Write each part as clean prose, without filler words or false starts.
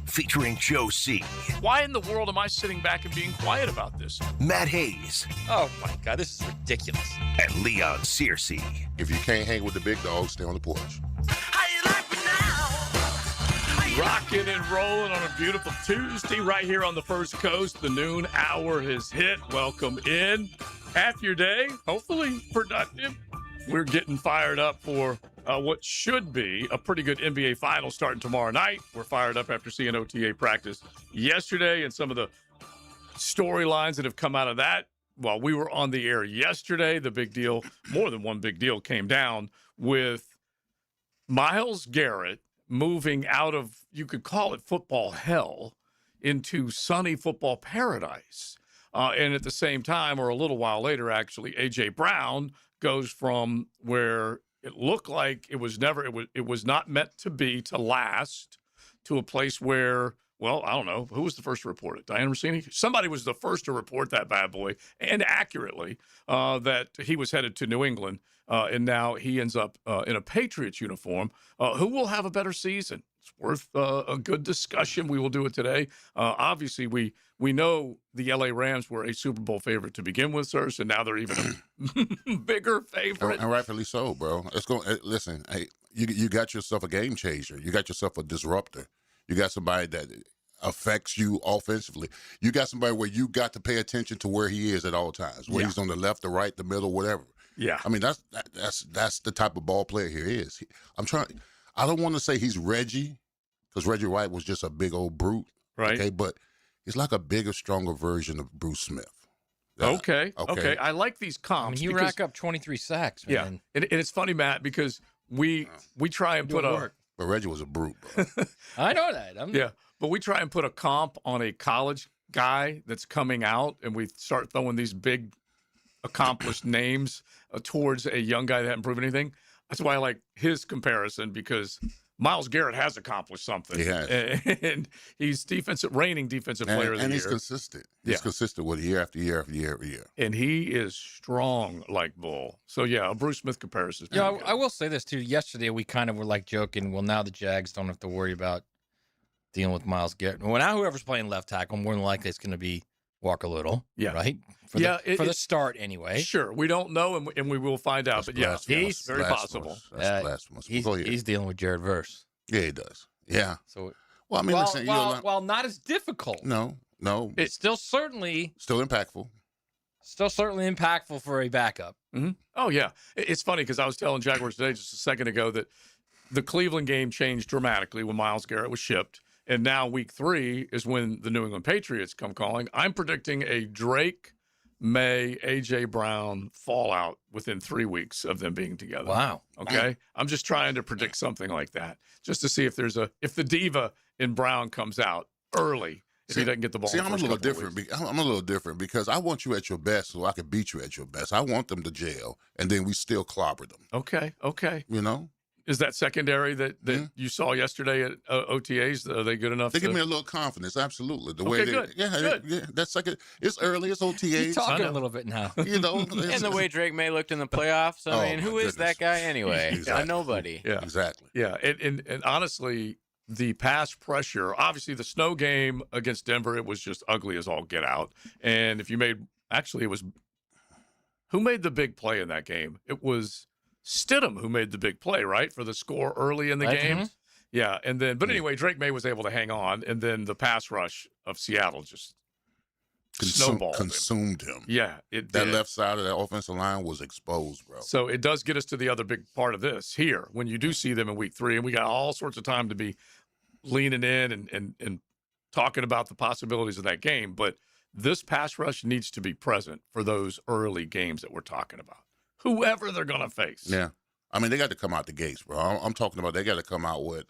featuring Joe C., Why in the world am I sitting back and being quiet about this? Matt Hayes, Oh, my God, this is ridiculous. and Leon Searcy. If you can't hang with the big dogs, stay on the porch. Rocking and rolling on a beautiful Tuesday right here on the First Coast. The noon hour has hit. Welcome in. Half your day, hopefully productive. We're getting fired up for what should be a pretty good NBA final starting tomorrow night. We're fired up after seeing OTA practice yesterday and some of the storylines that have come out of that. While we were on the air yesterday, the big deal, more than one big deal, came down with Myles Garrett moving out of, you could call it football hell, into sunny football paradise. And at the same time, or a little while later, actually, A.J. Brown goes from where it looked like it was not meant to be to last, to a place where, well, I don't know. Who was the first to report it? Diana Rossini? Somebody was the first to report that bad boy, and accurately, that he was headed to New England. And now he ends up in a Patriots uniform. Who will have a better season? It's worth a good discussion. We will do it today. Obviously, we know the L.A. Rams were a Super Bowl favorite to begin with, sir, so now they're even a bigger favorite. And rightfully so, bro. Listen, hey, you got yourself a game changer. You got yourself a disruptor. You got somebody that affects you offensively. You got somebody where you got to pay attention to where he is at all times, whether he's on the left, the right, the middle, whatever. Yeah. I mean, that's the type of ball player he is. I don't want to say he's Reggie, because Reggie White was just a big old brute. Right. Okay, but he's like a bigger, stronger version of Bruce Smith. Okay. I like these comps. I mean, you rack up 23 sacks, man. Yeah. And it's funny, Matt, because we try and put a... But Reggie was a brute, bro. I know that. Yeah, but we try and put a comp on a college guy that's coming out, and we start throwing these big, accomplished names towards a young guy that hasn't proven anything. That's why I like his comparison, because Myles Garrett has accomplished something. He has. And he's reigning defensive player of the year. And he's consistent. He's consistent with year after year after year after year. And he is strong like bull. So, yeah, a Bruce Smith comparison. Yeah, I will say this, too. Yesterday, we kind of were like joking, well, now the Jags don't have to worry about dealing with Myles Garrett. Well, now whoever's playing left tackle, more than likely it's going to be Walker Little. Yeah. Right? For the start, anyway. Sure. We don't know, and we will find out. That's but, yeah, he's very possible. That's blasphemous. He's dealing with Jared Verse. Yeah, he does. Yeah. So, well, I mean, listen, while not as difficult. No. It's still impactful. Still certainly impactful for a backup. Mm-hmm. Oh, yeah. It's funny because I was telling Jaguars today just a second ago that the Cleveland game changed dramatically when Myles Garrett was shipped. And now week 3 is when the New England Patriots come calling. I'm predicting a Drake, May, A.J. Brown fallout within 3 weeks of them being together. Wow. Okay? I'm just trying to predict something like that, just to see if the diva in Brown comes out early. If he doesn't get the ball. See, I'm a little different. I'm a little different because I want you at your best so I can beat you at your best. I want them to jail, and then we still clobber them. Okay. You know? Is that secondary that you saw yesterday at OTAs? Are they good enough? They give me a little confidence. Absolutely. Good. Yeah. That's second. It's early. It's OTAs. He's talking a little bit now. You know, and the way Drake May looked in the playoffs. I mean, who is that guy anyway? Exactly. A nobody. Yeah, exactly. Yeah, and honestly, the pass pressure. Obviously, the snow game against Denver, it was just ugly as all get out. And if you it was who made the big play in that game? It was Stidham who made the big play, right, for the score early in the game. Mm-hmm. Yeah, and then, but anyway, Drake May was able to hang on, and then the pass rush of Seattle just consumed him. Yeah, it that did. left side of that offensive line was exposed, bro. So it does get us to the other big part of this here when you do see them in week 3, and we got all sorts of time to be leaning in and talking about the possibilities of that game. But this pass rush needs to be present for those early games that we're talking about. Whoever they're going to face. Yeah. I mean, they got to come out the gates, bro. I'm talking about they got to come out with,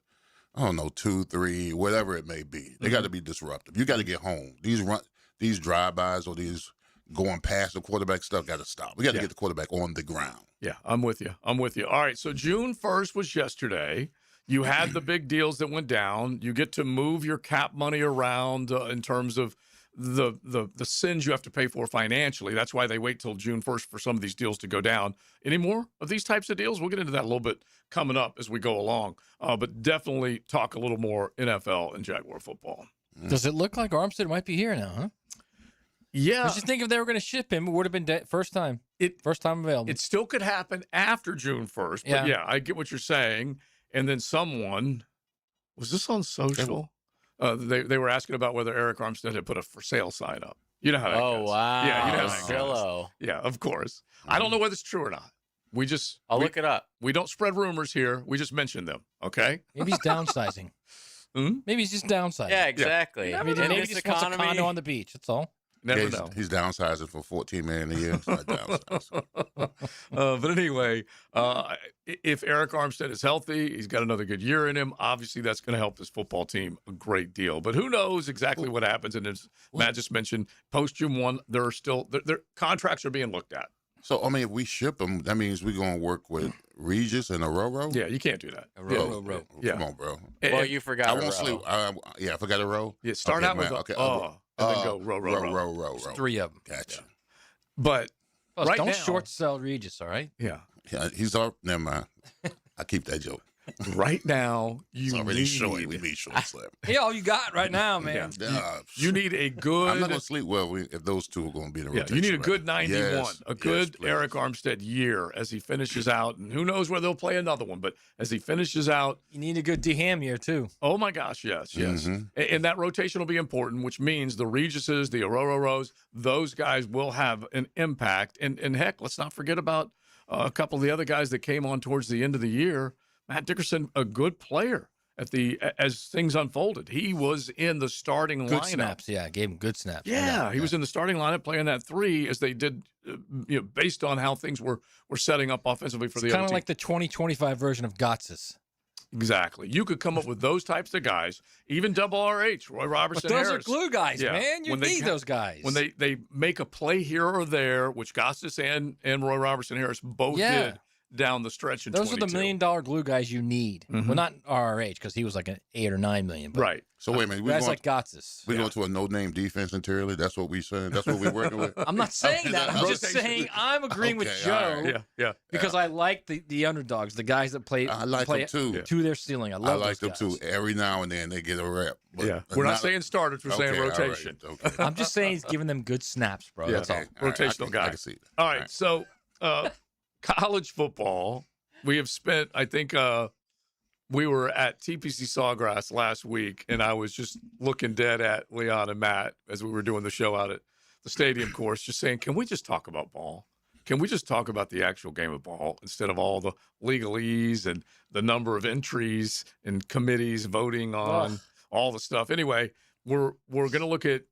I don't know, 2, 3, whatever it may be. They got to be disruptive. You got to get home. These drive-bys or these going past the quarterback stuff got to stop. We got to get the quarterback on the ground. Yeah, I'm with you. All right, so June 1st was yesterday. You had the big deals that went down. You get to move your cap money around in terms of the sins you have to pay for financially. That's why they wait till June 1st for some of these deals to go down. Any more of these types of deals? We'll get into that a little bit coming up as we go along. But definitely talk a little more NFL and Jaguar football. Does it look like Armstead might be here now, huh? Yeah. I just think if they were going to ship him, it would have been first time available. It still could happen after June 1st. But yeah, I get what you're saying. And then someone, was this on social? They were asking about whether Eric Armstead had put a for sale sign up. You know how that goes. Wow. Yeah, you know how that Zillow. goes. Yeah, of course. I don't know whether it's true or not. I'll look it up. We don't spread rumors here. We just mention them, okay? Maybe he's downsizing. Maybe he's just downsizing. Yeah, exactly. Maybe he just wants a condo on the beach. That's all. Never know. He's downsizing for $14 million a year. It's not downsizing. But anyway, if Eric Armstead is healthy, he's got another good year in him. Obviously, that's going to help this football team a great deal. But who knows exactly what happens? And as Matt just mentioned, post June 1, their contracts are being looked at. So, I mean, if we ship them, that means we're going to work with Regis and Aroro? Yeah, you can't do that. Row. Yeah. Come on, bro. Well, you forgot I won't sleep. I forgot a row. Yeah, start out with and then go row. There's 3 of them. Gotcha. But Plus, right don't now, short sell Regis, all right? Yeah. Yeah, he's up. Never mind. I keep that joke. Right now, It's already short. We need short slip. Hey, all you got right now, man. You need a good. I'm not going to sleep well if those two are going to be in a rotation. You need a good 91, yes, a good please. Eric Armstead year as he finishes out, and who knows where they'll play another one. But as he finishes out, You need a good DeHam year, too. oh my gosh, yes. And that rotation will be important, which means the Regises, the Ororos, those guys will have an impact. And heck, let's not forget about a couple of the other guys that came on towards the end of the year. Matt Dickerson, a good player as things unfolded. He was in the starting lineup. Good snaps, yeah. Gave him good snaps. Yeah, he was in the starting lineup playing that 3 as they did, based on how things were setting up offensively for the other Kind of team. like the 2025 version of Gotsis. Exactly. You could come up with those types of guys, even Double RH, Roy Robertson But those Harris. are glue guys, Yeah. man. You When they need those guys. When they make a play here or there, which Gostis and Roy Robertson Harris both did down the stretch in those 22. are the $1 million glue guys you need. Well, not RRH because he was like an 8 or 9 million. But right. So wait a minute. guys like Gotsis. We're going to a no-name defense interiorly? That's what we're saying? That's what we're working with? I'm not saying that. I'm just saying I'm agreeing with Okay, Joe. all right. Yeah. Because I like the underdogs, the guys that play. I like them too. To their ceiling. I I love like them those too. guys. Every now and then they get a rep. But We're not saying starters. We're saying Okay, all right, rotation. okay. I'm just saying he's giving them good snaps, bro. That's all. Okay, all right, Rotational I can guy. see that. All right. So college football, we have spent, I think we were at TPC Sawgrass last week, and I was just looking dead at Leon and Matt as we were doing the show out at the stadium course, just saying, can we just talk about ball? Can we just talk about the actual game of ball instead of all the legalese and the number of entries and committees voting on all the stuff? Anyway, we're going to look at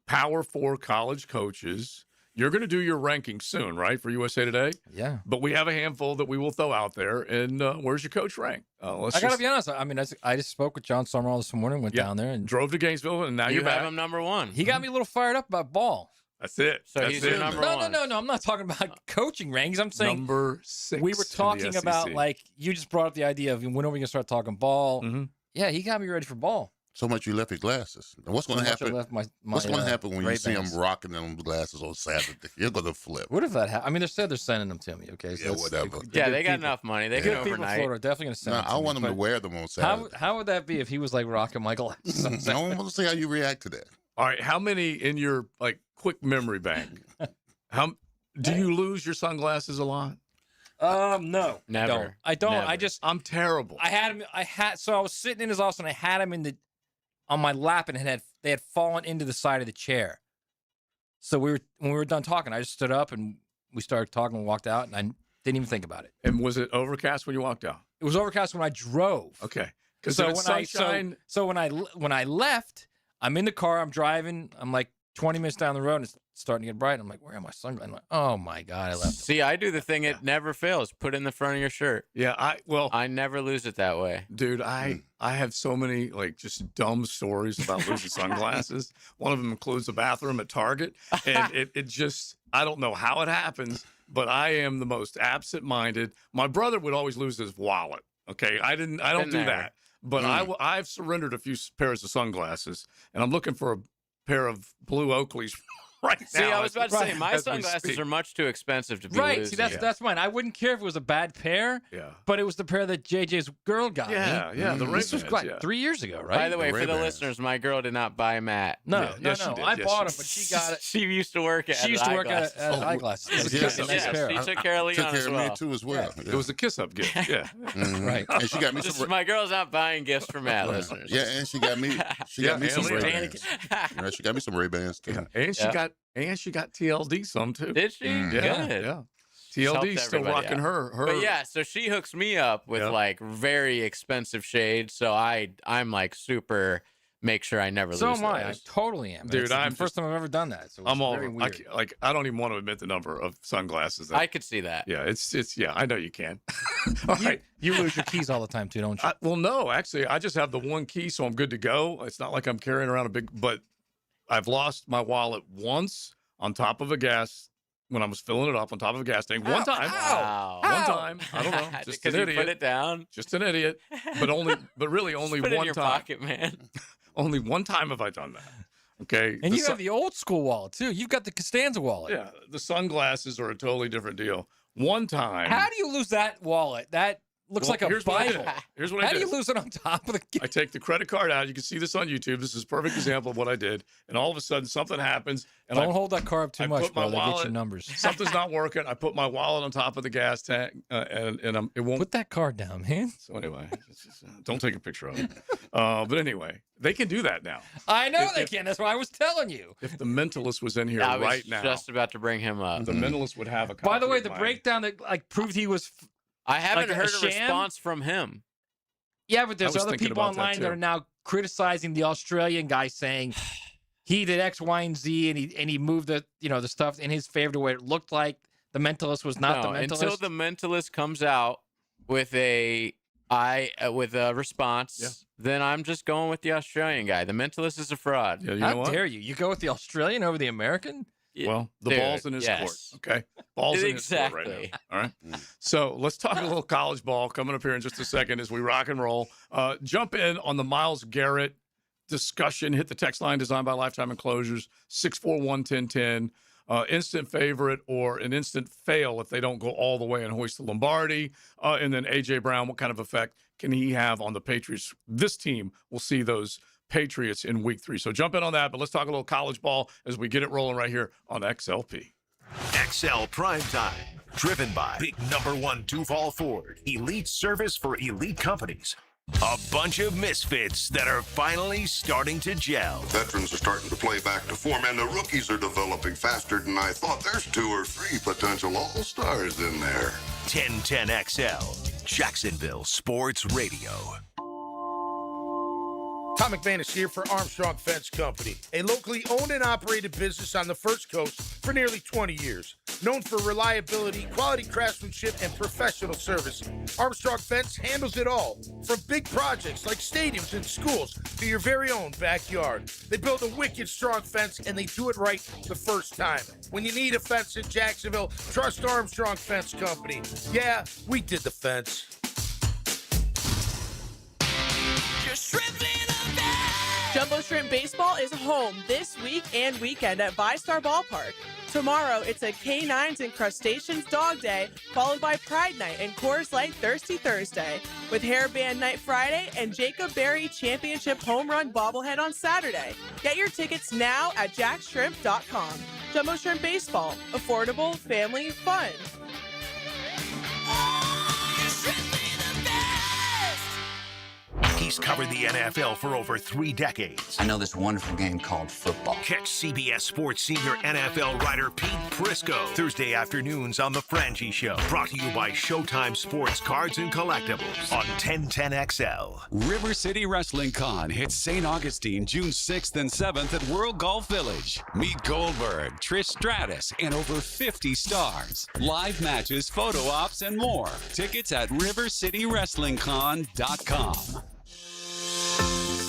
Power 4 college coaches. You're going to do your ranking soon, right, for USA Today? Yeah. But we have a handful that we will throw out there. And where's your coach rank? I got to be honest. I mean, I just spoke with John Summerall this morning, went down there and drove to Gainesville, and now You you're have back. him number 1. he got me a little fired up about ball. That's it. So That's he's it. your number 1. No. I'm not talking about coaching rankings. I'm saying Number 6. we were talking in the about, SEC. like, you just brought up the idea of when are we going to start talking ball? Mm-hmm. Yeah, he got me ready for ball. So much you left your glasses. And what's going to So much I happen? left my What's going to happen when you see Ray-Bans. them rocking them glasses on Saturday? You're going to flip. What if that happened? I mean, they're sending them to me, okay? So Yeah, it's- whatever. Yeah, good they got people. enough money. They Good can people in overnight. Florida are definitely going to send No, them to I me, want them to but wear them on Saturday. How would that be if he was like rocking my glasses? I want to see how you react to that. All right, how many in your quick memory bank? How do you lose your sunglasses a lot? No, Never. Don't. I don't. Never. I just I'm terrible. I had him. So I was sitting in his office and I had him on my lap and they had fallen into the side of the chair. So when we were done talking, I just stood up and we started talking and walked out and I didn't even think about it. And was it overcast when you walked out? It was overcast when I drove. Okay. Because So sunshine. when I left, I'm in the car, I'm driving, I'm like 20 minutes down the road and it's starting to get bright. I'm like, where are my sunglasses? I'm like, oh my God, I left them. See, I do the thing it never fails. Put it in the front of your shirt. Yeah, I never lose it that way. dude, I have so many just dumb stories about losing sunglasses. One of them includes a bathroom at Target, and it just I don't know how it happens, but I am the most absent-minded. My brother would always lose his wallet. Okay, I don't Been do there. that, but I've surrendered a few pairs of sunglasses, and I'm looking for a pair of blue Oakleys right now. See, I was about to say, my as we sunglasses speak. are much too expensive to be Right. losing. See, that's mine. I wouldn't care if it was a bad pair, Yeah. but it was the pair that JJ's girl got me. Yeah, the This was Ray-Bans, quite yeah. 3 years ago, right? By the way, The for the Ray-Bans. listeners, my girl did not buy Matt. No, Yeah, yes, she did. I Yes, bought she them, but she got it. She used to work at She used to work at Eyeglasses. Eyeglasses. It's a It was kiss a up. nice Yeah, pair. she took care of Leon Took care as of well. me too as well. It was a kiss-up gift. Yeah. Mhm. Right. And she got me Just, some. my girl's not buying gifts for Matt, listeners. Yeah, and she got me. She got me Yeah, some and Ray-Bans. Yeah, she got me some Ray-Bans too. Yeah. And she got TLD some too. Did she? Mm. Yeah, Good. yeah. Helped TLD still everybody rocking out. her. But yeah, so she hooks me up with Yeah. like very expensive shades. So I'm like super make sure I never So lose am I. I those. totally am. Dude, It's the I'm first time I've ever done that. So it's I'm all very weird. I don't even want to admit the number of sunglasses. That, I could see that. yeah, it's yeah. I know you can. All right. You lose your keys all the time too, don't you? Well, no, actually, I just have the one key, so I'm good to go. It's not like I'm carrying around a big. But I've lost my wallet once on top of a gas when I was filling it up on top of a gas tank. One time. Wow. One time. I don't know. Just Because an you idiot. put it down. Just an idiot. But really only Just put it in one your time. pocket, man. Only one time have I done that. Okay. And The you have the old school wallet too. You've got the Costanza wallet. yeah, the sunglasses are a totally different deal. One time. How do you lose that wallet? That looks Well, like a here's what I did. Bible. Here's what How I do did. you lose it on top of the? I take the credit card out. You can see this on YouTube. This is a perfect example of what I did. And all of a sudden, something happens, and Don't hold that car up too I much, put my bro. They get your wallet- numbers. something's not working. I put my wallet on top of the gas tank, it won't. Put that card down, man. So anyway, don't take a picture of it. But anyway, they can do that now. I know If- they if- can. That's why I was telling you. If the mentalist was in here I was right now, just about to bring him up. the mentalist would have a. By the copy way, of the mine. breakdown that like proved he was. I haven't like a heard a sham? response from him. Yeah, but there's was other thinking people about that, online that too. are now criticizing the Australian guy, saying he did X, Y, and Z, and he moved the stuff in his favor to where it looked like the mentalist was not No, the mentalist. until the mentalist comes out with a response, Yeah. then I'm just going with the Australian guy. The mentalist is a fraud. Yeah, you How know what? dare you? You go with the Australian over the American? Well, the Dude, ball's in his yes. court. Okay, ball's in his court right Exactly. now. All right. So let's talk a little college ball coming up here in just a second as we rock and roll. Jump in on the Myles Garrett discussion. Hit the text line designed by Lifetime Enclosures 641-1010. Instant favorite or an instant fail if they don't go all the way and hoist the Lombardi. And then A.J. Brown, what kind of effect can he have on the Patriots? This team will see those Patriots in week 3. So jump in on that, but let's talk a little college ball as we get it rolling right here on XLP. XL Primetime. Driven by Big Number 1 Duval Ford. Elite service for elite companies. A bunch of misfits that are finally starting to gel. Veterans are starting to play back to form, and the rookies are developing faster than I thought. There's 2 or 3 potential all-stars in there. 1010XL. Jacksonville Sports Radio. Tom McManus here for Armstrong Fence Company, a locally owned and operated business on the First Coast for nearly 20 years. Known for reliability, quality craftsmanship, and professional service, Armstrong Fence handles it all, from big projects like stadiums and schools to your very own backyard. They build a wicked strong fence, and they do it right the first time. When you need a fence in Jacksonville, trust Armstrong Fence Company. Yeah, we did the fence. Jumbo Shrimp Baseball is home this week and weekend at ViStar Ballpark. Tomorrow, it's a Canines and Crustaceans Dog Day, followed by Pride Night and Coors Light Thirsty Thursday, with Hairband Night Friday and Jacob Berry Championship Home Run Bobblehead on Saturday. Get your tickets now at jackshrimp.com. Jumbo Shrimp Baseball, affordable, family, fun. He's covered the NFL for over 3 decades. I know this wonderful game called football. Catch CBS Sports senior NFL writer Pete Prisco Thursday afternoons on The Frangie Show. Brought to you by Showtime Sports Cards and Collectibles on 1010XL. River City Wrestling Con hits St. Augustine June 6th and 7th at World Golf Village. Meet Goldberg, Trish Stratus, and over 50 stars. Live matches, photo ops, and more. Tickets at rivercitywrestlingcon.com.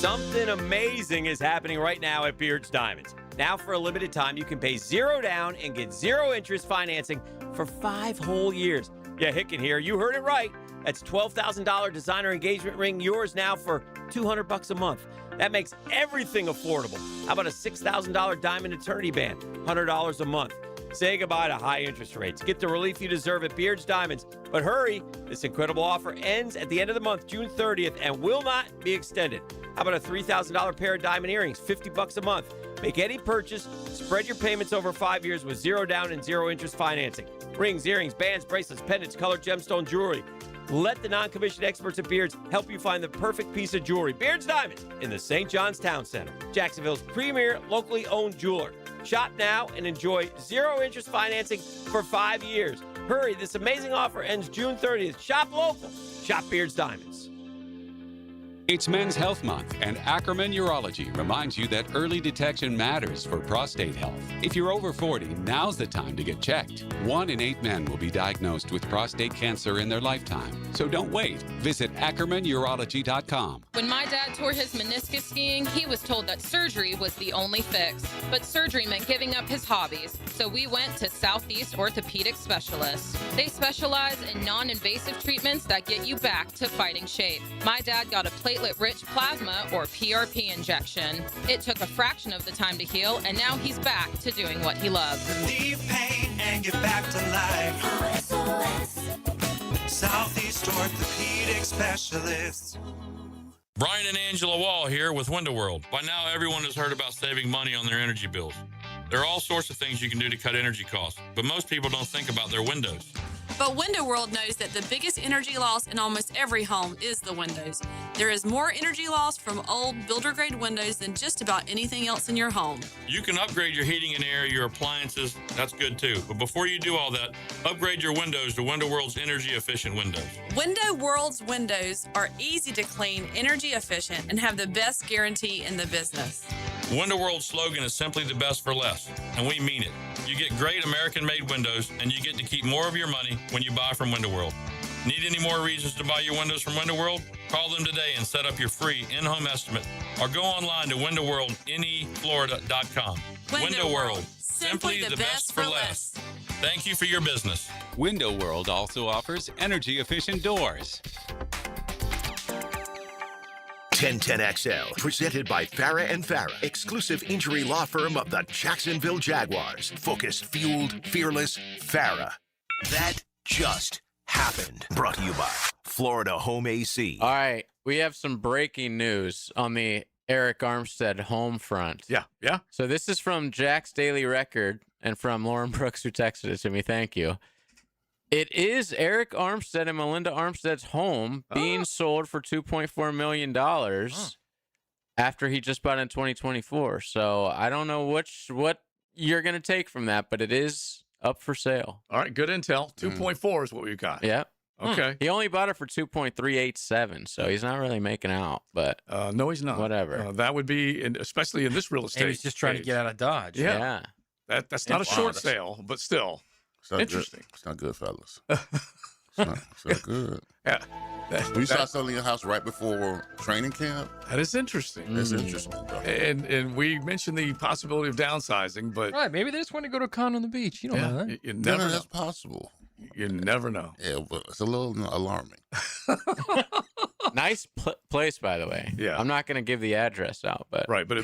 Something amazing is happening right now at Beards Diamonds. Now, for a limited time, you can pay $0 down and get 0 interest financing for 5 whole years. Yeah, Hicken here. You heard it right. That's $12,000 designer engagement ring, yours now for $200 a month. That makes everything affordable. How about a $6,000 diamond eternity band? $100 a month. Say goodbye to high interest rates. Get the relief you deserve at Beards Diamonds. But hurry, this incredible offer ends at the end of the month, June 30th, and will not be extended. How about a $3,000 pair of diamond earrings, $50 a month? Make any purchase, spread your payments over 5 years with 0 down and 0 interest financing. Rings, earrings, bands, bracelets, pendants, colored gemstone jewelry. Let the non-commissioned experts at Beards help you find the perfect piece of jewelry. Beards Diamonds in the St. John's Town Center, Jacksonville's premier locally owned jeweler. Shop now and enjoy 0 interest financing for 5 years. Hurry, this amazing offer ends June 30th. Shop local. Shop Beards Diamonds. It's Men's Health Month, and Ackerman Urology reminds you that early detection matters for prostate health. If you're over 40, now's the time to get checked. 1 in 8 men will be diagnosed with prostate cancer in their lifetime. So don't wait. Visit AckermanUrology.com. When my dad tore his meniscus skiing, he was told that surgery was the only fix. But surgery meant giving up his hobbies. So we went to Southeast Orthopedic Specialists. They specialize in non-invasive treatments that get you back to fighting shape. My dad got a platelet-rich plasma, or PRP, injection. It took a fraction of the time to heal, and now he's back to doing what he loves. Relieve pain and get back to life. Southeast Orthopedic Specialists. Brian and Angela Wall here with Window World. By now, everyone has heard about saving money on their energy bills. There are all sorts of things you can do to cut energy costs, but most people don't think about their windows. But Window World knows that the biggest energy loss in almost every home is the windows. There is more energy loss from old builder-grade windows than just about anything else in your home. You can upgrade your heating and air, your appliances. That's good too. But before you do all that, upgrade your windows to Window World's energy-efficient windows. Window World's windows are easy to clean, energy efficient, and have the best guarantee in the business. Window World's slogan is simply the best for less, and we mean it. You get great American-made windows, and you get to keep more of your money when you buy from Window World. Need any more reasons to buy your windows from Window World? Call them today and set up your free in-home estimate, or go online to windowworldneflorida.com. Window World, simply the best for less. Thank you for your business. Window World also offers energy-efficient doors. 1010XL, presented by Farah and Farah, exclusive injury law firm of the Jacksonville Jaguars. Focused, fueled, fearless, Farah. That just happened. Brought to you by Florida Home AC. All right, we have some breaking news on the Eric Armstead home front. Yeah. So this is from Jack's Daily Record and from Lauren Brooks, who texted it to me. Thank you. It is Eric Armstead and Melinda Armstead's home being sold for $2.4 million after he just bought in 2024. So I don't know what you're going to take from that, but it is up for sale. All right, good intel. 2.4 is what we've got. Yeah. Okay. He only bought it for 2.387, so he's not really making out. But no, he's not. Whatever. That would be, especially in this real estate. And he's just trying to get out of Dodge. Yeah. That's not a short sale, but still. Interesting. Good. It's not good, fellas. It's not good. Yeah. You start selling your house right before training camp? That is interesting. That's interesting. Though. And we mentioned the possibility of downsizing, but Right, maybe they just want to go to a con on the beach. You don't know that. you never know. That's possible. You never know. Yeah, but it's a little alarming. Nice place, by the way. Yeah. I'm not going to give the address out, but Right, but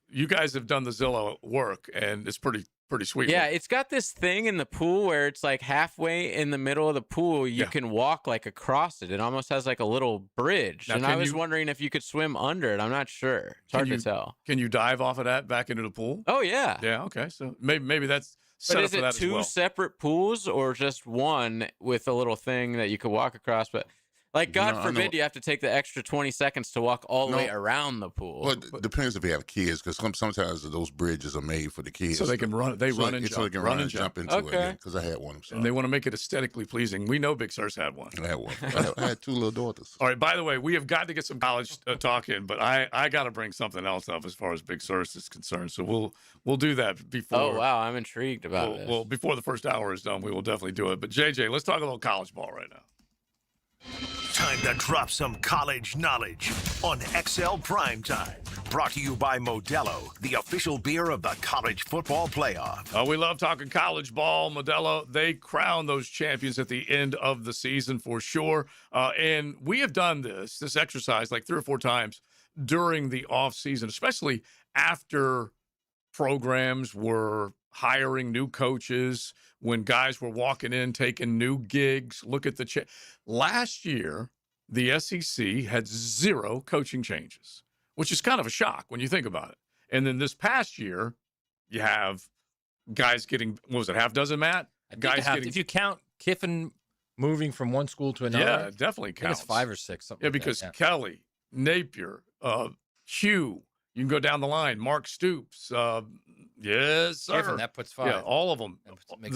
you guys have done the Zillow work, and it's pretty sweet. yeah, it's got this thing in the pool where it's like halfway in the middle of the pool, you can walk like across it. It almost has like a little bridge. Now, and I was wondering if you could swim under it. I'm not sure. It's hard to tell. Can you dive off of that back into the pool? Oh, yeah. Yeah, okay. So maybe that's set But up is for it that as two well. separate pools or just one with a little thing that you could walk across? But like, God forbid you have to take the extra 20 seconds to walk all the way around the pool. Well, it depends if you have kids, because sometimes those bridges are made for the kids. So they can run. They run and jump. So they can run and jump into it. Because I had one. And they want to make it aesthetically pleasing. We know Big Sur's had one. I had one. I had 2 little daughters. All right. By the way, we have got to get some college talk in, but I got to bring something else up as far as Big Sur is concerned. So we'll do that before. Oh wow, I'm intrigued about this. Well, before the first hour is done, we will definitely do it. But JJ, let's talk a little college ball right now. Time to drop some college knowledge on XL Primetime. Brought to you by Modelo, the official beer of the college football playoff. We love talking college ball. Modelo, they crown those champions at the end of the season for sure. And we have done this exercise like 3 or 4 times during the off season, especially after programs were hiring new coaches, when guys were walking in, taking new gigs. Look at the last year, the SEC had 0 coaching changes, which is kind of a shock when you think about it. And then this past year, you have guys getting, what was it, half dozen, Matt? Guys getting, if you count Kiffin moving from one school to another. Yeah, it definitely I think counts. it's 5 or 6. Something Yeah, like because that, Kelly, Napier, Hugh, you can go down the line, Mark Stoops, yes, sir. Kiffin, that puts 5. Yeah, all of them.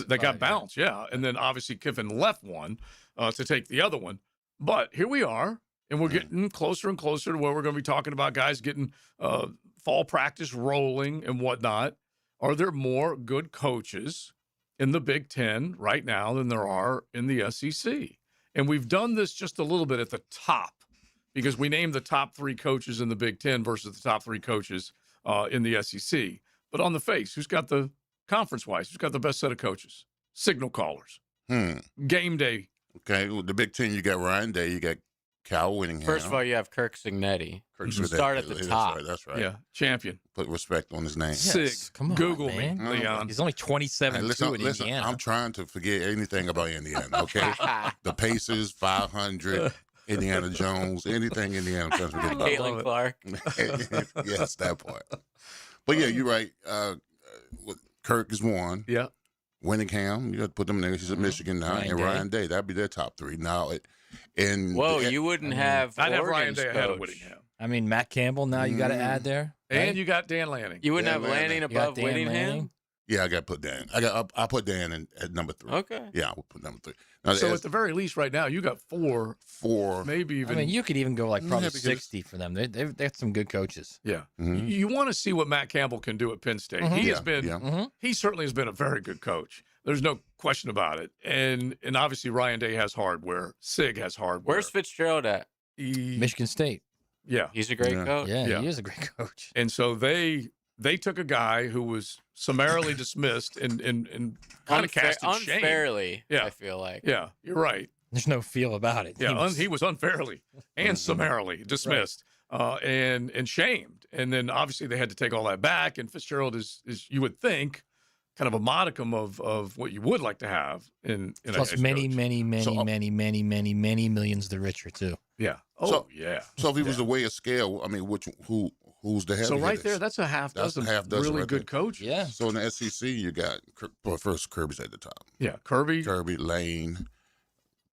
They got bounced, yeah. And then obviously Kiffin left one to take the other one. But here we are, and we're getting closer and closer to where we're going to be talking about guys getting fall practice rolling and whatnot. Are there more good coaches in the Big Ten right now than there are in the SEC? And we've done this just a little bit at the top because we named the top 3 coaches in the Big Ten versus the top 3 coaches in the SEC. But on the face, who's got the conference-wise, who's got the best set of coaches? Signal callers. Game day. Okay, well, the Big Ten, you got Ryan Day, you got Cal Whittingham. First of all, you have Kirk Signetti. Start at the top. That's right. Yeah, champion. Put respect on his name. Sig. Come on, Google man. me, Leon. He's only 27 Hey, in listen, Indiana. I'm trying to forget anything about Indiana, okay? The Pacers, 500, Indiana Jones, anything Indiana. I'm trying to forget about. Caitlin Clark. Yes, that part. But yeah, you're right. Kirk is one. Yeah. Winningham, you got to put them there. He's at Michigan now. Ryan and Day. Ryan Day, that'd be their top 3. Now, Whoa, you wouldn't have I'd have Oregon's Ryan Day ahead of coach. Whittingham. I mean, Matt Campbell, now you got to add there. Right? And you got Dan Lanning. You wouldn't Dan have Lanning Lanning. You got above Dan Whittingham? Lanning. Yeah, I got to put Dan. I'll put Dan at number 3. Okay. Yeah, I'll put number 3. Now, So at the very least right now, you got 4, maybe even. I mean, you could even go like probably because- 60 for them. They've got some good coaches. Yeah. Mhm. You want to see what Matt Campbell can do at Penn State. He has been, he certainly has been a very good coach. There's no question about it. And obviously Ryan Day has hardware. Sig has hardware. Where's Fitzgerald at? Michigan State. Yeah. He's a great coach. Yeah, he is a great coach. And so they took a guy who was summarily dismissed and kind of cast in shame. Unfairly, Yeah. I feel like. Yeah, you're right. There's no feel about it. Yeah, he was unfairly and summarily dismissed and shamed. And then obviously they had to take all that back. And Fitzgerald is you would think, kind of a modicum of what you would like to have in Plus a head many, coach. many many millions the richer too. Yeah. Oh, So- yeah. So if he was to weigh a scale, I mean, who's the head? So right there, that's a half That's a dozen, half dozen really right good there. coaches. Yeah. So in the SEC, you got first Kirby's at the top. Yeah, Kirby. Lane,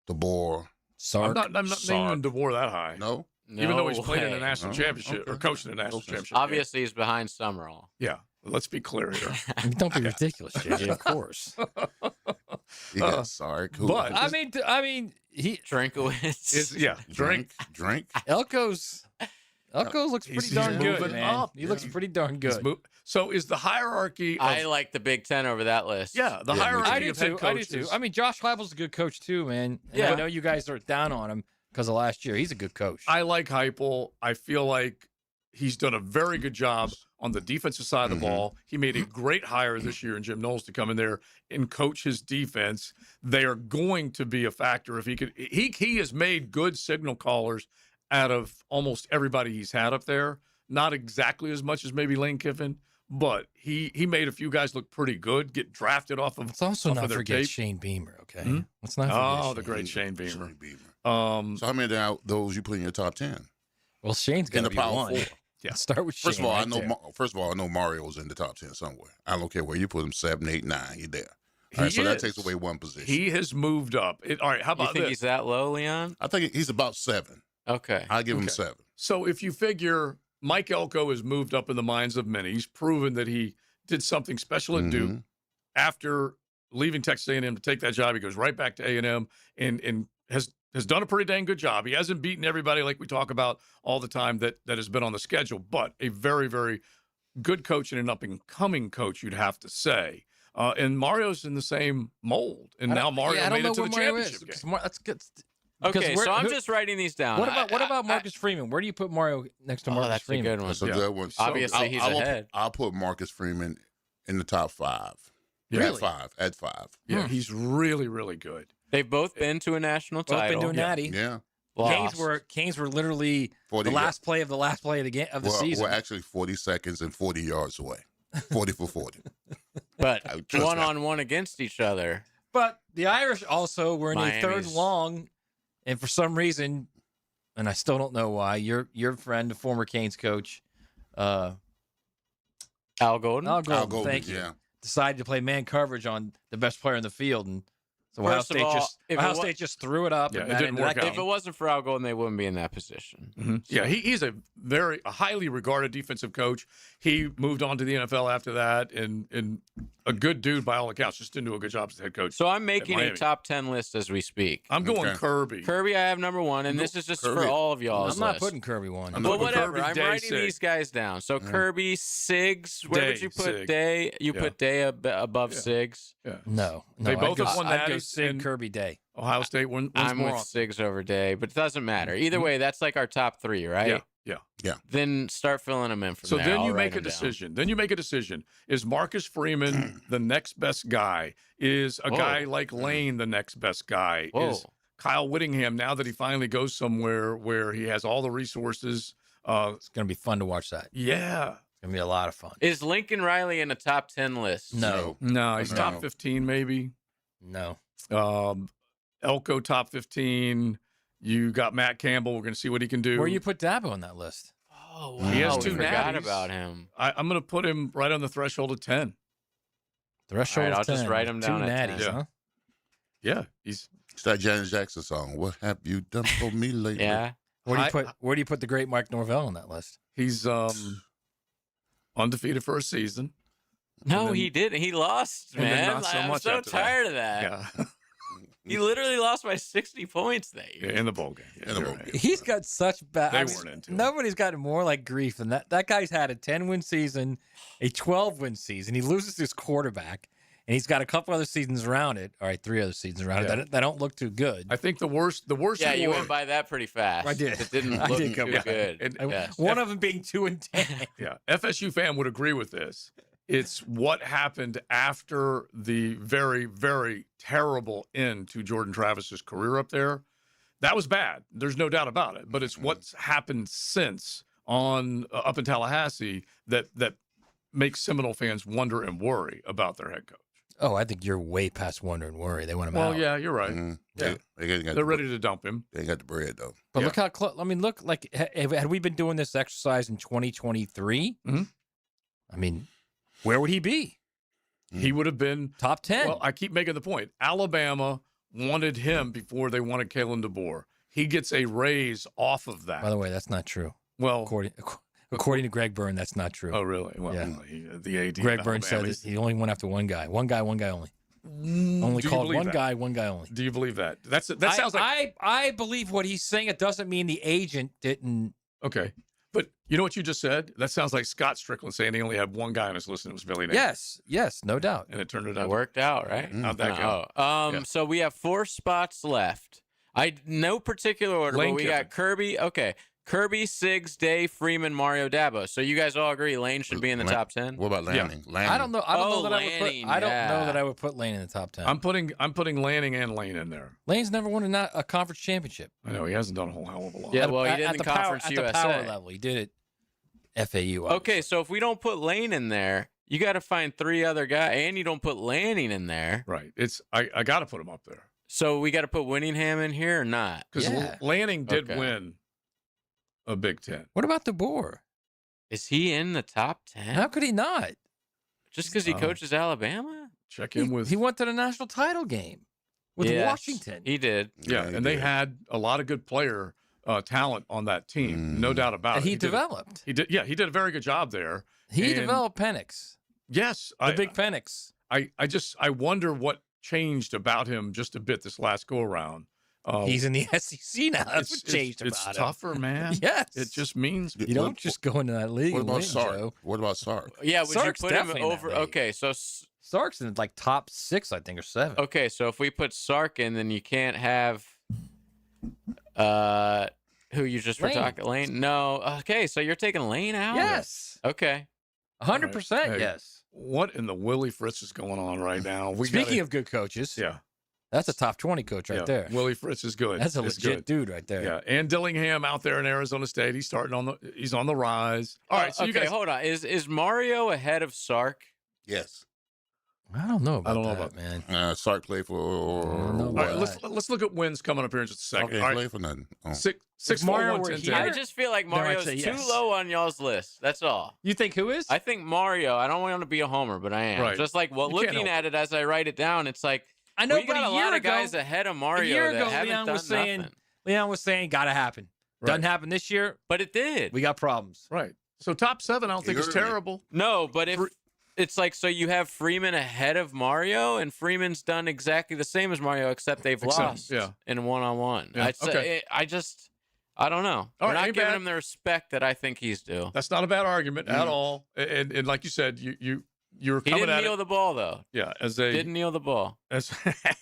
DeBoer. Sark. I'm not naming DeBoer that high. No, Even though he's played in a way. national championship or coached in a national championship. game. Obviously, he's behind Summerall. Yeah. Let's be clear here. I mean, don't be ridiculous, JJ. Of course. you got Sark. Who- but- I mean, he Drinkowitz. Drink. Elko's looks pretty He's darn good, moving man. up. He looks pretty darn He's good. So is the hierarchy of, I like the Big Ten over that list. yeah, the Yeah, me hierarchy I do of head too. I do coaches. too. I mean, Josh Heupel's a good coach too, man. And Yeah. I know you guys are down on him because of last year. He's a good coach. I like Heupel. I feel like he's done a very good job on the defensive side of the ball. He made a great hire this year in Jim Knowles to come in there and coach his defense. They are going to be a factor if he could. He has made good signal callers out of almost everybody he's had up there. Not exactly as much as maybe Lane Kiffin, but he made a few guys look pretty good, get drafted off of. Let's also off not of their forget tape. Shane Beamer, okay? Hmm? Let's not forget Oh, Shane the great Shane Beamer. Shane Beamer. So how many of those you put in your top 10? Well, Shane's got In to the be Power one. 4. Yeah. Start with Shane. First of all, right I know. there. First of all, I know Mario's in the top 10 somewhere. I don't care where you put him. 7, 8, 9. He's there. All right, He so that is. takes away one position. He has moved up. All right, how You about think this? he's that low, Leon? I think he's about 7. Okay. I give him Okay. 7. So if you figure Mike Elko has moved up in the minds of many, he's proven that he did something special at Duke. After leaving Texas A&M to take that job, he goes right back to A&M and has done a pretty dang good job. He hasn't beaten everybody like we talk about all the time that has been on the schedule, but a very, very good coach and an up-and-coming coach, you'd have to say. And Mario's in the same mold, and now Mario made it to the championship game. That's good. Okay, so I'm just writing these down. What about Marcus Freeman? Where do you put Mario next to Marcus that's Freeman? a good one. That's a Yeah. good one. Obviously, he's ahead. I'll put Marcus Freeman in the top 5. Really? At 5. Yeah, he's really, really good. They've both been to a national Both title. been doing natty. Yeah. Canes were literally 40, the last play of the last play of the game of the season. We're actually 40 seconds and 40 yards away. 40 for 40. But Trust one-on-one against each other. But the Irish also were in a third Miami's- long, and for some reason, and I still don't know why, your friend, the former Canes coach, Al Golden? Al Golden, Al Golden, thank you, yeah. decided to play man coverage on the best player in the field, and so Ohio First of all, State just threw it up. Yeah, and it that didn't ended work that out. If game. it wasn't for Al Golden, they wouldn't be in that position. Mm-hmm. Yeah, he's a highly regarded defensive coach. He moved on to the NFL after that, and a good dude by all accounts. Just didn't do a good job as head coach. So I'm making a Miami. top 10 list as we speak. I'm going Okay. Kirby. Kirby, I have number 1, and this is just for Kirby. all of y'all's I'm not list. putting Kirby one. I'm But putting whatever, Kirby, I'm Day, writing Sig. these guys down. So Kirby, Siggs, where would Day, you put Sig. Day? You Yeah. put Day above Yeah. Siggs. Yeah. No, They both I'd have won I'd go natties Sig, and- Kirby, Day. Ohio State wins I'm more. with Siggs over Day, but it doesn't matter. Either way, that's like our top 3, right? Yeah. Then start filling them in from So there. then I'll you write make a them down. decision. Then you make a decision. Is Marcus Freeman the next best guy? Is a guy like Lane the next best guy? Is Kyle Whittingham, now that he finally goes somewhere where he has all the resources? It's going to be fun to watch that. Yeah. It's going to be a lot of fun. Is Lincoln Riley in a top 10 list? No. No, he's No. top 15 maybe. No. Elko top 15. You got Matt Campbell. We're going to see what he can do. Where you put Dabo on that list? Oh, wow. He has we 2 forgot natties. about him. I'm going to put him right on the threshold of 10. Threshold All right, of I'll 10. just write him down 2 at natties, 10. huh? Yeah, he's It's that Janet Jackson song. What have you done for me lately? Yeah. Where do you put the great Mike Norvell on that list? he's undefeated for a season. No, then- he didn't. He lost, and then man. not so I'm much so after that. tired of that. Yeah, He literally lost by 60 points that year. in the bowl game. Yeah, In the you're bowl right. game. He's got such bad. They weren't into it. Nobody's gotten more like grief than that. That guy's had a 10-win season, a 12-win season. He loses his quarterback, and he's got a couple other seasons around it. All right, 3 other seasons around Yeah. it that don't look too good. I think the worst. Yeah, you award- went by that pretty fast. I did. It didn't I look did go too by good. And- Yes. One of them being 2-10. Yeah, FSU fan would agree with this. It's what happened after the very, very terrible end to Jordan Travis's career up there. That was bad. There's no doubt about it. But it's what's happened since on up in Tallahassee that makes Seminole fans wonder and worry about their head coach. Oh, I think you're way past wonder and worry. They want him Well, out. yeah, you're right. Mhm. Yeah. They ain't got They're the- ready to dump him. They ain't got the bread, though. But Yeah. look how close. I mean, look like had we been doing this exercise in 2023, Mhm. I mean, where would he be? He would have been Top 10. Well, I keep making the point. Alabama wanted him before they wanted Kalen DeBoer. He gets a raise off of that. By the way, that's not true. Well, According to Greg Byrne, that's not true. oh, really? Well, Yeah. the AD. Greg of Byrne said Alabama, that he only went after one guy. One guy only. Only do you called believe one that? guy only. Do you believe that? That sounds like I believe what he's saying. It doesn't mean the agent didn't. okay. But you know what you just said? That sounds like Scott Strickland saying he only had one guy on his list and it was Billy Napier. Yes, no doubt. And it turned it It out. worked out, right? How'd that go? Yeah. So we have 4 spots left. No particular order, Lane but we Kiffin. got Kirby. Okay. Kirby, Siggs, Day, Freeman, Mario, Dabo. So you guys all agree Lane should be in the top 10? What about Lanning? Lanning. I don't know. I don't know that Lanning, I would put. I don't yeah. know that I would put Lane in the top 10. I'm putting Lanning and Lane in there. Lane's never won a conference championship. I know he hasn't done a whole hell of a lot. Yeah, At- well, he at- did at in the Conference power, USA. At the power level, he did it. FAU. Okay, so if we don't put Lane in there, you got to find 3 other guys, and you don't put Lanning in there. Right. I got to put him up there So we got to put Winningham in here or not? because Yeah. Lanning did Okay. win a Big Ten. What about DeBoer? Is he in the top 10? How could he not? Just because he coaches Alabama? Check in with He went to the national title game with Yes, Washington. He did. yeah, he and they did. had a lot of good player talent on that team, no doubt about And it. he did a- developed. He did. Yeah, he did a very good job there. He And- developed Penix, Yes, the big Penix. I wonder what changed about him just a bit this last go around. He's in the SEC now. That's what changed it's about tougher, man. Yes. It just means him. You don't just go into that league What and about win, Sark? Joe. What about Sark? Yeah, would Sark's you put him definitely in that over? league. Okay, so Sark's in like top 6, I think, or 7. okay, so if we put Sark in, then you can't have who you just were Lane. talking Lane. No, okay, so you're taking Lane out. Yes. Okay. 100%, Hey, yes. what in the Willie Fritz is going on right now? Speaking of good coaches, yeah, That's a top 20 coach right there. Willie Fritz is good. That's a legit dude right there. Yeah, and Dillingham out there in Arizona State. He's on the rise. All right, so you guys hold on. Is Mario ahead of Sark? Yes. I don't know about that, man. Sark played for. All right, let's look at wins coming up here in just a second. Okay, all right. play for nothing. Oh. 6 Mario 4 1 were 10 here? 10. I just feel like Mario's say too yes. low on y'all's list. That's all. You think who is? I think Mario. I don't want to be a homer, but I am. Right. Just like You can't looking help at it as I write it down, it's like I know, we but got a a year lot of ago, guys ahead of Mario a year that ago, haven't Leon done was saying, nothing. Leon was saying, gotta happen. Doesn't happen this year. But it did. We got problems. Right. So top 7, I don't think is terrible. No, but if it's like, so you have Freeman ahead of Mario, and Freeman's done exactly the same as Mario, except they've lost in one-on-one. Yeah, I'd say, I don't know. All We're right, not ain't giving bad. him the respect that I think he's due. That's not a bad argument at all. And like you said, you're He coming didn't at kneel it. the ball, though. Yeah, Didn't kneel the ball.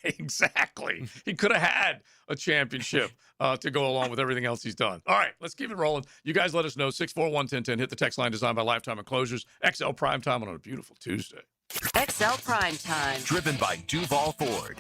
Exactly. He could have had a championship to go along with everything else he's done. All right, let's keep it rolling. You guys let us know. 641-1010. Hit the text line designed by Lifetime Enclosures. XL Primetime on a beautiful Tuesday. XL Primetime. Driven by Duval Ford.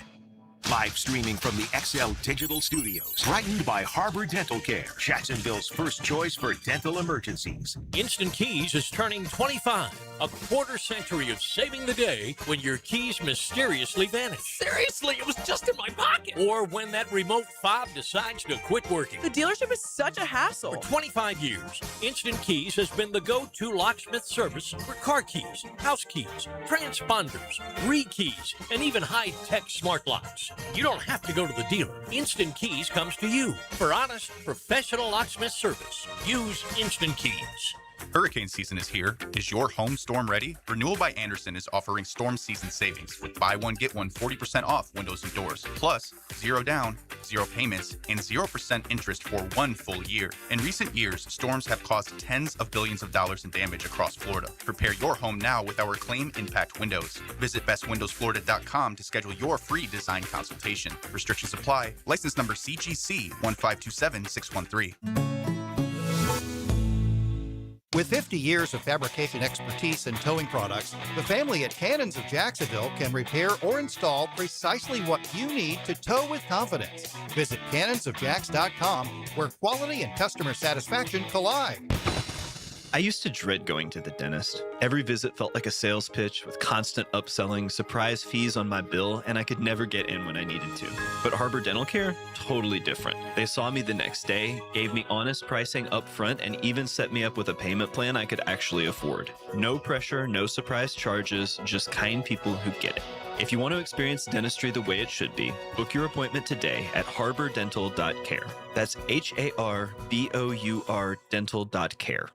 Live streaming from the XL Digital Studios. Brightened by Harbor Dental Care, Jacksonville's first choice for dental emergencies. Instant Keys is turning 25. A quarter century of saving the day when your keys mysteriously vanish. Seriously, it was just in my pocket. Or when that remote fob decides to quit working. The dealership is such a hassle. For 25 years, Instant Keys has been the go-to locksmith service for car keys, house keys, transponders, re-keys, and even high-tech smart locks. You don't have to go to the dealer. Instant Keys comes to you for honest, professional locksmith service. Use Instant Keys. Hurricane season is here. Is your home storm ready? Renewal by Andersen is offering storm season savings with buy one, get one 40% off windows and doors. Plus, 0 down, 0 payments, and 0% interest for 1 full year. In recent years, storms have caused tens of billions of dollars in damage across Florida. Prepare your home now with our Claim Impact Windows. Visit bestwindowsflorida.com to schedule your free design consultation. Restrictions apply. License number CGC 1527613. With 50 years of fabrication expertise and towing products, the family at Cannons of Jacksonville can repair or install precisely what you need to tow with confidence. Visit cannonsofjacks.com, where quality and customer satisfaction collide. I used to dread going to the dentist. Every visit felt like a sales pitch with constant upselling, surprise fees on my bill, and I could never get in when I needed to. But Harbor Dental Care? Totally different. They saw me the next day, gave me honest pricing up front, and even set me up with a payment plan I could actually afford. No pressure, no surprise charges, just kind people who get it. If you want to experience dentistry the way it should be, book your appointment today at harbordental.care. That's HARBOUR dental.care.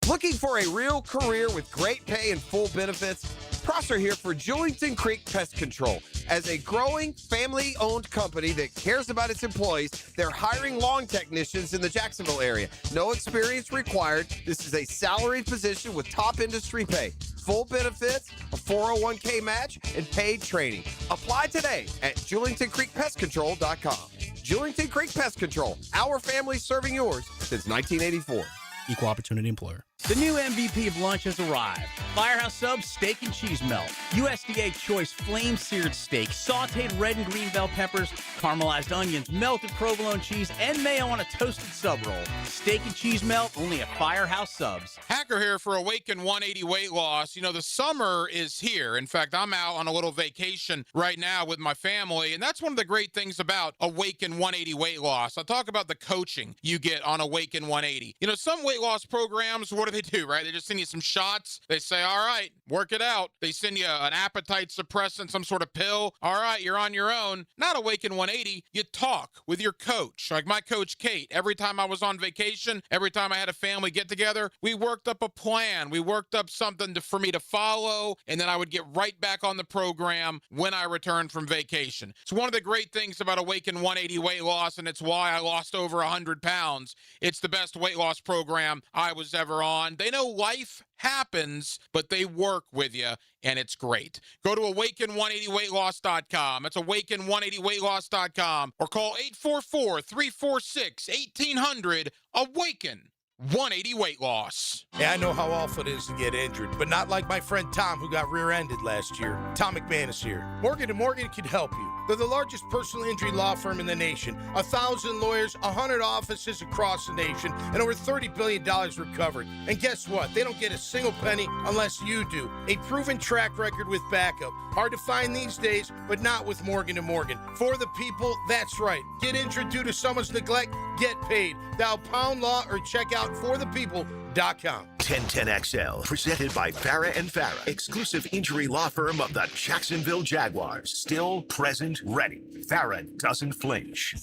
Looking for a real career with great pay and full benefits? Prosser here for Julington Creek Pest Control. As a growing, family-owned company that cares about its employees, they're hiring lawn technicians in the Jacksonville area. No experience required. This is a salaried position with top industry pay. Full benefits, a 401k match, and paid training. Apply today at JulingtonCreekPestControl.com. Julington Creek Pest Control, our family serving yours since 1984. Equal opportunity employer. The new MVP of lunch has arrived. Firehouse Subs Steak and Cheese Melt. USDA Choice Flame-Seared Steak, sauteed red and green bell peppers, caramelized onions, melted provolone cheese, and mayo on a toasted sub roll. Steak and Cheese Melt, only at Firehouse Subs. Hacker here for Awaken 180 Weight Loss. You know, the summer is here. In fact, I'm out on a little vacation right now with my family, and that's one of the great things about Awaken 180 Weight Loss. I'll talk about the coaching you get on Awaken 180. You know, some weight loss programs, what do they do, right? They just send you some shots. They say, all right, work it out. They send you an appetite suppressant, some sort of pill. All right, you're on your own. Not Awaken 180. You talk with your coach. Like my coach, Kate, every time I was on vacation, every time I had a family get together, we worked up a plan. We worked up something for me to follow, and then I would get right back on the program when I returned from vacation. It's one of the great things about Awaken 180 Weight Loss, and it's why I lost over 100 pounds. It's the best weight loss program I was ever on. They know life happens, but they work with you, and it's great. Go to awaken180weightloss.com. That's awaken180weightloss.com, or call 844-346-1800. Awaken 180 Weight Loss. Yeah, I know how awful it is to get injured, but not like my friend Tom, who got rear-ended last year. Tom McManus here. Morgan & Morgan can help you. They're the largest personal injury law firm in the nation. 1,000 lawyers, 100 offices across the nation, and over $30 billion recovered. And guess what? They don't get a single penny unless you do. A proven track record with backup. Hard to find these days, but not with Morgan & Morgan. For the people, that's right. Get injured due to someone's neglect, get paid. Dial Pound Law or check out forthepeople.com. 1010XL, presented by Farah and Farah, exclusive injury law firm of the Jacksonville Jaguars. Still present, ready. Farah doesn't flinch.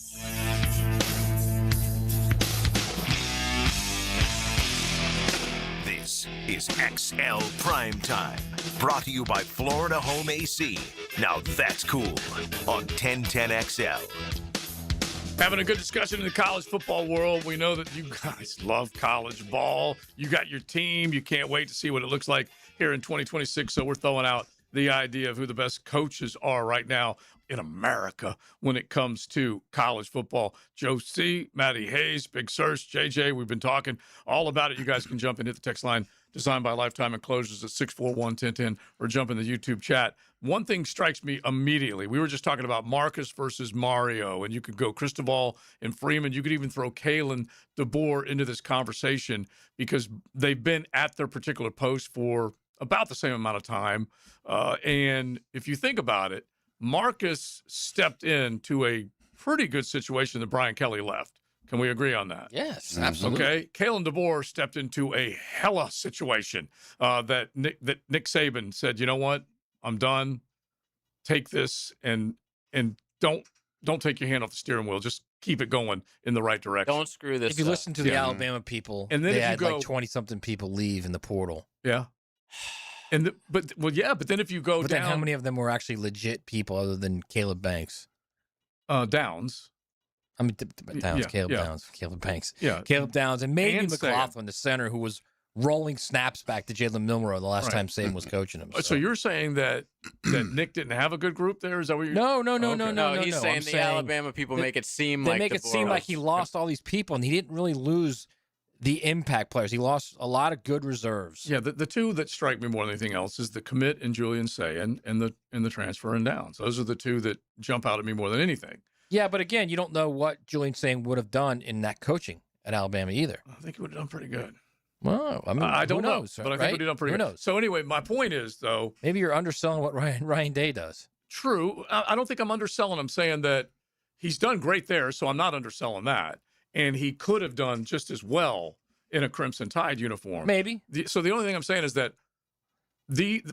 This is XL Primetime, brought to you by Florida Home AC. Now that's cool on 1010XL. Having a good discussion in the college football world. We know that you guys love college ball. You got your team. You can't wait to see what it looks like here in 2026. So we're throwing out the idea of who the best coaches are right now in America when it comes to college football. Joe C., Matty Hayes, Big Search, JJ, we've been talking all about it. You guys can jump and hit the text line designed by Lifetime Enclosures at 641-1010 or jump in the YouTube chat. One thing strikes me immediately. We were just talking about Marcus versus Mario, and you could go Cristobal and Freeman. You could even throw Kalen DeBoer into this conversation because they've been at their particular post for about the same amount of time. And if you think about it, Marcus stepped into a pretty good situation that Brian Kelly left. Can we agree on that? Yes, absolutely. Okay. Kalen DeBoer stepped into a hella situation that Nick Saban said, you know what? I'm done. Take this and don't take your hand off the steering wheel. Just keep it going in the right direction. Don't screw this If you up. listen to the Alabama people, and then they if you had go, like 20-something people leave in the portal. Yeah. And but then if you go But down, then how many of them were actually legit people other than Caleb Banks? Downs. I mean, Downs, Caleb Downs, Caleb Banks. Caleb Downs, and maybe McLaughlin, the center, who was rolling snaps back to Jalen Milroe the last time Saban was coaching him. So you're saying that Nick didn't have a good group there? Is that what you're No. He's saying I'm the Alabama people make it seem they like make it seem like he lost all these people, and he didn't really lose the impact players. He lost a lot of good reserves. Yeah, the two that strike me more than anything else is the commit and Julian Sayin and the transfer and Downs. Those are the two that jump out at me more than anything. Yeah, but again, you don't know what Julian Sayin would have done in that coaching at Alabama either. I think he would have done pretty good. Well, I mean, I don't know, knows, but I think right? he would have done pretty Who good. knows? So anyway, my point is, though, maybe you're underselling what Ryan Day does. True. I don't think I'm underselling. I'm saying that he's done great there, so I'm not underselling that. And he could have done just as well in a Crimson Tide uniform. Maybe. So the only thing I'm saying is that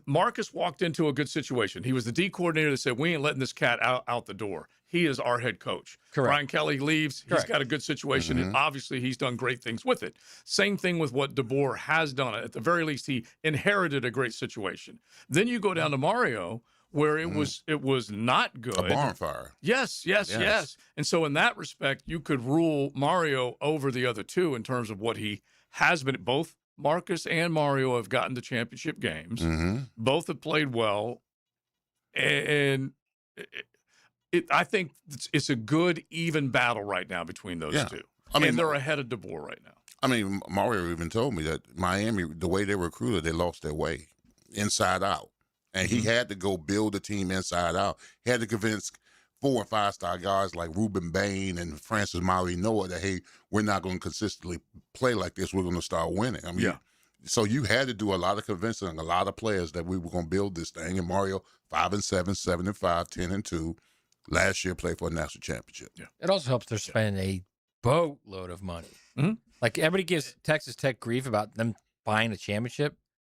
Marcus walked into a good situation. He was the D coordinator that said, we ain't letting this cat out the door. He is our head coach. Correct. Brian Kelly leaves. Correct. He's got a good situation, and obviously he's done great things with it. Same thing with what DeBoer has done. At the very least, he inherited a great situation. Then you go down to Mario, where it was not good. A barn fire. Yes. And so in that respect, you could rule Mario over the other two in terms of what he has been. Both Marcus and Mario have gotten to championship games. Both have played well. And I think it's a good, even battle right now between those two. I mean, and they're ahead of DeBoer right now. I mean, Mario even told me that Miami, the way they recruited, they lost their way inside out. And he had to go build a team inside out. He had to convince 4- and 5-star guys like Ruben Bain and Francis Noah that, hey, we're not going to consistently play like this. We're going to start winning. I mean, so you had to do a lot of convincing a lot of players that we were going to build this thing. And Mario, 5-7, 7-5, 10-2. Last year, played for a national championship. Yeah. It also helps they're spending a boatload of money. Like everybody gives Texas Tech grief about them buying the championship.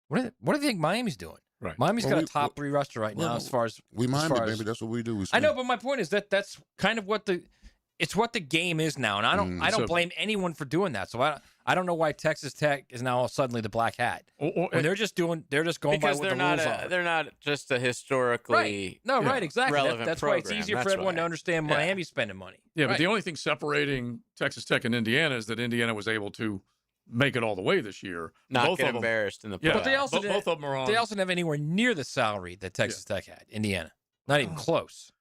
What do you think Miami's doing? Right. Miami's got a top 3 roster right now as far as Miami, baby. That's what we do. I know, but my point is that's kind of what the game is now, and I don't blame anyone for doing that. So I don't know why Texas Tech is now suddenly the black hat. When they're just going by what the rules are. They're not just a historically right, exactly. relevant That's why it's easier for everyone to understand Miami spending money. Yeah, but the only thing separating Texas Tech and Indiana is that Indiana was able to make it all the way this year. Not both get of them, embarrassed in the playoffs. Yeah, but they also both of them are on. They also didn't have anywhere near the salary that Texas Tech had. Indiana, not even close.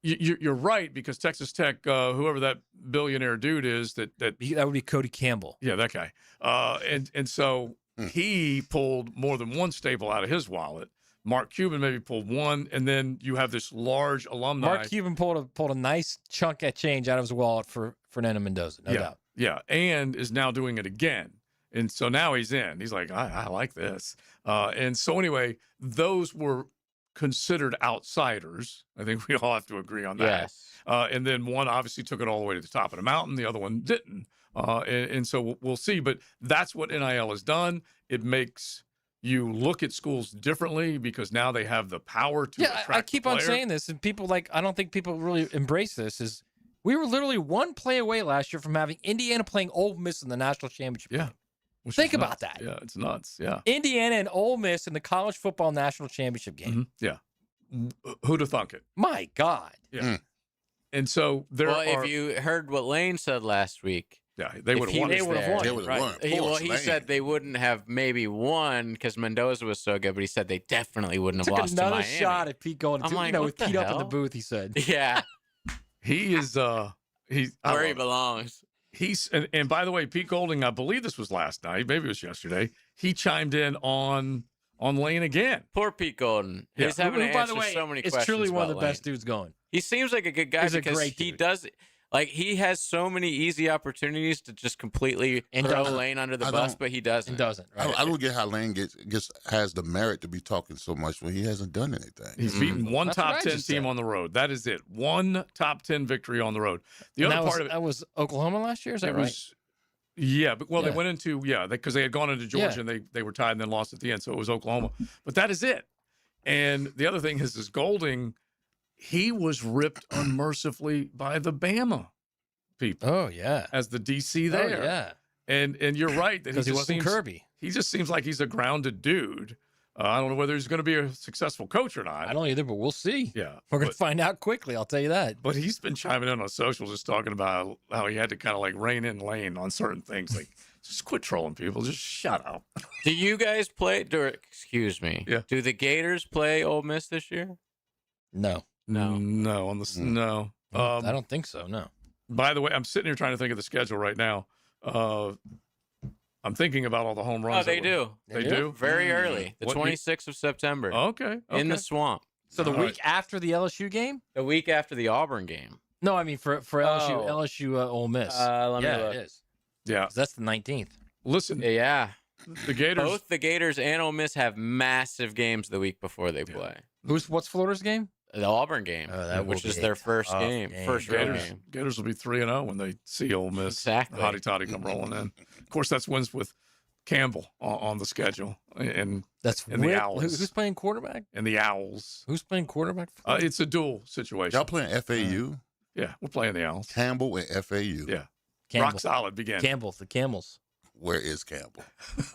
You're right, because Texas Tech, whoever that billionaire dude is, that would be Cody Campbell. Yeah, that guy. And so he pulled more than one staple out of his wallet Mark Cuban maybe pulled one, and then you have this large alumni. Mark Cuban pulled a nice chunk of change out of his wallet for Fernando Mendoza, no doubt. Yeah, and is now doing it again. And so now he's in. He's like, I like this. And so anyway, those were considered outsiders. I think we all have to agree on that. Yes. And then one obviously took it all the way to the top of the mountain. The other one didn't. And so we'll see. But that's what NIL has done. It makes you look at schools differently because now they have the power to attract I keep on player. saying this, and people I don't think people really embrace this, is we were literally one play away last year from having Indiana playing Ole Miss in the national championship game. Think about that. Yeah, it's nuts. Yeah. Indiana and Ole Miss in the college football national championship game. Yeah. Who'd have thunk it? My God. Yeah. And so if you heard what Lane said last week, they would have won. They would have won. They would have won. He said they wouldn't have maybe won because Mendoza was so good, but he said they definitely wouldn't have Took lost to another Miami. shot at Pete Golding. I'm like, with what the Pete up in the hell? booth, he said. Yeah. He is he's where he belongs. He's and by the way, Pete Golding, I believe this was last night, maybe it was yesterday. He chimed in on Lane again. Poor Pete Golden. Yeah. He's having to by answer the way, so many it's questions. truly one of the about best dudes going. He seems like a good guy He's a because great he dude. does he has so many easy opportunities to just completely throw Lane under the bus, but he doesn't. Right. I don't get how Lane has the merit to be talking so much when he hasn't done anything. He's beaten one That's top what I 10 just team said. on the road. That is it. One top 10 victory on the road. The And other that part was, of it, that was Oklahoma last year, is that it right? was, yeah, but they Yeah. went into because they had gone into Georgia Yeah. and they were tied and then lost at the end, so it was Oklahoma. But that is it. And the other thing is Golding, he was ripped unmercifully by the Bama people. Oh yeah, as the DC there. Oh, yeah, and you're right that because he wasn't seems, Kirby. He just seems like he's a grounded dude. I don't know whether he's going to be a successful coach or not. I don't either, but we'll see. Yeah, We're going to find out quickly. I'll tell you that. But he's been chiming in on social, just talking about how he had to kind of like rein in Lane on certain things. Like, just quit trolling people. Just shut up. Do you guys play? Excuse me. Yeah. Do the Gators play Ole Miss this year? No. No. On the no. I don't think so. No. By the way, I'm sitting here trying to think of the schedule right now. I'm thinking about all the home runs. Oh, they do. They do? Very early. The What 26th of September. Okay. In the swamp. So the All week after the LSU game? The week after the Auburn game. No, I mean for LSU, Oh. LSU Ole Miss. Let me yeah, look. it is. Yeah. 'Cause that's the 19th. Listen, Yeah. the Gators. Both the Gators and Ole Miss have massive games the week before they play. What's Florida's game? The Auburn game, that which will is be their a first tough game. game. First real Gators, game. Gators will be 3-0 when they see Ole Miss. Exactly. Hotty toddy come rolling in. Of course, that's wins with Campbell on the schedule, and That's and the Whit- Owls. Who's playing quarterback? And the Owls. Who's playing quarterback? It's a dual situation. Y'all playing FAU? Yeah, we're playing the Owls. Campbell and FAU. Yeah. Campbell. Rock solid begin. Campbell, the Camels. Where is Campbell?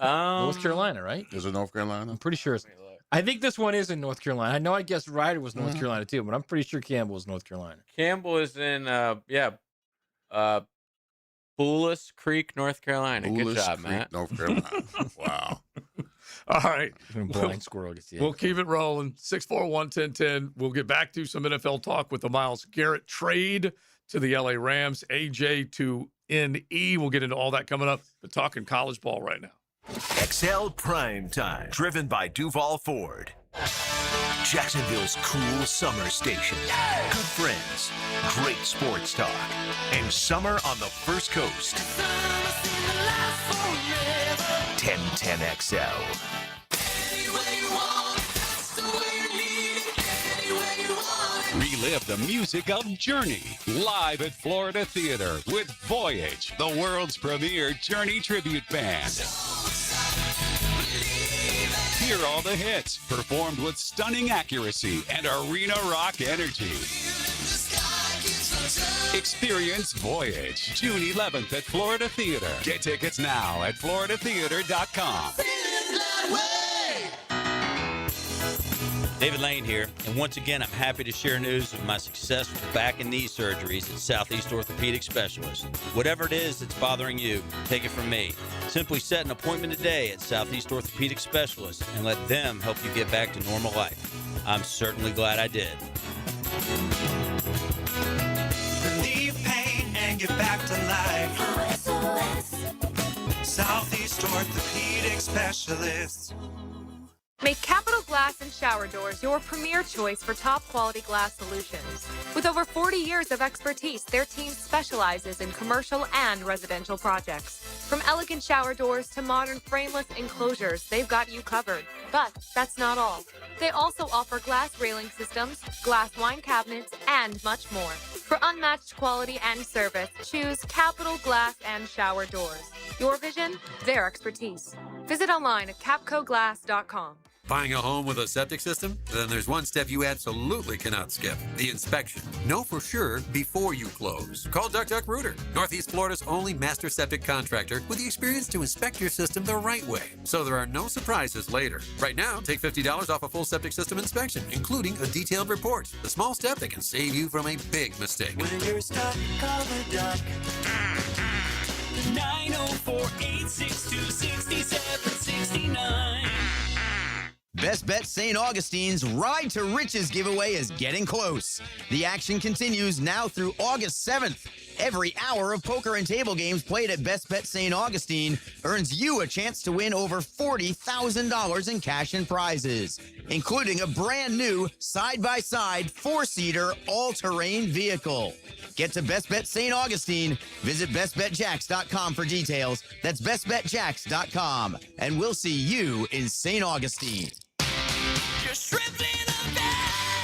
North Carolina, right? Is it North Carolina? I'm pretty sure it's. I think this one is in North Carolina. I know I guessed Ryder was North Carolina too, but I'm pretty sure Campbell is North Carolina. Campbell is in, Bullis Creek, North Carolina. Good Bullis job, Creek, Matt. North Carolina. Wow. All right. Blind squirrel gets the We'll keep it rolling. 641-1010. We'll get back to some NFL talk with the Myles Garrett trade to the LA Rams, AJ to NE. We'll get into all that coming up, but talking college ball right now. XL Primetime, driven by Duval Ford. Jacksonville's cool summer station. Good friends, great sports talk, and summer on the First Coast. 1010XL. Relive the music of Journey live at Florida Theater with Voyage, the world's premier Journey tribute band. Hear all the hits performed with stunning accuracy and arena rock energy. Experience Voyage June 11th at Florida Theater. Get tickets now at floridatheater.com. David Lane here, and once again, I'm happy to share news of my success with back and knee surgeries at Southeast Orthopedic Specialists. Whatever it is that's bothering you, take it from me. Simply set an appointment today at Southeast Orthopedic Specialists and let them help you get back to normal life. I'm certainly glad I did. Relieve pain and get back to life. Southeast Orthopedic Specialists. Make Capital Glass Glass and Shower Doors, your premier choice for top quality glass solutions. With over 40 years of expertise, their team specializes in commercial and residential projects. From elegant shower doors to modern frameless enclosures, they've got you covered. But that's not all. They also offer glass railing systems, glass wine cabinets, and much more. For unmatched quality and service, choose Capital Glass and Shower Doors. Your vision, their expertise. Visit online at capcoglass.com. Buying a home with a septic system? Then there's one step you absolutely cannot skip, the inspection. Know for sure before you close. Call Duck Duck Rooter, Northeast Florida's only master septic contractor with the experience to inspect your system the right way, so there are no surprises later. Right now, take $50 off a full septic system inspection, including a detailed report. The small step that can save you from a big mistake. When you're stuck, call the Duck. 904-862-6769. Best Bet St. Augustine's Ride to Riches giveaway is getting close. The action continues now through August 7th. Every hour of poker and table games played at Best Bet St. Augustine earns you a chance to win over $40,000 in cash and prizes, including a brand new side-by-side four-seater all-terrain vehicle. Get to Best Bet St. Augustine. Visit bestbetjacks.com for details. That's bestbetjacks.com. And we'll see you in St. Augustine.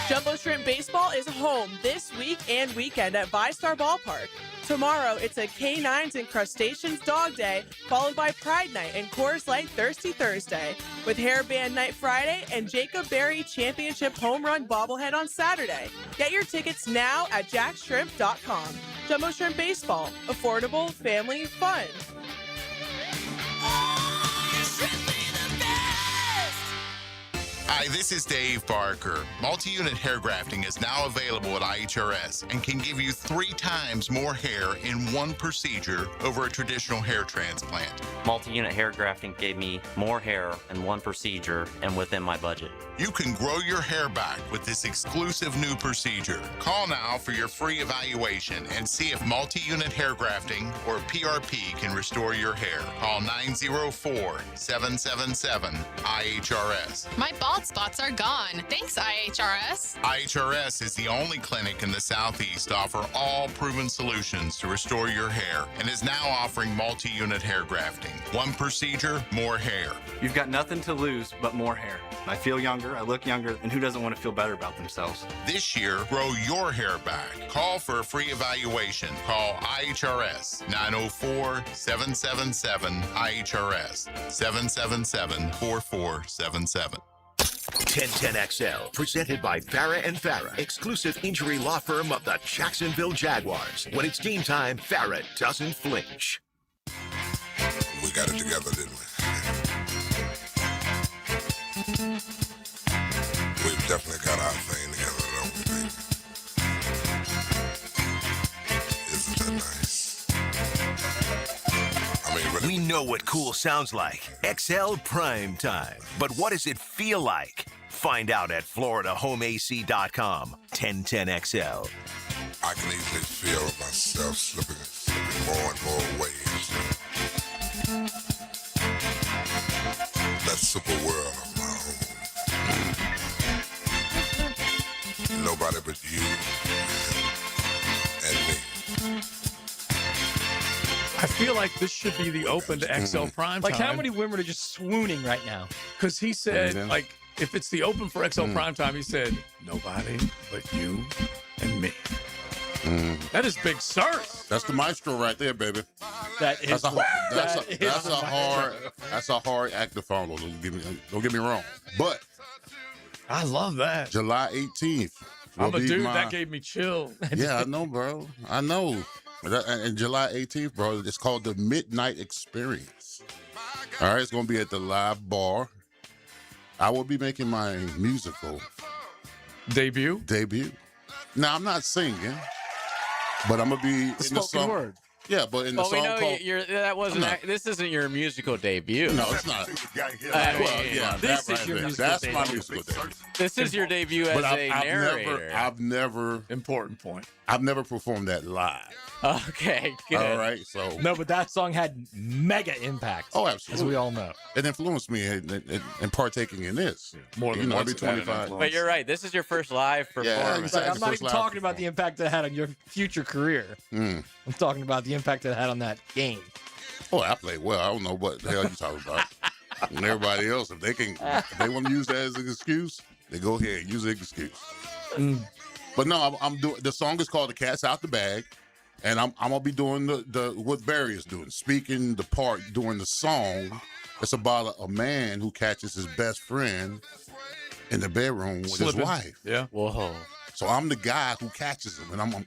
Jumbo Shrimp Baseball is home this week and weekend at VyStar Ballpark. Tomorrow, it's a Canines and Crustaceans Dog Day, followed by Pride Night and Coors Light Thirsty Thursday, with Hairband Night Friday and Jacob Berry Championship Home Run Bobblehead on Saturday. Get your tickets now at jackshrimp.com. Jumbo Shrimp Baseball, affordable, family, fun. Hi, this is Dave Barker. Multi-unit hair grafting is now available at IHRS and can give you 3 times more hair in one procedure over a traditional hair transplant. Multi-unit hair grafting gave me more hair in one procedure and within my budget. You can grow your hair back with this exclusive new procedure. Call now for your free evaluation and see if multi-unit hair grafting or PRP can restore your hair. Call 904-777-IHRS. My bald spots are gone. Thanks, IHRS. IHRS is the only clinic in the Southeast to offer all proven solutions to restore your hair and is now offering multi-unit hair grafting. One procedure, more hair. You've got nothing to lose but more hair. I feel younger, I look younger, and who doesn't want to feel better about themselves? This year, grow your hair back. Call for a free evaluation. Call IHRS 904-777-IHRS 777-4477. 1010XL, presented by Farah and Farah, exclusive injury law firm of the Jacksonville Jaguars. When it's game time, Farah doesn't flinch. We got it together, didn't we? We've definitely got our thing together, don't we, baby? Isn't that nice? I mean, really, We know what cool sounds like. XL Primetime. But what does it feel like? Find out at FloridaHomeAC.com. 1010XL. I can easily feel myself slipping more and more ways. That super world of my own. Nobody but you and me. I feel like this should be the open to XL Prime Like, Time. how many women are just swooning right now? Because he said, Amen. like, if it's the open for XL Prime Time, he said, nobody but you and me. That is big sirs. That's the maestro right there, baby. That is That's a hard act to follow. Don't get me wrong. But I love that. July 18th. I'm will a be dude, my- that gave me chill. Yeah, I know, bro. I know. And July 18th, bro, it's called the Midnight Experience. All right, it's going to be at the Live Bar. I will be making my musical debut. Now, I'm not singing, but I'm going to be in the spoken song. word. Yeah, but in the Well, we song know called that wasn't. This isn't your musical debut. No, it's not. I mean, this is your musical That's my musical debut. This is your debut as a narrator. I've never important point. I've never performed that live. Okay, good. All right, so No, but that song had mega impact. Oh, absolutely. As we all know. It influenced me in partaking in this. More than every 25. But you're right. This is your first live performance. Like, I'm not even talking about the impact that had on your future career. I'm talking about the impact that had on that game. Oh, I played well. I don't know what the hell you're talking about. And everybody else, if they want to use that as an excuse, they go ahead and use the excuse. But no, I'm doing. The song is called "The Cat's Out the Bag," and I'm gonna be doing the what Barry is doing, speaking the part during the song. It's about a man who catches his best friend in the bedroom with his wife. Yeah. Whoa. So I'm the guy who catches him, and I'm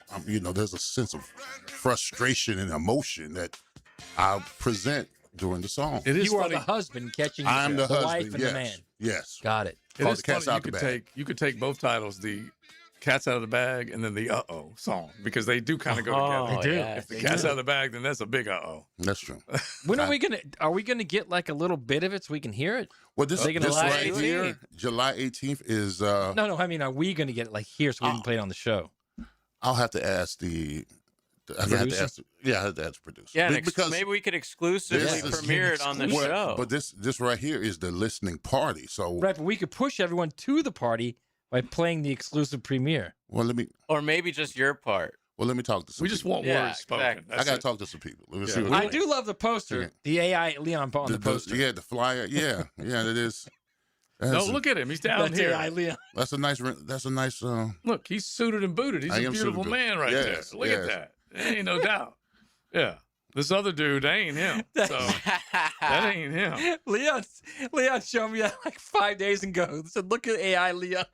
there's a sense of frustration and emotion that I present during the song. It is You are funny. the husband catching I'm the husband, wife and yes. the man. Yes. Got it. It Called is The Cat's funny. Out the Bag. You could take both titles, the Cat's Out of the Bag and then the Uh-Oh song, because they do kind of go together. They do. If the cat's out of the bag, then that's a big Uh-Oh. That's true. When are we gonna get like a little bit of it so we can hear it? Well, this Are they gonna live right stream it? here, July 18th is. No, I mean, are we gonna get it like here so we can play it on the show? I'll have to ask the. I have to Producer? ask. I have to ask the producer. Yeah, and because maybe we could exclusively this is- premiere it on the Well, show. But this right here is the listening party. So Right, but we could push everyone to the party by playing the exclusive premiere. well, let me maybe just your part. let me talk to some. We just people. want words spoken. exactly. I got to talk to some people. Let me see. Yeah. What I do love the poster. Yeah. The AI Leon on the poster. Yeah, the flyer. Yeah, it is. No, look at him. He's down That's here. AI Leon. That's a nice. That's a nice. Look, he's suited and booted. He's I a am beautiful suited. man right Yes, there. Look yes. at that. There ain't no doubt. Yeah. This other dude, that ain't him. So that ain't him. Leon showed me that like 5 days ago. He said, "Look at AI Leon."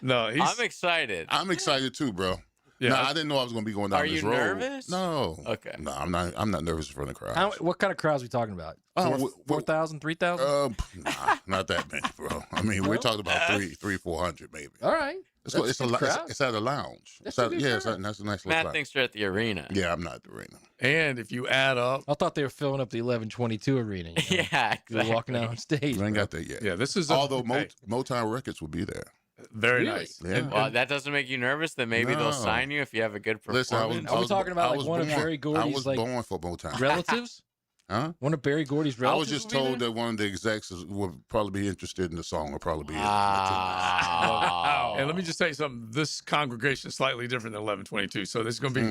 No, I'm excited. I'm excited too, bro. Yeah. No, I didn't know I was going to be going down Are this you road. nervous? No. Okay. No, I'm not. I'm not nervous in front of crowds. What kind of crowds are we talking about? 4,000, 3,000? Nah, not that many, bro. I mean, we're talking about 400 maybe. All right. It's, That's it's a a good crowd. it's at a lounge. That's It's a at, good yeah, crowd. that's a nice little Matt lounge. thinks you're at the arena. Yeah, I'm not at the arena. And if you add up, I thought they were filling up the 1122 arena. You know? Yeah, They were walking out on stage. I ain't got that yet. yeah, this is Although Motown Records will be there. very Really? nice. Yeah. Well, that doesn't make you nervous that maybe No. they'll sign you if you have a good Listen, performance. Are we talking about, I like, was one of born- Barry I Gordy's, was like, born for Motown. relatives? Huh? One of Barry Gordy's I relatives? was just will be told there? that one of the execs would probably be interested in the song or probably be Wow. And let me just tell you something. This congregation is slightly different than 1122. So this is going to be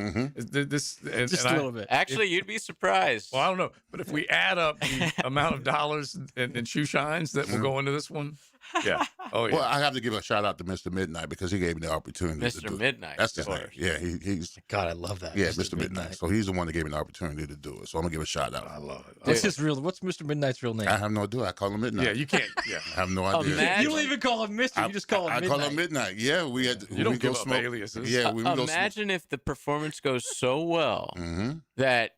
this. And, Just and a little bit. Actually, you'd be surprised. Well, I don't know, but if we add up the amount of dollars and shoe shines that will go into this one, yeah. Oh yeah. Well, I have to give a shout out to Mr. Midnight because he gave me the opportunity. to Mr. do it. Midnight. That's his name. Yeah, he's God, I love that. yeah, Mr. Midnight. So he's the one that gave me the opportunity to do it. So I'm gonna give a shout out. I love it. What's his real? What's Mr. Midnight's real name? I have no idea. I call him Midnight. Yeah, you can't. Yeah. I have no idea. Imagine- You don't even call him Mister. You just call him I Midnight. call him Midnight. Yeah, we had. You don't we go give up smoke. aliases. Yeah, we go smoke. Imagine if the performance goes so well that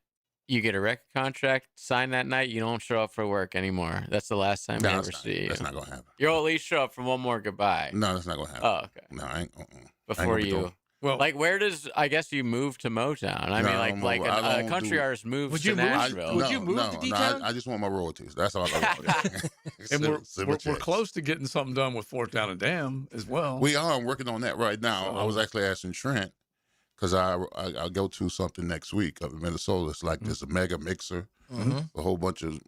you get a record contract signed that night, you don't show up for work anymore. That's the last time No, I that's ever not- see you. That's not gonna happen. You'll at least show up for one more goodbye. No, that's not gonna happen. Oh, okay. No, I ain't. Before you. Well, Like, where does, I guess you move to Motown? I mean, No, like, I'm like over- I a don't country do- artist moves Would to you move? Nashville. Would you move to D-Town? I just want my royalties. That's all I want. and we're Civil checks. close to getting something done with Fourth Down and Dam as well. We are. I'm working on that right now. So- I was actually asking Trent because I'll go to something next week up in Minnesota. It's like there's a mega mixer, a whole bunch of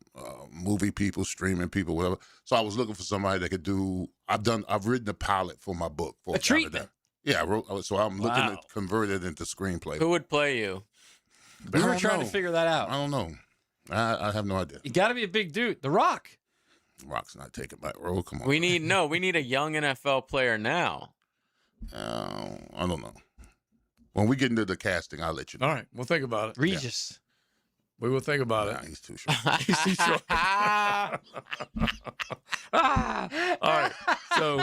movie people, streaming people, whatever. So I was looking for somebody that could do. I've written a pilot for my book. For A treatment. Yeah, I wrote. So I'm looking Wow. to convert it into screenplay. Who would play you? We I were don't trying know. to figure that out. I don't know. I have no idea. You got to be a big dude. The Rock. Rock's not taking my role. Come on. We need a young NFL player now. I don't know. When we get into the casting, I'll let you know. All right, we'll think about it. Regis. We will think about Nah, it. he's too short. He's too short. All right, so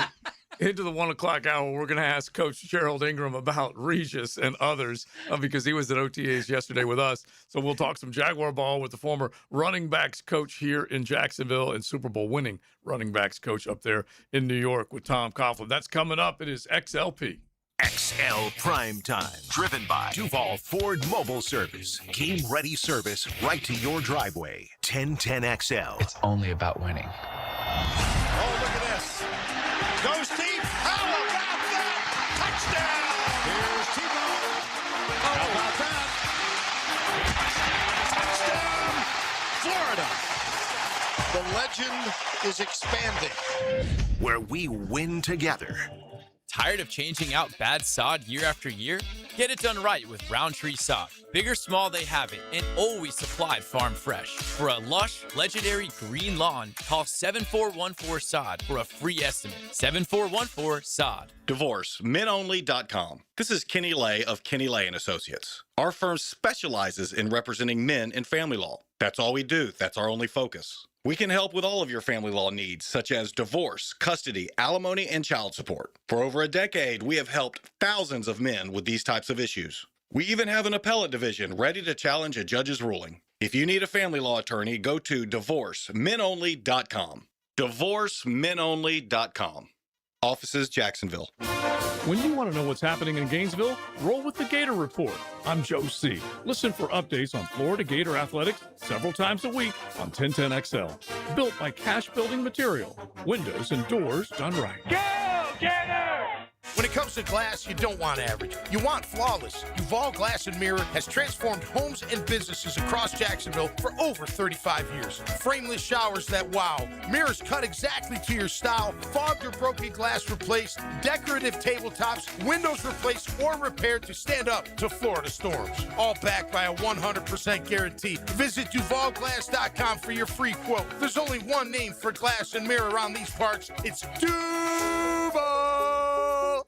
into the 1 o'clock hour, we're going to ask Coach Gerald Ingram about Regis and others because he was at OTAs yesterday with us. So we'll talk some Jaguar ball with the former running backs coach here in Jacksonville and Super Bowl winning running backs coach up there in New York with Tom Coughlin. That's coming up. It is XLP. XL Primetime. Driven by Duval Ford Mobile Service. Game-ready service right to your driveway. 1010XL. It's only about winning. Oh, look at this. Goes deep. How about that? Touchdown. Here's Tebow. How about that? Touchdown, Florida. The legend is expanding. Where we win together. Tired of changing out bad sod year after year? Get it done right with Roundtree Sod. Big or small, they have it, and always supplied farm fresh. For a lush, legendary green lawn, call 7414-SOD for a free estimate. 7414-SOD. DivorceMenOnly.com. This is Kenny Lay of Kenny Lay & Associates. Our firm specializes in representing men in family law. That's all we do. That's our only focus. We can help with all of your family law needs, such as divorce, custody, alimony, and child support. For over a decade, we have helped thousands of men with these types of issues. We even have an appellate division ready to challenge a judge's ruling. If you need a family law attorney, go to DivorceMenOnly.com. DivorceMenOnly.com. Offices, Jacksonville. When you want to know what's happening in Gainesville, roll with the Gator Report. I'm Joe C. Listen for updates on Florida Gator athletics several times a week on 1010XL. Built by Cash Building Material. Windows and doors done right. Go, Gator! When it comes to glass, you don't want average. You want flawless. Duval Glass and Mirror has transformed homes and businesses across Jacksonville for over 35 years. Frameless showers that wow. Mirrors cut exactly to your style. Fogged or broken glass replaced. Decorative tabletops. Windows replaced or repaired to stand up to Florida storms. All backed by a 100% guarantee. Visit DuvalGlass.com for your free quote. There's only one name for glass and mirror around these parts. It's Duval!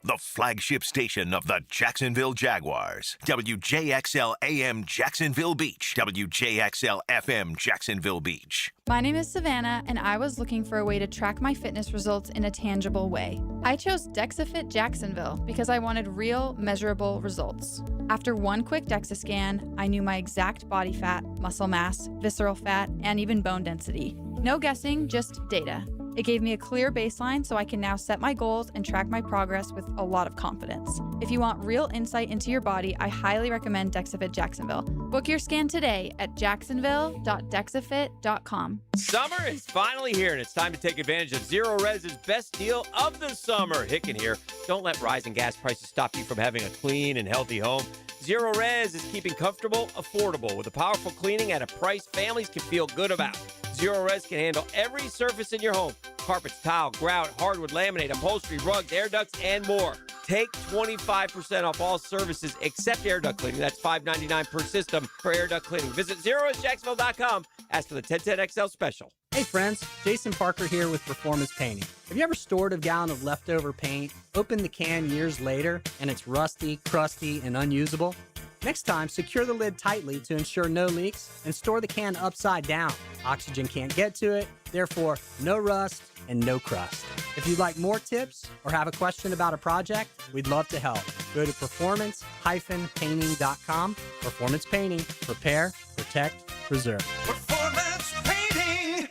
The flagship station of the Jacksonville Jaguars. WJXL AM Jacksonville Beach. WJXL FM Jacksonville Beach. My name is Savannah, and I was looking for a way to track my fitness results in a tangible way. I chose DexaFit Jacksonville because I wanted real, measurable results. After one quick DEXA scan, I knew my exact body fat, muscle mass, visceral fat, and even bone density. No guessing, just data. It gave me a clear baseline so I can now set my goals and track my progress with a lot of confidence. If you want real insight into your body, I highly recommend DexaFit Jacksonville. Book your scan today at jacksonville.dexafit.com. Summer is finally here, and it's time to take advantage of Zero Res's best deal of the summer. Hicken here. Don't let rising gas prices stop you from having a clean and healthy home. Zero Res is keeping comfortable, affordable, with a powerful cleaning at a price families can feel good about. Zero Res can handle every surface in your home. Carpets, tile, grout, hardwood, laminate, upholstery, rugs, air ducts, and more. Take 25% off all services except air duct cleaning. That's $5.99 per system for air duct cleaning. Visit ZeroResJacksonville.com. Ask for the 1010XL special. Hey friends, Jason Parker here with Performance Painting. Have you ever stored a gallon of leftover paint, opened the can years later, and it's rusty, crusty, and unusable? Next time, secure the lid tightly to ensure no leaks and store the can upside down. Oxygen can't get to it, therefore no rust and no crust. If you'd like more tips or have a question about a project, we'd love to help. Go to performance-painting.com. Performance Painting. Prepare, protect, preserve. Performance Painting.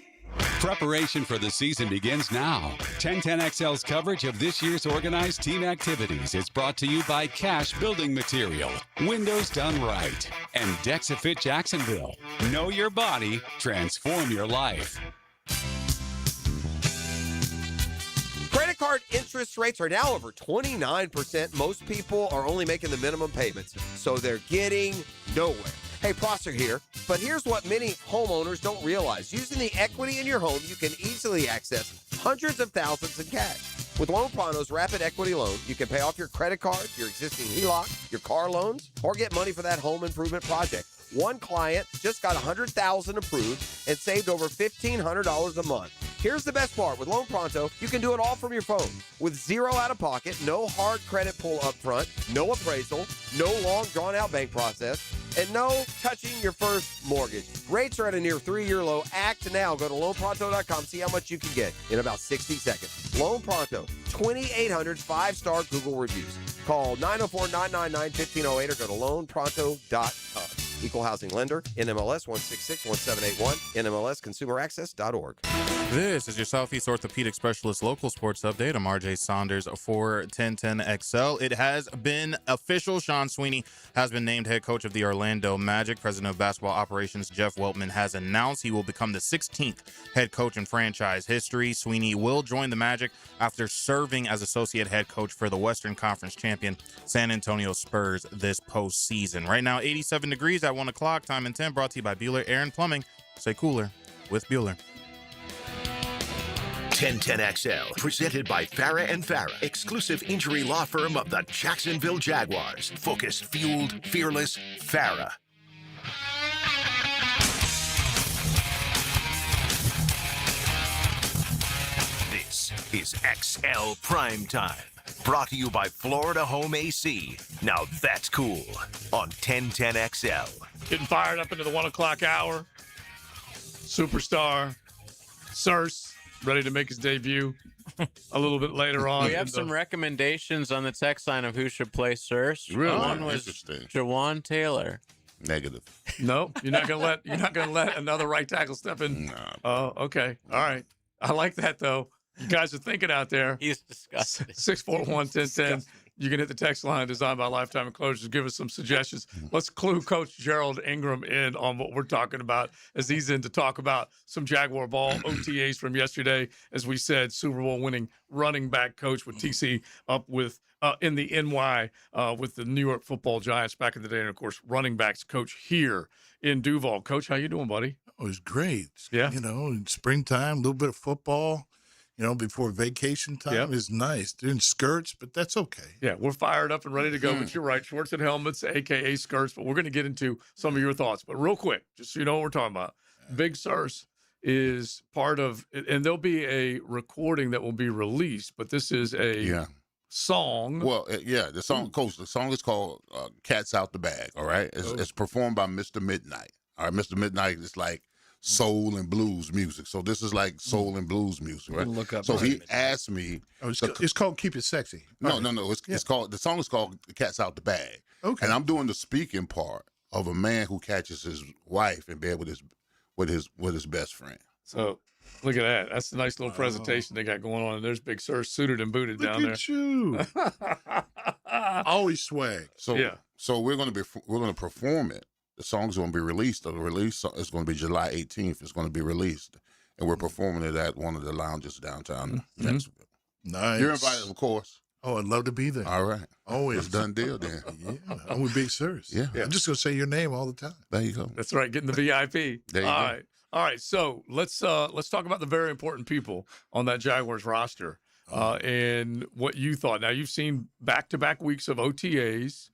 Preparation for the season begins now. 1010XL's coverage of this year's organized team activities is brought to you by Cash Building Material, Windows Done Right, and DexaFit Jacksonville. Know your body, transform your life. Credit card interest rates are now over 29%. Most people are only making the minimum payments, so they're getting nowhere. Hey, Prosser here, but here's what many homeowners don't realize. Using the equity in your home, you can easily access hundreds of thousands in cash. With Loan Pronto's Rapid Equity Loan, you can pay off your credit card, your existing HELOC, your car loans, or get money for that home improvement project. One client just got $100,000 approved and saved over $1,500 a month. Here's the best part. With Loan Pronto, you can do it all from your phone. With zero out-of-pocket, no hard credit pull up front, no appraisal, no long drawn-out bank process, and no touching your first mortgage. Rates are at a near 3-year low. Act now. Go to loanpronto.com. See how much you can get in about 60 seconds. Loan Pronto, 2,800 5-star Google reviews. Call 904-999-1508 or go to loanpronto.com. Equal housing lender. NMLS 1661781. NMLSconsumeraccess.org. This is your Southeast Orthopedic Specialist local sports update. I'm RJ Saunders for 1010XL. It has been official. Sean Sweeney has been named head coach of the Orlando Magic. President of basketball operations Jeff Weltman has announced he will become the 16th head coach in franchise history. Sweeney will join the Magic after serving as associate head coach for the Western Conference champion San Antonio Spurs this postseason. Right now, 87 degrees at 1 o'clock. Time in 10, brought to you by Bueller Air and Plumbing. Stay cooler with Bueller. 1010XL, presented by Farah and Farah, exclusive injury law firm of the Jacksonville Jaguars. Focused, fueled, fearless, Farah. This is XL Primetime, brought to you by Florida Home AC. Now that's cool on 1010XL. Getting fired up into the 1 o'clock hour. Superstar, Circe, ready to make his debut a little bit later on. We have some recommendations on the text line of who should play Circe. Really? One was Interesting. Jawan Taylor. Negative. No, you're not gonna let another right tackle step in. No. Oh, okay. All right. I like that though. You guys are thinking out there. He's disgusting. 641-1010. You can hit the text line designed by Lifetime Enclosures. Give us some suggestions. Let's clue Coach Gerald Ingram in on what we're talking about as he's in to talk about some Jaguar ball OTAs from yesterday. As we said, Super Bowl winning running back coach with TC up with in the NY with the New York Football Giants back in the day. And, of course, running backs coach here in Duval. Coach, how you doing, buddy? Oh, it's great. Yeah. You know, in springtime, a little bit of football. You know, before vacation time is nice. They're in skirts, but that's okay. Yeah, we're fired up and ready to go. But you're right, shorts and helmets, a.k.a. skirts. But we're going to get into some of your thoughts. But real quick, just so you know what we're talking about, Big Circe is part of, and there'll be a recording that will be released, but this is a song. Well, the song, Coach, the song is called Cat's Out the Bag, all right? It's performed by Mr. Midnight. All right, Mr. Midnight is like soul and blues music. So this is like soul and blues music, right? Look up so he asked me. Oh, it's called Keep It Sexy. No. It's called, the song is called Cat's Out the Bag. Okay. And I'm doing the speaking part of a man who catches his wife in bed with his best friend. So look at that. That's a nice little presentation they got going on. And there's Big Sur suited and booted down there. Look at you. Always swag. So we're gonna perform it. The song's going to be released. The release is going to be July 18th. It's going to be released. And we're performing it at one of the lounges downtown Jacksonville. Nice. You're invited, of course. Oh, I'd love to be there. All right. Always. It's done deal then. Yeah. I'm with Big Circe. Yeah. I'm just going to say your name all the time. There you go. That's right. Getting the VIP. There you go. All right. So let's talk about the very important people on that Jaguars roster and what you thought. Now, you've seen back-to-back weeks of OTAs.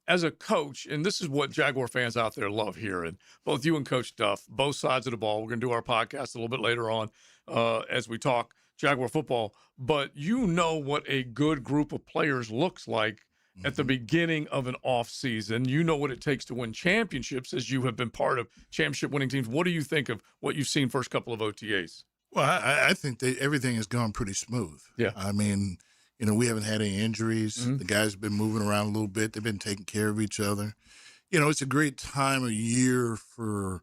As a coach, and this is what Jaguar fans out there love hearing, both you and Coach Duff, both sides of the ball. We're going to do our podcast a little bit later on as we talk Jaguar football. But you know what a good group of players looks like at the beginning of an off season. You know what it takes to win championships, as you have been part of championship winning teams. What do you think of what you've seen first couple of OTAs? Well, I think everything has gone pretty smooth. Yeah. I mean, you know, we haven't had any injuries. The guys have been moving around a little bit. They've been taking care of each other. You know, it's a great time of year for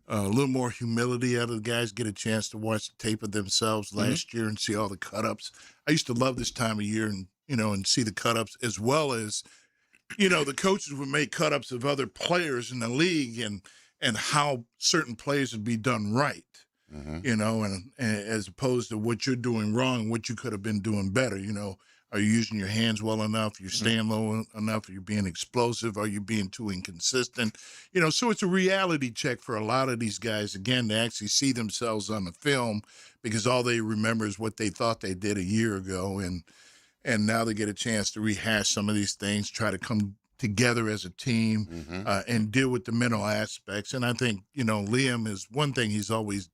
a little more humility out of the guys, get a chance to watch the tape of themselves last year and see all the cut-ups. I used to love this time of year and, you know, and see the cut-ups as well as, you know, the coaches would make cut-ups of other players in the league and how certain plays would be done right. You know, and as opposed to what you're doing wrong, what you could have been doing better. You know, are you using your hands well enough? You're staying low enough? Are you being explosive? Are you being too inconsistent? You know, so it's a reality check for a lot of these guys, again, to actually see themselves on the film because all they remember is what they thought they did a year ago. And now they get a chance to rehash some of these things, try to come together as a team and deal with the mental aspects. And I think, you know, Liam is one thing he's always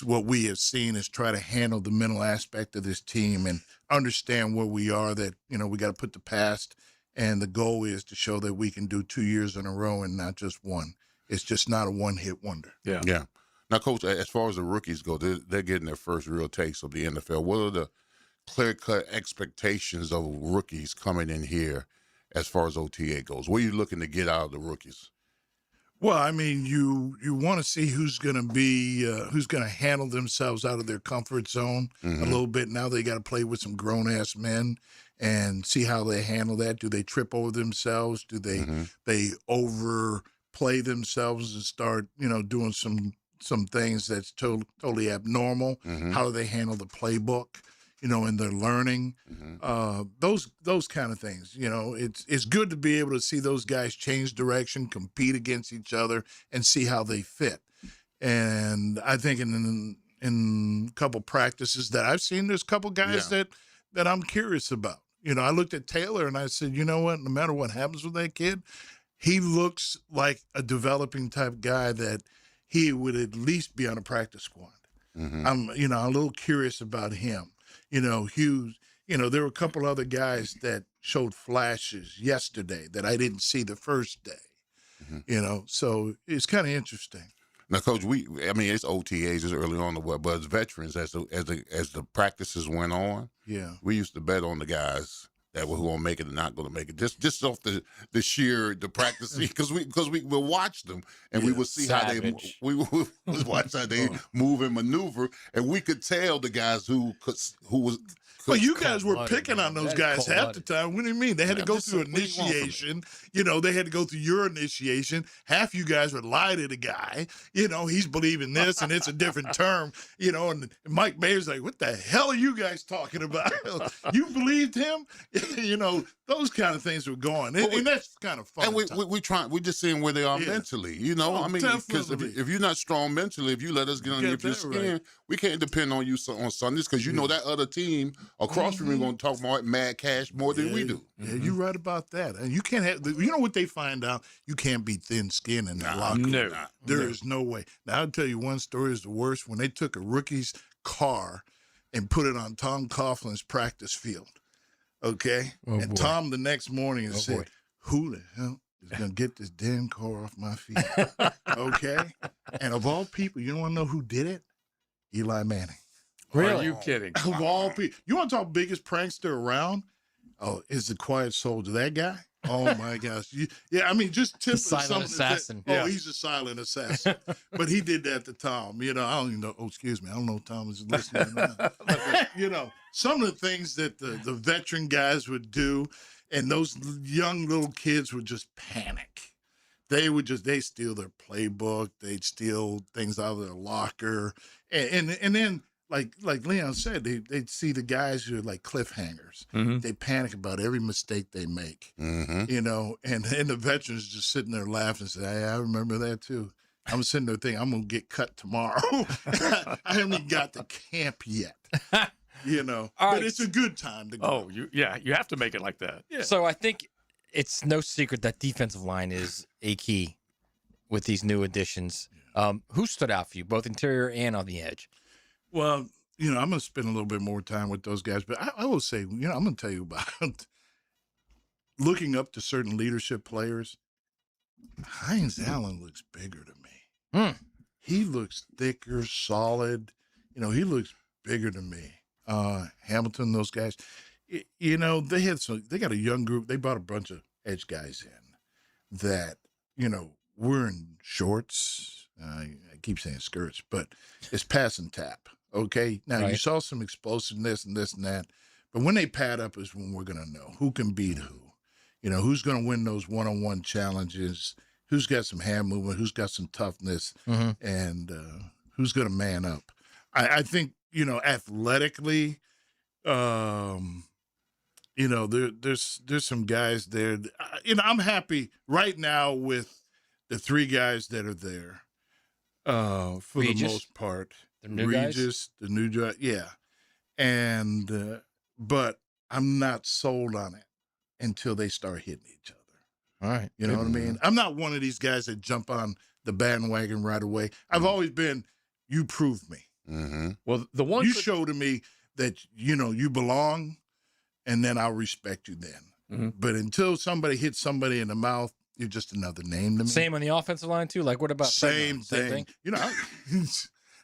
what we have seen is try to handle the mental aspect of this team and understand where we are, that, you know, we got to put the past, and the goal is to show that we can do 2 years in a row and not just one. It's just not a one-hit wonder. Yeah. Now, Coach, as far as the rookies go, they're getting their first real taste of the NFL. What are the clear-cut expectations of rookies coming in here as far as OTA goes? What are you looking to get out of the rookies? Well, I mean, you want to see who's going to handle themselves out of their comfort zone a little bit. Now they got to play with some grown-ass men and see how they handle that. Do they trip over themselves? Do they overplay themselves and start, doing some things that's totally abnormal? How do they handle the playbook? And their learning, those kind of things. It's good to be able to see those guys change direction, compete against each other, and see how they fit. And I think in a couple practices that I've seen, there's a couple guys that I'm curious about. I looked at Taylor and I said, you know what? No matter what happens with that kid, he looks like a developing type guy that he would at least be on a practice squad. I'm a little curious about him. Hughes, there were a couple other guys that showed flashes yesterday that I didn't see the first day, so it's kind of interesting. Now, Coach, it's OTAs, it's early on, but as veterans, as the practices went on, we used to bet on the guys that were who gonna make it and not gonna make it. Just off the practice, because we would watch them and we would see how they watch how they move and maneuver, and we could tell the guys who was. Well, you guys were picking on those guys half the time. What do you mean? They had to go through initiation. They had to go through your initiation. Half you guys would lie to the guy. He's believing this and it's a different term. And Mike Mayer's like, what the hell are you guys talking about? You believed him? Those kind of things were going. And that's kind of fun. And we're just seeing where they are mentally. Because if you're not strong mentally, if you let us get on your skin, we can't depend on you on Sundays because that other team across from you going to talk more mad cash more than we do. Yeah, you're right about that. And you can't have, what they find out? You can't be thin skinned in that locker room. No. There is no way. Now, I'll tell you one story is the worst. When they took a rookie's car and put it on Tom Coughlin's practice field, okay? And Tom the next morning said, who the hell is going to get this damn car off my feet? Okay? And of all people, you want to know who did it? Eli Manning. Really? Are you kidding? Of all people. You want to talk biggest prankster around? Oh, is the quiet soldier that guy? Oh, my gosh. Just tip silent assassin. He's a silent assassin. But he did that to Tom. I don't even know. Oh, excuse me. I don't know if Tom is listening or not. But, some of the things that the veteran guys would do, and those young little kids would just panic. They steal their playbook. They'd steal things out of their locker. And then, like Leon said, they'd see the guys who are like cliffhangers. They panic about every mistake they make, and the veterans just sitting there laughing and say, hey, I remember that too. I'm sitting there thinking, I'm going to get cut tomorrow. I haven't even got to camp yet. But it's a good time to go. Oh, you have to make it like that. Yeah. So I think it's no secret that defensive line is a key with these new additions. Who stood out for you, both interior and on the edge? Well, I'm going to spend a little bit more time with those guys, but I will say, I'm going to tell you about looking up to certain leadership players. Hines Allen looks bigger to me. He looks thicker, solid. He looks bigger to me. Hamilton, those guys. They got a young group. They brought a bunch of edge guys in that, were in shorts. I keep saying skirts, but it's pass and tap. Okay. Now you saw some explosiveness and this and that, but when they pad up is when we're going to know who can beat who. Who's going to win those one-on-one challenges, who's got some hand movement, who's got some toughness, and who's going to man up. I think, athletically, there's some guys there. I'm happy right now with the three guys that are there for Regis? the most part. The new Regis, the new guy, yeah. And but I'm not sold on it until they start hitting each other. All right. You know what I mean? I'm not one of these guys that jump on the bandwagon right away. I've always been, you proved me. Well, the one you showed to me that, you belong, and then I'll respect you then. But until somebody hits somebody in the mouth, you're just another name to me. Same on the offensive line, too? Like, what about Same thing.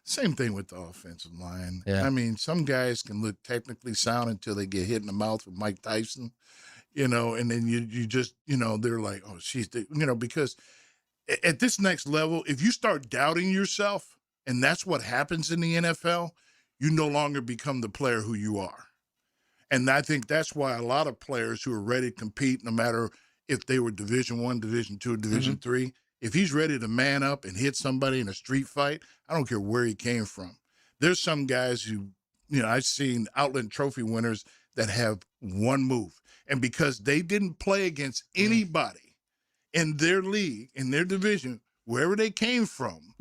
Same thing with the offensive line. Yeah. I mean, some guys can look technically sound until they get hit in the mouth with Mike Tyson. and then you just, they're like, oh, because at this next level, if you start doubting yourself, and that's what happens in the NFL, you no longer become the player who you are. And I think that's why a lot of players who are ready to compete, no matter if they were Division I, Division II, Division III, if he's ready to man up and hit somebody in a street fight, I don't care where he came from. There's some guys who, I've seen Outland Trophy winners that have one move. And because they didn't play against anybody in their league, in their division, wherever they came from,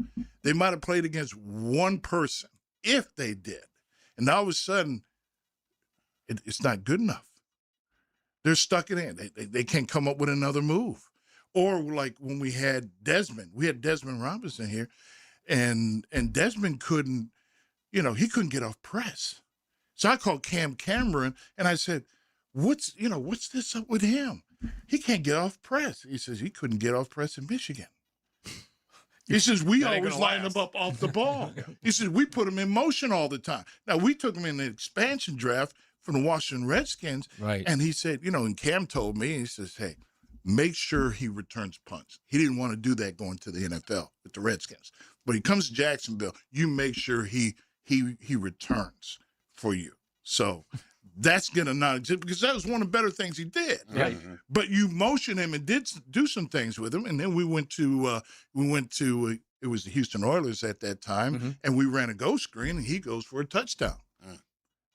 they might have played against one person, if they did. And all of a sudden, it's not good enough. They're stuck it in. They can't come up with another move. Or like when we had Desmond Robinson here, and Desmond couldn't, he couldn't get off press. So I called Cam Cameron and I said, what's this up with him? He can't get off press. He says he couldn't get off press in Michigan. He says, we always line him up off the ball. He says, we put him in motion all the time. Now, we took him in the expansion draft from the Washington Redskins. Right. And he said, and Cam told me, he says, hey, make sure he returns punts. He didn't want to do that going to the NFL with the Redskins. But he comes to Jacksonville, you make sure he returns for you. So that's going to not exist because that was one of the better things he did. Right. But you motioned him and did do some things with him. And then we went to it was the Houston Oilers at that time, and we ran a go screen, and he goes for a touchdown.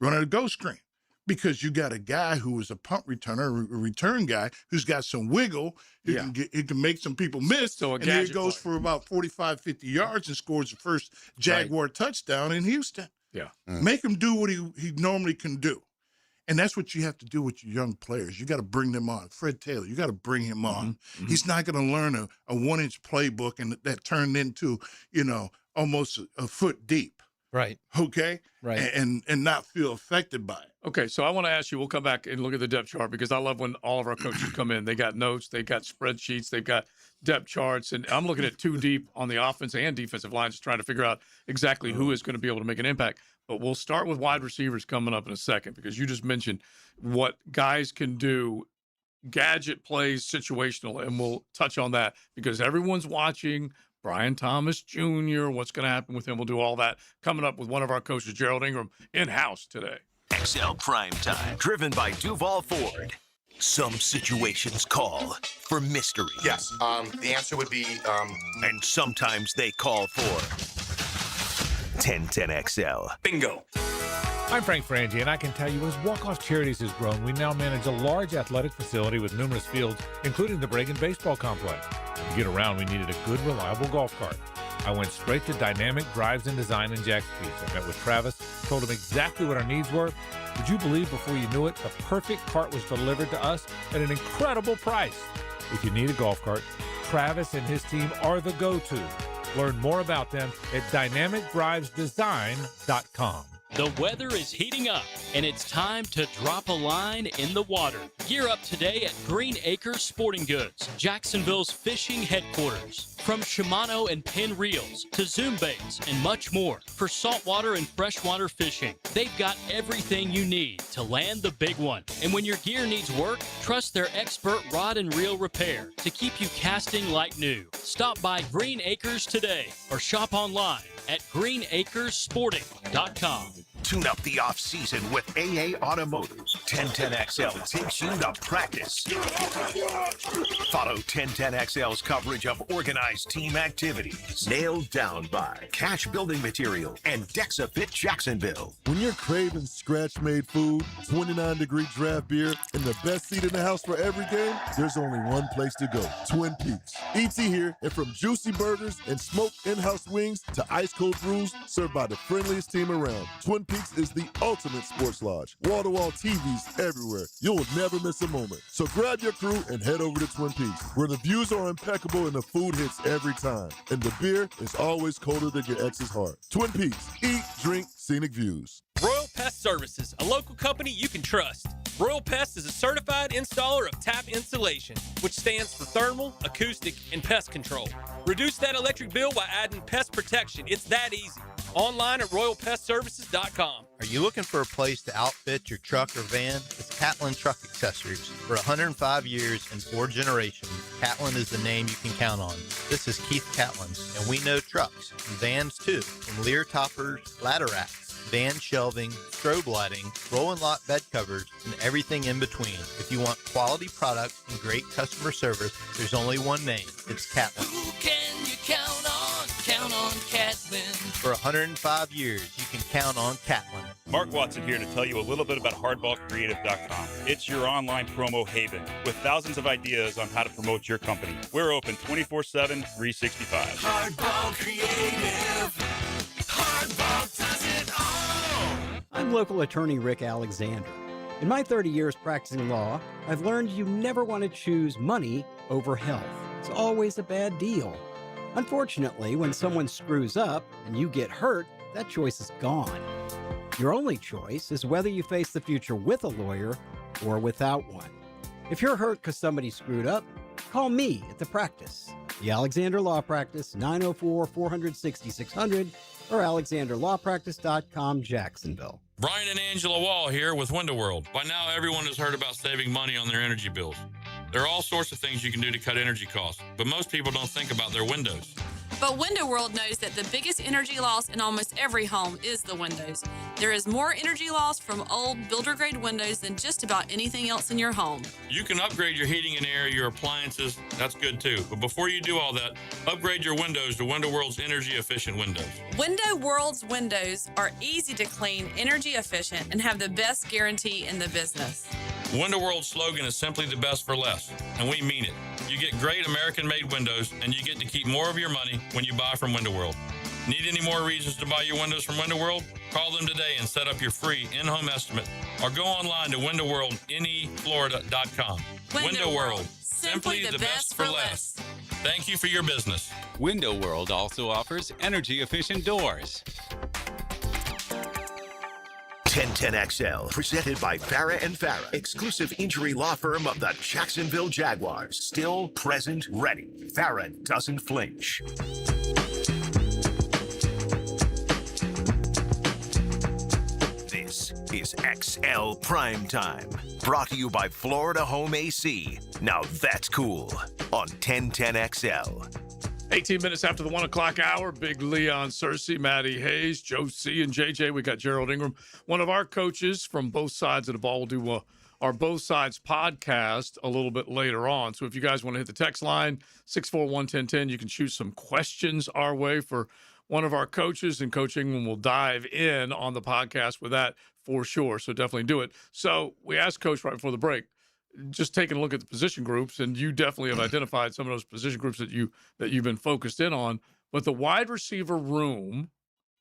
Running a go screen. Because you got a guy who was a punt returner, a return guy, who's got some wiggle, he can make some people miss, So and then he goes for about 45, 50 yards and scores the first Jaguar touchdown in Houston. Yeah. Make him do what he normally can do. And that's what you have to do with your young players. You got to bring them on. Fred Taylor, you got to bring him on. He's not going to learn a 1-inch playbook and that turned into, almost a foot deep. Right. Okay? Right. And not feel affected by it. Okay, so I want to ask you, we'll come back and look at the depth chart because I love when all of our coaches come in. They got notes, they got spreadsheets, they've got depth charts, and I'm looking at too deep on the offensive and defensive line, just trying to figure out exactly who is going to be able to make an impact. But we'll start with wide receivers coming up in a second because you just mentioned what guys can do, gadget plays, situational, and we'll touch on that because everyone's watching Brian Thomas Jr., what's going to happen with him. We'll do all that coming up with one of our coaches, Gerald Ingram, in-house today. XL Primetime, driven by Duval Ford. Some situations call for mystery. Yes, the answer would be... And sometimes they call for 1010XL. Bingo. I'm Frank Frangie, and I can tell you as Walk-Off Charities has grown, we now manage a large athletic facility with numerous fields, including the Bregan Baseball Complex. To get around, we needed a good, reliable golf cart. I went straight to Dynamic Drives and Design in Jack's Peak. I met with Travis, told him exactly what our needs were. Would you believe before you knew it, the perfect cart was delivered to us at an incredible price? If you need a golf cart, Travis and his team are the go-to. Learn more about them at dynamicdrivesdesign.com. The weather is heating up, and it's time to drop a line in the water. Gear up today at Green Acres Sporting Goods, Jacksonville's fishing headquarters. From Shimano and Penn Reels to Zoom baits and much more for saltwater and freshwater fishing. They've got everything you need to land the big one. And when your gear needs work, trust their expert rod and reel repair to keep you casting like new. Stop by Green Acres today or shop online at greenacresporting.com. Tune up the off-season with AA Automotives. 1010XL takes you to practice. Follow 1010XL's coverage of organized team activities. Nailed down by Cash Building Material and Dexafit Jacksonville. When you're craving scratch-made food, 29-degree draft beer, and the best seat in the house for every game, there's only one place to go, Twin Peaks. E.T. here, and from juicy burgers and smoked in-house wings to ice-cold brews served by the friendliest team around, Twin Peaks is the ultimate sports lodge. Wall-to-wall TVs everywhere. You'll never miss a moment. So grab your crew and head over to Twin Peaks, where the views are impeccable and the food hits every time. And the beer is always colder than your ex's heart. Twin Peaks. Eat, drink, scenic views. Royal Pest Services, a local company you can trust. Royal Pest is a certified installer of tap insulation, which stands for thermal, acoustic, and pest control. Reduce that electric bill by adding pest protection. It's that easy. Online at RoyalPestServices.com. Are you looking for a place to outfit your truck or van? It's Catlin Truck Accessories. For 105 years and 4 generations, Catlin is the name you can count on. This is Keith Catlin, and we know trucks and vans too, from Lear toppers, ladder racks, van shelving, strobe lighting, roll and lock bed covers, and everything in between. If you want quality products and great customer service, there's only one name. It's Catlin. Who can you count on? Count on Catlin. For 105 years, you can count on Catlin. Mark Watson here to tell you a little bit about HardballCreative.com. It's your online promo haven with thousands of ideas on how to promote your company. We're open 24/7, 365. Hardball Creative. Hardball does it all. I'm local attorney Rick Alexander. In my 30 years practicing law, I've learned you never want to choose money over health. It's always a bad deal. Unfortunately, when someone screws up and you get hurt, that choice is gone. Your only choice is whether you face the future with a lawyer or without one. If you're hurt because somebody screwed up, call me at the practice. The Alexander Law Practice, 904-400-6600 or alexanderlawpractice.com, Jacksonville. Brian and Angela Wall here with Window World. By now, everyone has heard about saving money on their energy bills. There are all sorts of things you can do to cut energy costs, but most people don't think about their windows. But Window World knows that the biggest energy loss in almost every home is the windows. There is more energy loss from old builder-grade windows than just about anything else in your home. You can upgrade your heating and air, your appliances, that's good too. But before you do all that, upgrade your windows to Window World's energy-efficient windows. Window World's windows are easy to clean, energy efficient, and have the best guarantee in the business. Window World's slogan is simply the best for less, and we mean it. You get great American-made windows, and you get to keep more of your money when you buy from Window World. Need any more reasons to buy your windows from Window World? Call them today and set up your free in-home estimate, or go online to windowworldneflorida.com. Window World, simply the best for less. Thank you for your business. Window World also offers energy-efficient doors. 1010XL, presented by Farah and Farah, exclusive injury law firm of the Jacksonville Jaguars. Still present, ready. Farah doesn't flinch. This is XL Primetime, brought to you by Florida Home AC. Now that's cool on 1010XL. 18 minutes after the 1 o'clock hour, Big Leon Searcy, Matty Hayes, Joe C., and JJ. We got Gerald Ingram, one of our coaches from both sides of the ball. We'll do our Both Sides podcast a little bit later on. So if you guys want to hit the text line, 641-1010, you can shoot some questions our way for one of our coaches in coaching, and we'll dive in on the podcast with that for sure. So definitely do it. So we asked Coach right before the break, just taking a look at the position groups, and you definitely have identified some of those position groups that you've been focused in on. But the wide receiver room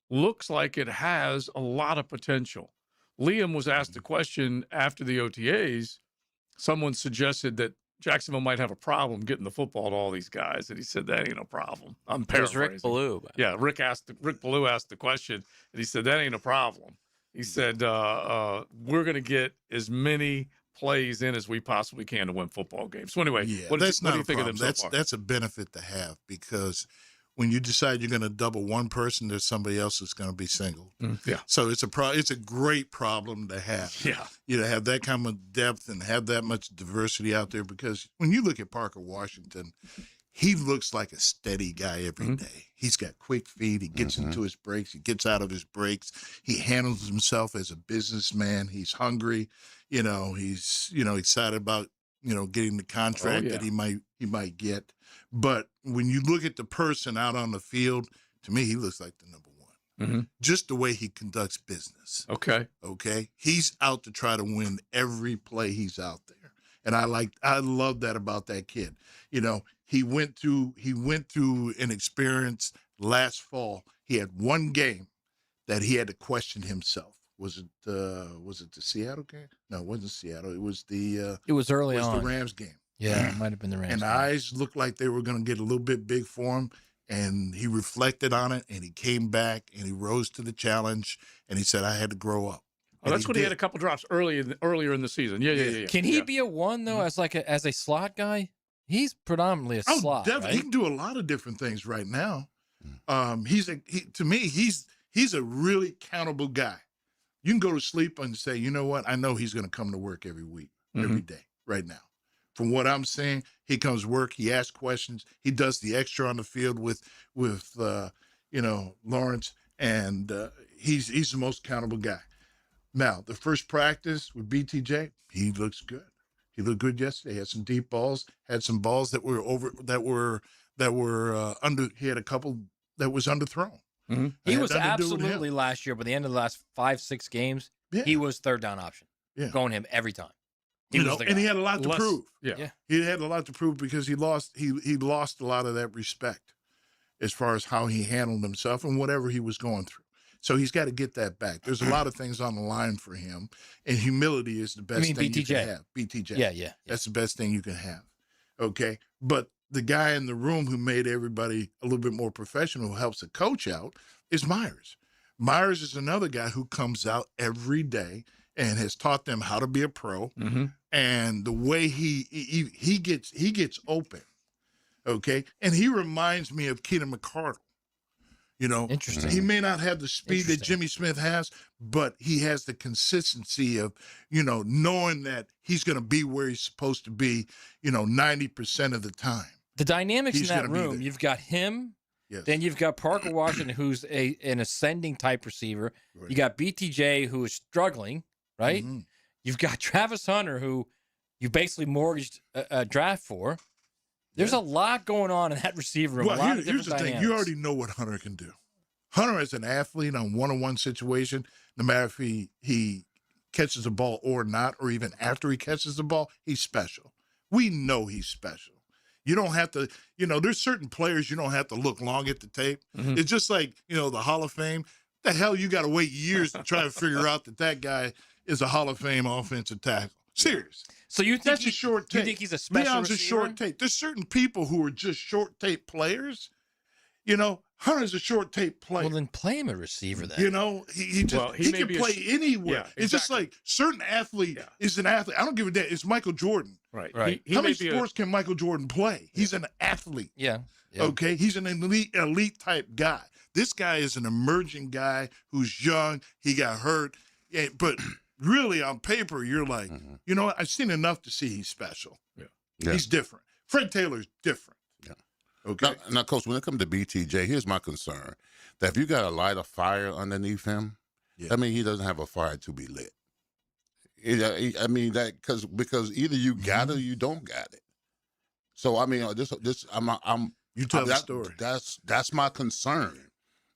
looks like it has a lot of potential. Liam was asked a question after the OTAs. Someone suggested that Jacksonville might have a problem getting the football to all these guys, and he said that ain't a problem. I'm paraphrasing. It was Rick Ballou. Yeah, Rick Ballou asked the question, and he said that ain't a problem. He said we're going to get as many plays in as we possibly can to win football games. So anyway, what do you think of them so far? That's a benefit to have, because when you decide you're going to double one person, there's somebody else that's going to be singled. Yeah. So it's a great problem to have. Yeah. You know, have that kind of depth and have that much diversity out there, because when you look at Parker Washington, he looks like a steady guy every day. He's got quick feet. He gets into his breaks. He gets out of his breaks. He handles himself as a businessman. He's hungry. You know, he's, excited about, getting the contract that he might get. But when you look at the person out on the field, to me, he looks like the number one. Just the way he conducts business. Okay. He's out to try to win every play he's out there. And I love that about that kid. He went through an experience last fall. He had one game that he had to question himself. Was it the Seattle game? No, it wasn't Seattle. It was the early on. The Rams game. Yeah, it might have been the Rams. And the eyes looked like they were going to get a little bit big for him. And he reflected on it, and he came back, and he rose to the challenge, and he said, I had to grow up. Oh, that's when he had a couple drops earlier in the season. Yeah. Can he be a one, though, as a slot guy? He's predominantly a slot, definitely. right? He can do a lot of different things right now. To me, he's a really countable guy. You can go to sleep and say, you know what? I know he's going to come to work every week, every day, right now. From what I'm saying, he comes to work, he asks questions, he does the extra on the field with Lawrence, and he's the most accountable guy. Now, the first practice with BTJ, he looks good. He looked good yesterday. He had some deep balls, had some balls that were under. He had a couple that was underthrown. He was absolutely last year, by the end of the last 5-6 games, he was third down option. Going him every time. He had a lot to prove. Yeah. He had a lot to prove because he lost a lot of that respect as far as how he handled himself and whatever he was going through. So he's got to get that back. There's a lot of things on the line for him, and humility is the best thing you can have. BTJ. Yeah. That's the best thing you can have. Okay? But the guy in the room who made everybody a little bit more professional, who helps the coach out, is Myers. Myers is another guy who comes out every day and has taught them how to be a pro. And the way he gets open, okay? And he reminds me of Keenan McCardle. Interesting. He may not have the speed that Jimmy Smith has, but he has the consistency of, knowing that he's going to be where he's supposed to be, 90% of the time. The dynamics He's in that gonna be room, there. you've got him, Yes. then you've got Parker Washington, who's an ascending type receiver. Right. You got BTJ, who is struggling, right? You've got Travis Hunter, who you basically mortgaged a draft for. There's a lot going on in that receiver room. Well, here's the thing. You already know what Hunter can do. Hunter is an athlete on one-on-one situation, no matter if he catches the ball or not, or even after he catches the ball, he's special. We know he's special. You don't have to, there's certain players you don't have to look long at the tape. It's just like, the Hall of Fame. The hell, you got to wait years to try to figure out that guy is a Hall of Fame offensive tackle. Serious. So you think that's a short tape. You think he's a special Leon's receiver? a short tape. There's certain people who are just short tape players. Hunter's a short tape player. Well, then play him a receiver then. He can play anywhere. Yeah, It's just like certain athlete is an athlete. I don't give a damn. It's Michael Jordan. Right. How many sports can Michael Jordan play? He's an athlete. Yeah. Okay. He's an elite type guy. This guy is an emerging guy who's young. He got hurt, but really on paper, you're like, you know what? I've seen enough to see he's special. Yeah. He's different. Fred Taylor's different. Yeah. Okay. Now, Coach, when it comes to BTJ, here's my concern: that if you got a light of fire underneath him, that means he doesn't have a fire to be lit. I mean that because either you got it or you don't got it. So I mean, you tell the story. That's my concern.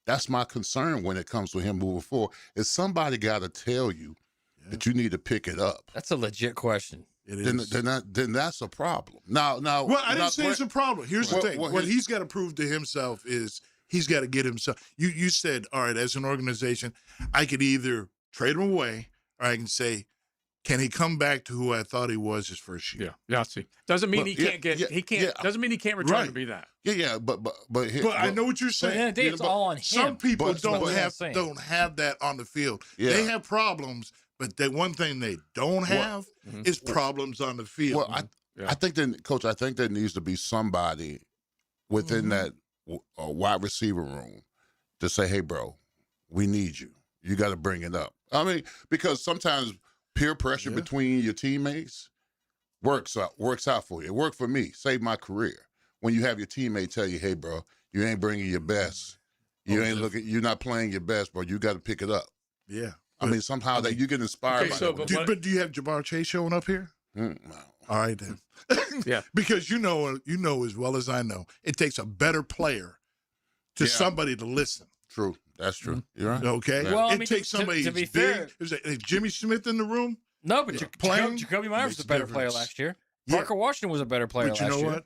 That's my concern when it comes to him moving forward. Is somebody got to tell you that you need to pick it up? That's a legit question. It is. Then that's a problem. Now, well, I didn't say it's a problem. Here's the thing: what he's got to prove to himself is he's got to get himself. You said, all right, as an organization, I could either trade him away, or I can say, can he come back to who I thought he was his first year? Yeah. See, doesn't mean he can't get. He can't. Doesn't mean he can't return to be that. Yeah. But I know what you're saying. But at the end of the day, it's all on him. Some people don't don't have that on the field. Yeah. They have problems, but the one thing they don't have is problems on the field. Well, I think that, Coach, I think there needs to be somebody within that wide receiver room to say, hey, bro, we need you. You got to bring it up. I mean, because sometimes peer pressure between your teammates works out for you. It worked for me, saved my career. When you have your teammate tell you, hey, bro, you ain't bringing your best. You're not playing your best, bro. You got to pick it up. Yeah. I mean, somehow that you get inspired by that. But do you have Jabbar Chase showing up here? No. All right, then. Yeah. Because you know as well as I know, it takes a better player to somebody to listen. True. That's true. You're right. Okay. Yeah. Well, it takes somebody to be big. fair, Is Jimmy Smith in the room? No, but Jacoby Myers was makes a better a player difference. last year. Yeah. Parker Washington was a better player But last year. you know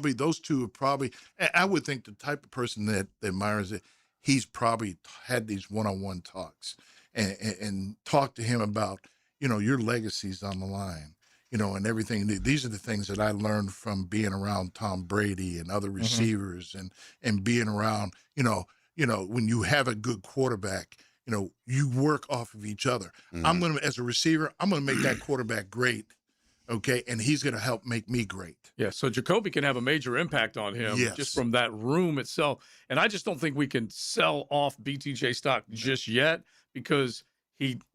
what? Those two are probably, I would think the type of person that Myers is, he's probably had these one-on-one talks and talked to him about, your legacy's on the line, and everything. These are the things that I learned from being around Tom Brady and other receivers and being around, when you have a good quarterback, you work off of each other. As a receiver, I'm going to make that quarterback great. Okay, and he's going to help make me great. Yeah, so Jacoby can have a major impact on him just from that room itself. And I just don't think we can sell off BTJ stock just yet because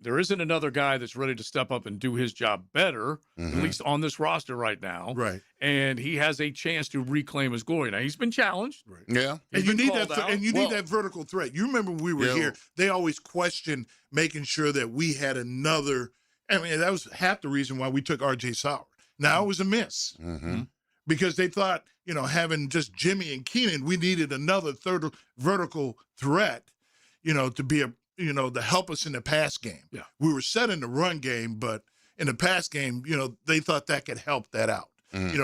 there isn't another guy that's ready to step up and do his job better, at least on this roster right now. Right. And he has a chance to reclaim his glory. Now, he's been challenged. Right. Yeah. And you need that vertical threat. You remember when we were Yeah. here, they always questioned making sure that we had another. I mean, that was half the reason why we took R.J. Sauer. Now it was a miss because they thought, having just Jimmy and Keenan, we needed another third vertical threat, to be to help us in the pass game. Yeah. We were set in the run game, but in the pass game, they thought that could help that out.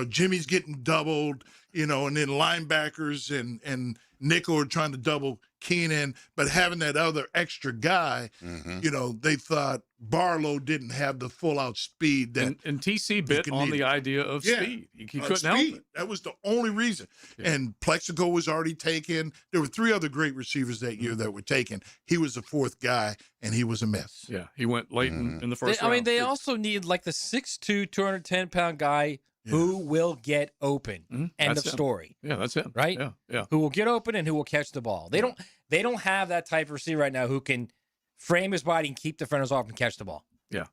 Jimmy's getting doubled, and then linebackers and nickel are trying to double Keenan, but having that other extra guy, they thought Barlow didn't have the full out speed that and TC bit on the idea of speed. He couldn't help it. That was the only reason. Yeah. And Plexico was already taken. There were 3 other great receivers that year that were taken. He was the 4th guy, and he was a miss. Yeah, he went late in the first round. I mean, they also need like the 6'2", 210-pound guy who will get open. End of story. Yeah, that's him. Right? Yeah. Who will get open and who will catch the ball. They don't have that type of receiver right now who can frame his body and keep defenders off and catch the ball. Yeah.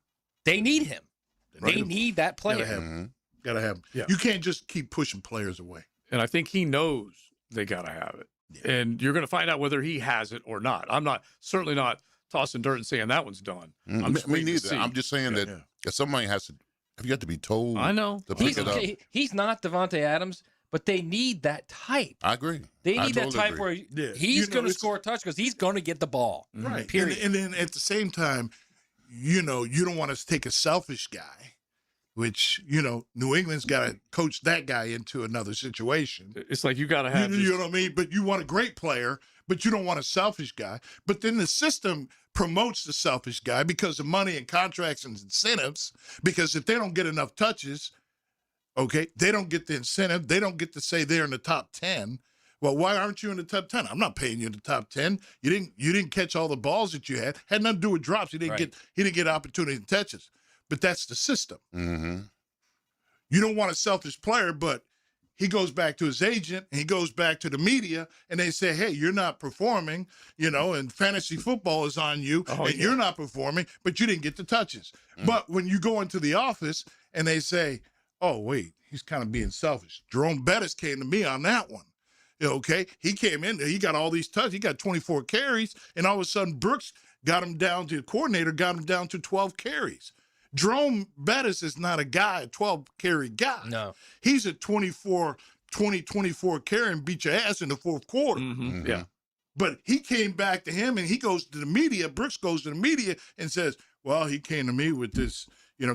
They need him. They need that player. Gotta have him. Yeah. You can't just keep pushing players away. And I think he knows they gotta have it. Yeah. And you're gonna find out whether he has it or not. I'm certainly not tossing dirt and saying that one's done. I'm just Me neither. I'm just saying that if somebody has to, if you have to be told, I know to pick it up. He's not Devontae Adams, but they need that type. I agree. They need that totally type agree. where he's going to score a touch because he's going to get the ball. Right. Period. And then at the same time, you don't want to take a selfish guy, which, New England's got to coach that guy into another situation. It's like you got to have you know what I mean? But you want a great player, but you don't want a selfish guy. But then the system promotes the selfish guy because of money and contracts and incentives, because if they don't get enough touches, okay, they don't get the incentive. They don't get to say they're in the top 10. Well, why aren't you in the top 10? I'm not paying you in the top 10. You didn't catch all the balls that you had. Had nothing to do with drops. He didn't get opportunity and touches. But that's the system. You don't want a selfish player, but he goes back to his agent and he goes back to the media and they say, hey, you're not performing, and fantasy football is on you you're not performing, but you didn't get the touches. But when you go into the office and they say, oh, wait, he's kind of being selfish. Jerome Bettis came to me on that one. Okay, he came in, he got all these touches, he got 24 carries, and all of a sudden Brooks got him down to the coordinator, got him down to 12 carries. Jerome Bettis is not a 12-carry guy. No. He's a 24 carry and beat your ass in the fourth quarter. Yeah. But he came back to him and he goes to the media, Brooks goes to the media and says, well, he came to me with this,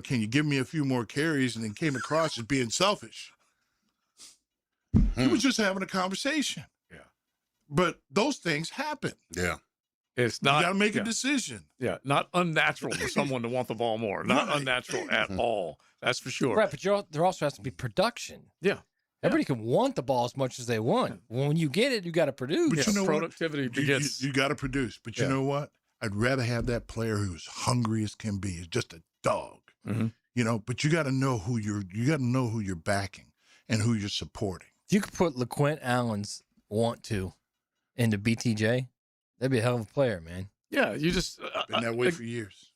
can you give me a few more carries? And then came across as being selfish. He was just having a conversation. Yeah. But those things happen. Yeah. It's not. You got to make a decision. Yeah. Not unnatural for someone to want the ball more. Not unnatural at all. That's for sure. Right. But there also has to be production. Yeah. Everybody can want the ball as much as they want. When you get it, you got to produce. But you know productivity what? begets. You got to produce. But you know what? I'd rather have that player who's hungry as can be, is just a dog. But you got to know who you're backing and who you're supporting. If you could put LaQuint Allen's want to into BTJ, that'd be a hell of a player, man. Yeah, you just been that way for years.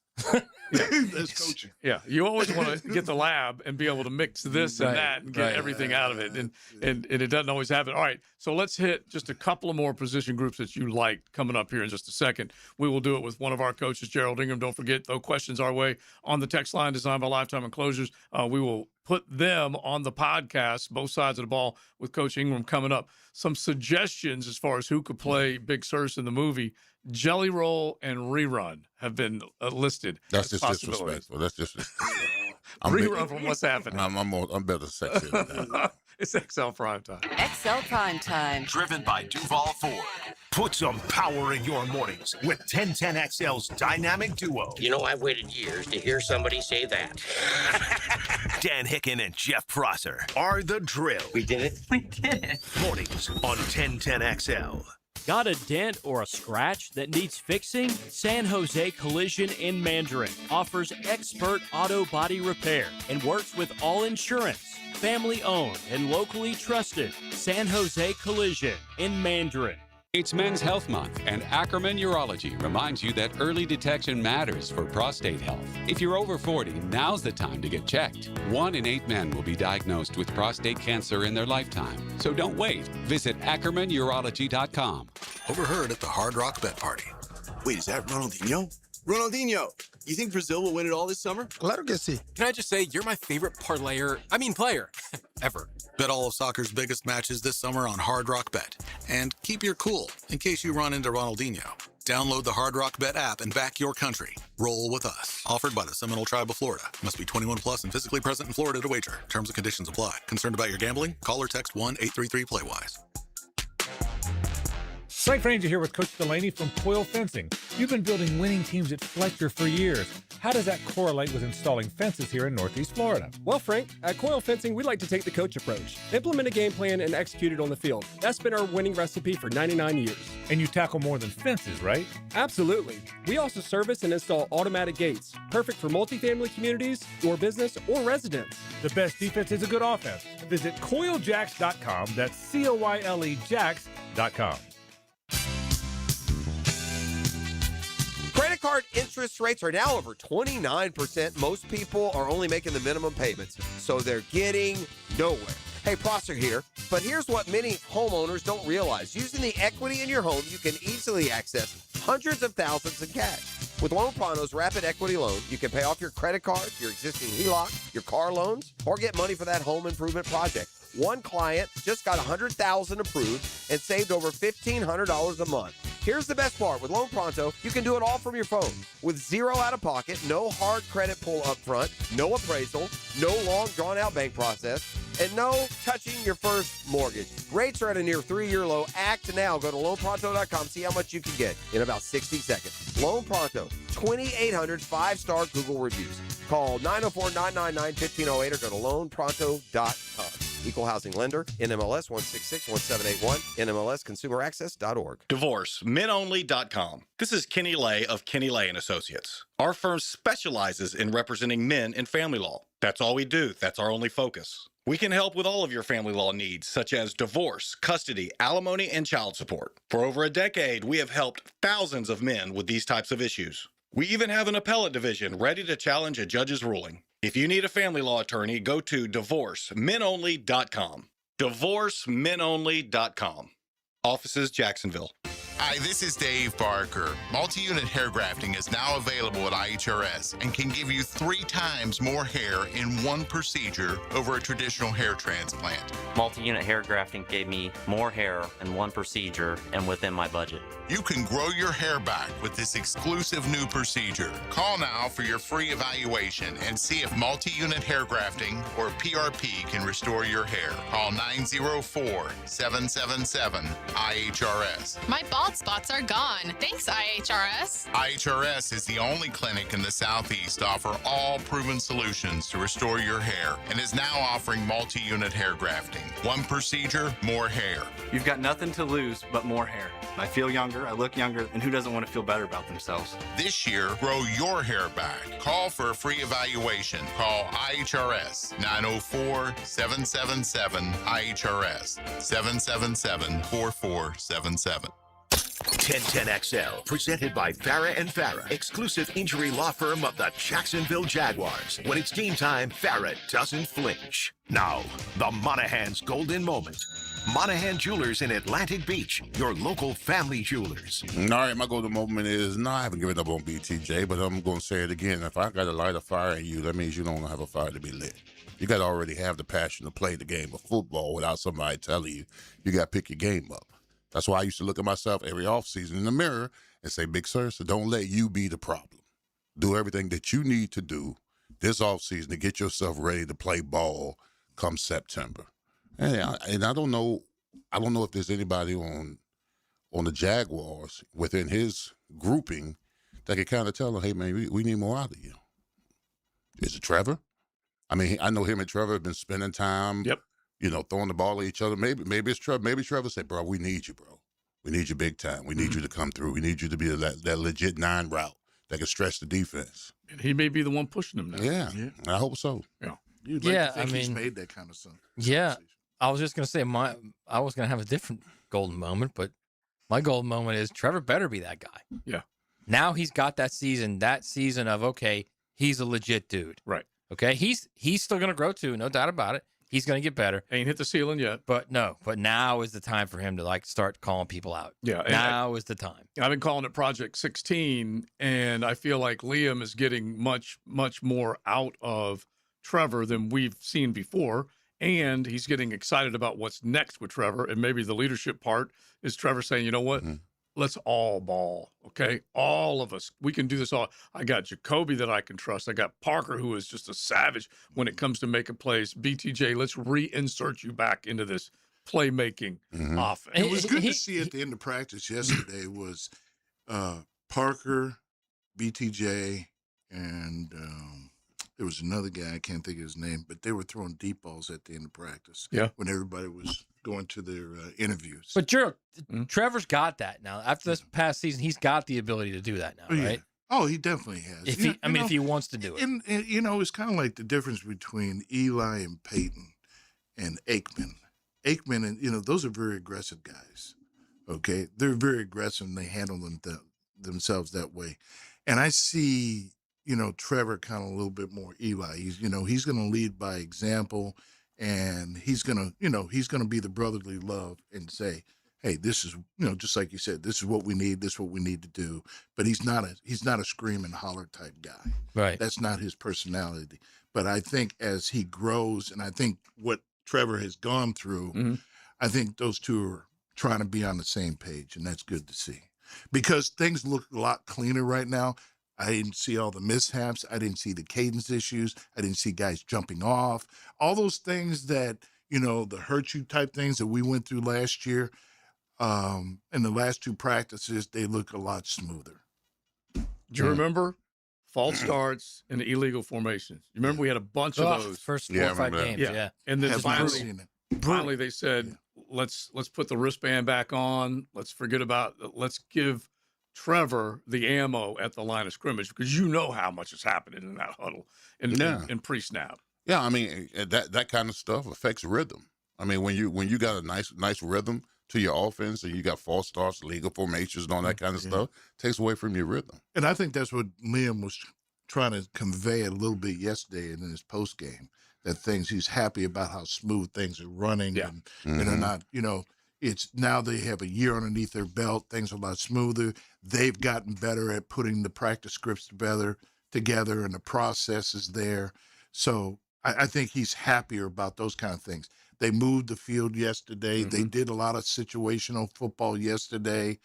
That's coaching. Yeah, you always want to get the lab and be able to mix this and that and get everything out of it, and it doesn't always happen. All right, so let's hit just a couple of more position groups that you like coming up here in just a second. We will do it with one of our coaches, Gerald Ingram. Don't forget, throw questions our way on the text line designed by Lifetime Enclosures. We will put them on the podcast, both sides of the ball, with Coach Ingram coming up. Some suggestions as far as who could play Big Sirs in the movie. Jelly Roll and Rerun have been listed. That's just disrespectful. That's just Rerun from what's happening. I'm better sexy than that. It's XL Primetime. XL Primetime. Driven by Duval Ford. Put some power in your mornings with 1010XL's dynamic duo. You know, I've waited years to hear somebody say that. Dan Hicken and Jeff Prosser are the drill. We did it. We did it. Mornings on 1010XL. Got a dent or a scratch that needs fixing? San Jose Collision in Mandarin offers expert auto body repair and works with all insurance. Family owned and locally trusted. San Jose Collision in Mandarin. It's Men's Health Month, and Ackerman Urology reminds you that early detection matters for prostate health. If you're over 40, now's the time to get checked. 1 in 8 men will be diagnosed with prostate cancer in their lifetime. So don't wait. Visit AckermanUrology.com. Overheard at the Hard Rock Bet Party. Wait, is that Ronaldinho? Ronaldinho, you think Brazil will win it all this summer? Claro que sí. Can I just say, you're my favorite player, ever. Bet all of soccer's biggest matches this summer on Hard Rock Bet. And keep your cool in case you run into Ronaldinho. Download the Hard Rock Bet app and back your country. Roll with us. Offered by the Seminole Tribe of Florida. Must be 21 plus and physically present in Florida to wager. Terms and conditions apply. Concerned about your gambling? Call or text 1-833-PLAY-WISE. Frank Frangie here with Coach Delaney from Coil Fencing. You've been building winning teams at Fletcher for years. How does that correlate with installing fences here in Northeast Florida? Well, Frank, at Coil Fencing, we like to take the coach approach. Implement a game plan and execute it on the field. That's been our winning recipe for 99 years. And you tackle more than fences, right? Absolutely. We also service and install automatic gates, perfect for multifamily communities, or business, or residents. The best defense is a good offense. Visit CoilJacks.com. That's COYLE Jacks.com. Credit card interest rates are now over 29%. Most people are only making the minimum payments, so they're getting nowhere. Hey, Prosser here, but here's what many homeowners don't realize. Using the equity in your home, you can easily access hundreds of thousands in cash. With Loan Pronto's Rapid Equity Loan, you can pay off your credit card, your existing HELOC, your car loans, or get money for that home improvement project. One client just got $100,000 approved and saved over $1,500 a month. Here's the best part. With Loan Pronto, you can do it all from your phone. With zero out-of-pocket, no hard credit pull up front, no appraisal, no long drawn-out bank process, and no touching your first mortgage. Rates are at a near 3-year low. Act now. Go to loanpronto.com. See how much you can get in about 60 seconds. Loan Pronto, 2,800 5-star Google reviews. Call 904-999-1508 or go to loanpronto.com. Equal housing lender, NMLS 1661781, NMLSconsumeraccess.org. Divorce, menonly.com. This is Kenny Lay of Kenny Lay & Associates. Our firm specializes in representing men in family law. That's all we do. That's our only focus. We can help with all of your family law needs, such as divorce, custody, alimony, and child support. For over a decade, we have helped thousands of men with these types of issues. We even have an appellate division ready to challenge a judge's ruling. If you need a family law attorney, go to divorcemenonly.com. Divorcemenonly.com. Offices, Jacksonville. Hi, this is Dave Barker. Multi-unit hair grafting is now available at IHRS and can give you 3 times more hair in one procedure over a traditional hair transplant. Multi-unit hair grafting gave me more hair in one procedure and within my budget. You can grow your hair back with this exclusive new procedure. Call now for your free evaluation and see if multi-unit hair grafting or PRP can restore your hair. Call 904-777-IHRS. My bald spots are gone. Thanks, IHRS. IHRS is the only clinic in the Southeast to offer all proven solutions to restore your hair and is now offering multi-unit hair grafting. One procedure, more hair. You've got nothing to lose but more hair. I feel younger, I look younger, and who doesn't want to feel better about themselves? This year, grow your hair back. Call for a free evaluation. Call IHRS 904-777-IHRS 777-4477. 1010XL, presented by Farah and Farah, exclusive injury law firm of the Jacksonville Jaguars. When it's game time, Farah doesn't flinch. Now, the Monahan's golden moment. Monahan Jewelers in Atlantic Beach, your local family jewelers. All right, my golden moment is, no, I haven't given up on BTJ, but I'm going to say it again. If I got to light a fire in you, that means you don't have a fire to be lit. You got to already have the passion to play the game of football without somebody telling you. You got to pick your game up. That's why I used to look at myself every offseason in the mirror and say, Big Sir, so don't let you be the problem. Do everything that you need to do this offseason to get yourself ready to play ball come September. And I don't know if there's anybody on the Jaguars within his grouping that can kind of tell him, hey, man, we need more out of you. Is it Trevor? I mean, I know him and Trevor have been spending time, throwing the ball at each other. Maybe it's Trevor. Maybe Trevor said, bro, we need you, bro. We need you big time. We need you to come through. We need you to be that legit 9 route that can stretch the defense. And he may be the one pushing him now. Yeah, I hope so. Yeah. You'd like to think he's made that kind of stuff. Yeah. I was just going to say I was going to have a different golden moment, but my golden moment is Trevor better be that guy. Yeah. Now he's got that season of, okay, he's a legit dude. Right. Okay. He's still going to grow too. No doubt about it. He's going to get better. Ain't hit the ceiling yet. But now is the time for him to like start calling people out. Yeah. Now is the time. I've been calling it Project 16, and I feel like Liam is getting much, much more out of Trevor than we've seen before. And he's getting excited about what's next with Trevor. And maybe the leadership part is Trevor saying, you know what? Let's all ball, okay? All of us. We can do this all. I got Jacoby that I can trust. I got Parker, who is just a savage when it comes to making plays. BTJ, let's reinsert you back into this playmaking offense. It was good to see at the end of practice yesterday was Parker, BTJ, and there was another guy, I can't think of his name, but they were throwing deep balls at the end of practice. Yeah. When everybody was going to their interviews. But Gerald, Trevor's got that now. After this past season, he's got the ability to do that now, right? Oh, he definitely has. If he, if he wants to do it. And you know, it's kind of like the difference between Eli and Peyton and Aikman. Aikman and, those are very aggressive guys, okay? They're very aggressive and they handle themselves that way. And I see, Trevor kind of a little bit more Eli. He's going to lead by example. And he's gonna be the brotherly love and say, "Hey, this is, just like you said, this is what we need. This is what we need to do." But he's not a scream and holler type guy. Right. That's not his personality. But I think as he grows, and I think what Trevor has gone through, I think those two are trying to be on the same page, and that's good to see. Because things look a lot cleaner right now. I didn't see all the mishaps. I didn't see the cadence issues. I didn't see guys jumping off. All those things that, the hurt you type things that we went through last year, in the last 2 practices, they look a lot smoother. Do you remember false starts and illegal formations? You remember we had a bunch of those. First 4 or 5 games, yeah. And then finally they said, let's put the wristband back on. Let's give Trevor the ammo at the line of scrimmage, because how much is happening in that huddle in pre-snap. Yeah, I mean that kind of stuff affects rhythm. I mean when you got a nice rhythm to your offense and you got false starts, legal formations, and all that kind of stuff, takes away from your rhythm. And I think that's what Liam was trying to convey a little bit yesterday in his post game. That he's happy about how smooth things are running, and they're not, It's now they have a year underneath their belt. Things are a lot smoother. They've gotten better at putting the practice scripts together, and the process is there. So I think he's happier about those kind of things. They moved the field yesterday. They did a lot of situational football yesterday,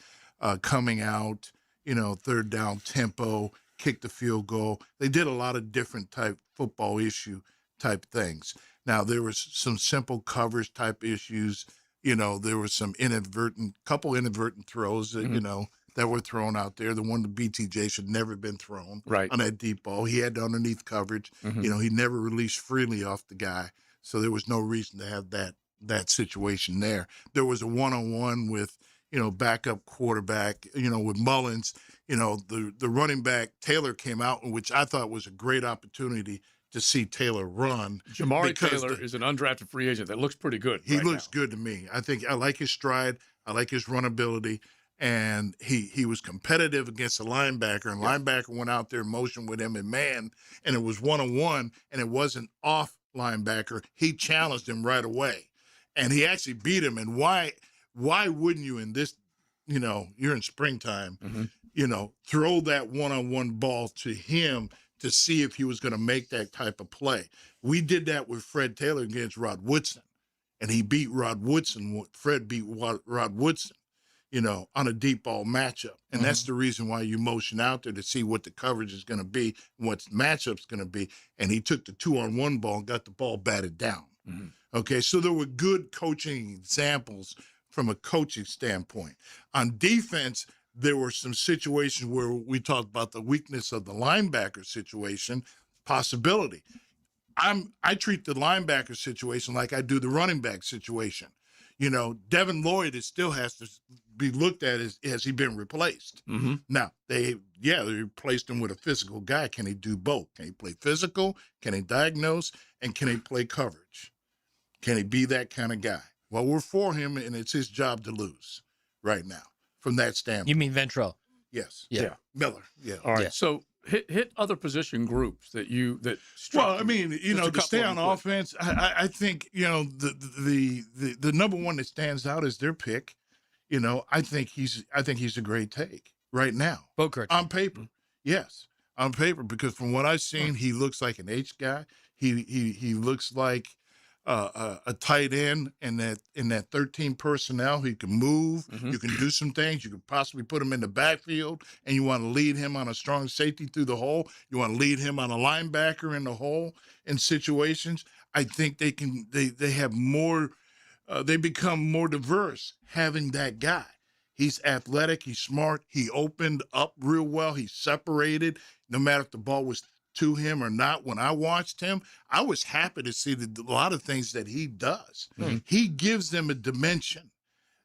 coming out, 3rd down tempo, kick the field goal. They did a lot of different type football issue type things. Now, there was some simple coverage type issues. There was some couple inadvertent throws that, that were thrown out there. The one to BTJ should never have been thrown on that deep ball. He had underneath coverage. He never released freely off the guy. So there was no reason to have that situation there. There was a one-on-one with, backup quarterback, with Mullins. The running back, Taylor, came out, which I thought was a great opportunity to see Taylor run. Jamari Taylor is an undrafted free agent that looks pretty good. He looks good to me. I like his stride. I like his runability. And he was competitive against the linebacker, and linebacker went out there in motion with him in man, and it was one-on-one, and it wasn't off linebacker. He challenged him right away, and he actually beat him. And why wouldn't you in this, you're in springtime, throw that one-on-one ball to him to see if he was going to make that type of play? We did that with Fred Taylor against Rod Woodson, and he beat Rod Woodson. Fred beat Rod Woodson, on a deep ball matchup. And that's the reason why you motion out there to see what the coverage is going to be, what matchup's going to be. And he took the 2-on-1 ball and got the ball batted down. Okay, so there were good coaching examples from a coaching standpoint. On defense, there were some situations where we talked about the weakness of the linebacker situation, possibility. I treat the linebacker situation like I do the running back situation. Devin Lloyd still has to be looked at as has he been replaced? Mm-hmm. Now they replaced him with a physical guy. Can he do both? Can he play physical? Can he diagnose? And can he play coverage? Can he be that kind of guy? Well, we're for him, and it's his job to lose right now from that standpoint. You mean Ventrell? Yes. Yeah. Miller. Yeah. All right. Yeah. So hit other position groups that Well, I mean, Just you know, a to stay couple on of them quick. offense, I think, you know, the number one that stands out is their pick. You know, I think he's a great take right now. Bokert. On paper. Yes. On paper, because from what I've seen, he looks like an H guy. He looks like a tight end in that 13 personnel. He can move. Mm-hmm. You can do some things. You could possibly put him in the backfield, and you want to lead him on a strong safety through the hole. You want to lead him on a linebacker in the hole in situations. I think they can. They have more. They become more diverse having that guy. He's athletic. He's smart. He opened up real well. He separated. No matter if the ball was to him or not, when I watched him, I was happy to see a lot of things that he does. Mm-hmm. He gives them a dimension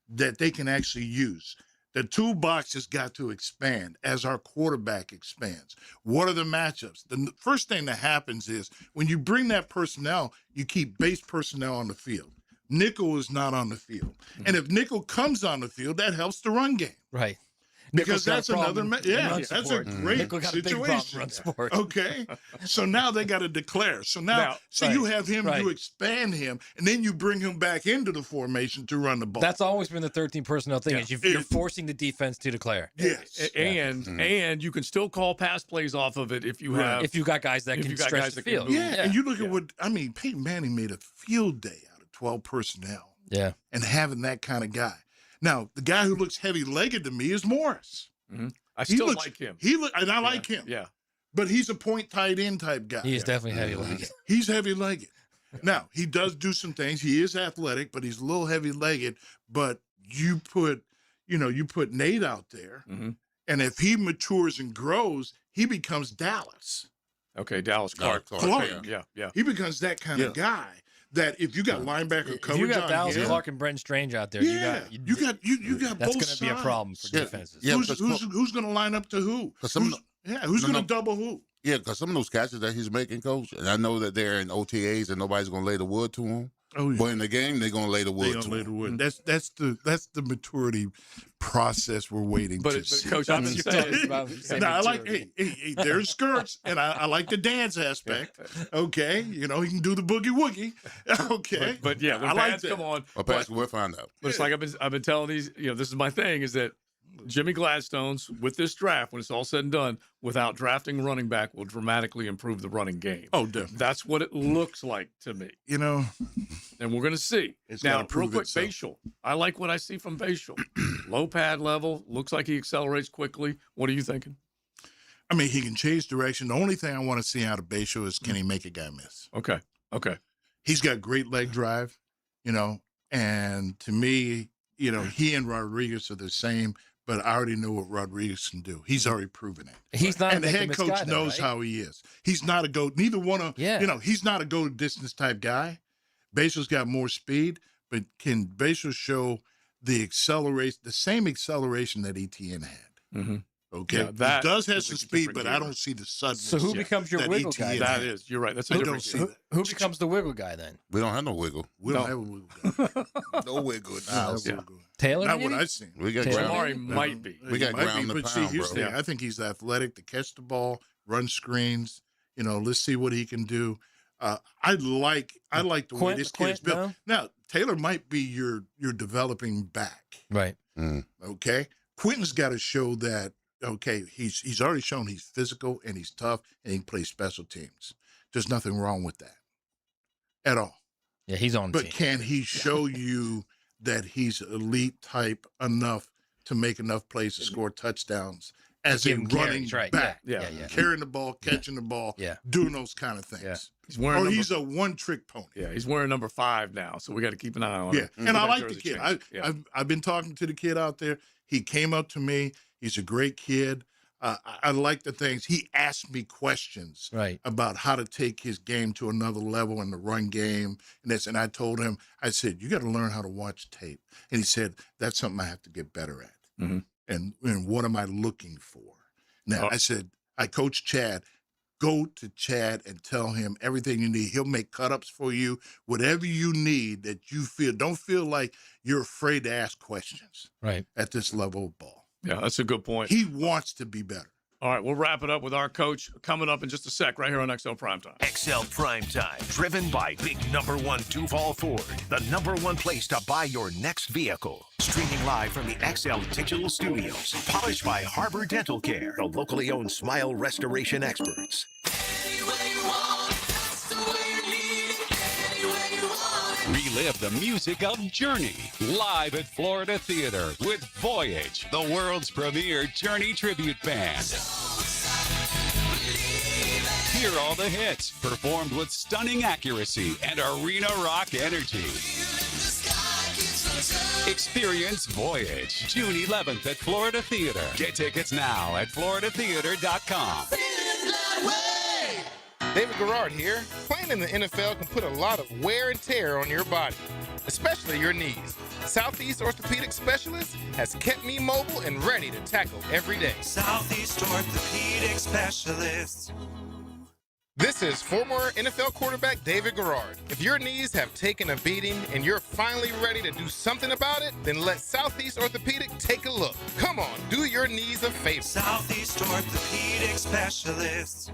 that they can actually use. The toolbox has got to expand as our quarterback expands. What are the matchups? The first thing that happens is when you bring that personnel, you keep base personnel on the field. Nickel is not on the field. And if nickel comes on the field, that helps the run game. Right. Because that's another, run that's a support. great Nickel got a big problem situation. run support. Okay, so now they got to declare. So now you have him, you expand him, and then you bring him back into the formation to run the ball. That's always been the 13 personnel thing. Is you're forcing the defense to declare. Yes, and you can still call pass plays off of it if you have if you got guys that can stretch the field. Yeah, and you look at what Peyton Manning made a field day out of 12 personnel. Yeah, and having that kind of guy. Now the guy who looks heavy-legged to me is Morris. Mm-hmm. I still like him. And I like him. Yeah. But he's a point tight end type guy. He is definitely heavy-legged. He's heavy-legged. Now, he does do some things. He is athletic, but he's a little heavy-legged. But you put Nate out there, and if he matures and grows, he becomes Dallas. Okay, Dallas Clark. Yeah. He becomes that kind of guy. That if you got linebacker coverage, if you got on Dallas him, Clark and Brent Strange out there, you got that's both going to be a problem for defenses. Yeah, who's going to line up to who? Who's going to double who? Yeah, because some of those catches that he's making, Coach, and I know that they're in OTAs and nobody's going to lay the wood to him. Oh, yeah. But in the game, they're going to lay the wood to him. That's the maturity process we're waiting to see. Coach, I've been saying. Now, I like hey, there's skirts, and I like the dance aspect. Okay, you know he can do the boogie woogie. Okay, but yeah, when I like pads that. come on, we'll find out. But it's like I've been telling these. This is my thing is that Jimmy Gladstone's with this draft, when it's all said and done, without drafting a running back, will dramatically improve the running game. Oh, definitely. That's what it looks like to me. And we're going to see. Now, real quick, Bashal. I like what I see from Bashal. Low pad level. Looks like he accelerates quickly. What are you thinking? I mean, he can change direction. The only thing I want to see out of Bashal is can he make a guy miss? Okay. He's got great leg drive, and to me, he and Rodriguez are the same. But I already know what Rodriguez can do. He's already proven it. He's not, and the head coach knows how he is. He's not a go. Neither one of he's not a go distance type guy. Bashal's got more speed, but can Bashal show the same acceleration that Etienne had? Mm-hmm. Okay, yeah, he does have some speed, but I don't see the suddenness. So who becomes your wiggle guy? That is, you're right. That's a different. Who becomes the wiggle guy then? We don't have no wiggle. We don't have a wiggle guy. No wiggle. Taylor, not what I've seen. We got Tamari might be. We got ground the pound, bro. I think he's athletic to catch the ball, run screens. Let's see what he can do. I like the way this kid is built. No? Now Taylor might be your developing back, right? Okay, Quentin's got to show that. Okay, he's already shown he's physical and he's tough and he can play special teams. There's nothing wrong with that at all. Yeah, he's on. But can he show you that he's elite type enough to make enough plays to score touchdowns as a running back? Yeah. Carrying the ball, catching the ball, doing those kind of things. Yeah. He's a one-trick pony. Yeah, he's wearing number 5 now, so we got to keep an eye on him. Yeah, and I like the kid. I've been talking to the kid out there. He came up to me. He's a great kid. I like the things. He asked me questions about how to take his game to another level in the run game. And I told him, I said, you got to learn how to watch tape. And he said, that's something I have to get better at. And what am I looking for? Now, I said, I coach Chad. Go to Chad and tell him everything you need. He'll make cut-ups for you, whatever you need that you feel. Don't feel like you're afraid to ask questions at this level of ball. Yeah, that's a good point. He wants to be better. All right, we'll wrap it up with our coach coming up in just a sec right here on XL Primetime. XL Primetime, driven by Big Number One Duval Ford, the #1 place to buy your next vehicle. Streaming live from the XL Digital Studios, polished by Harbor Dental Care, the locally owned smile restoration experts. Relive the music of Journey live at Florida Theater with Voyage, the world's premier Journey tribute band. Hear all the hits performed with stunning accuracy and arena rock energy. Experience Voyage June 11th at Florida Theater. Get tickets now at floridatheater.com. David Garrard here. Playing in the NFL can put a lot of wear and tear on your body, especially your knees. Southeast Orthopedic Specialist has kept me mobile and ready to tackle every day. Southeast Orthopedic Specialist. This is former NFL quarterback David Garrard. If your knees have taken a beating and you're finally ready to do something about it, then let Southeast Orthopedic take a look. Come on, do your knees a favor. Southeast Orthopedic Specialist.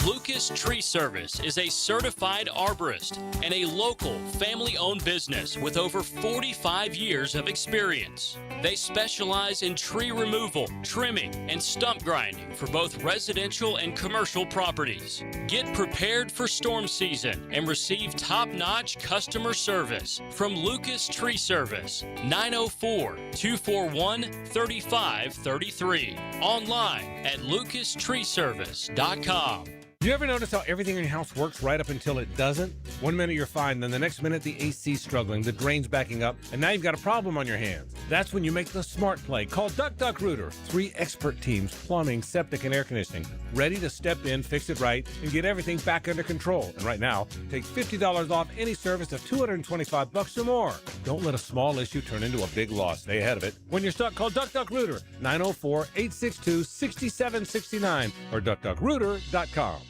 Lucas Tree Service is a certified arborist and a local family-owned business with over 45 years of experience. They specialize in tree removal, trimming, and stump grinding for both residential and commercial properties. Get prepared for storm season and receive top-notch customer service from Lucas Tree Service, 904-241-3533. Online at lucastreeservice.com. You ever notice how everything in your house works right up until it doesn't? One minute you're fine, then the next minute the AC's struggling, the drain's backing up, and now you've got a problem on your hands. That's when you make the smart play. Call Duck Duck Rooter. 3 expert teams, plumbing, septic, and air conditioning, ready to step in, fix it right, and get everything back under control. And right now, take $50 off any service of $225 or more. Don't let a small issue turn into a big loss. Stay ahead of it. When you're stuck, call Duck Duck Rooter, 904-862-6769 or duckduckrooter.com.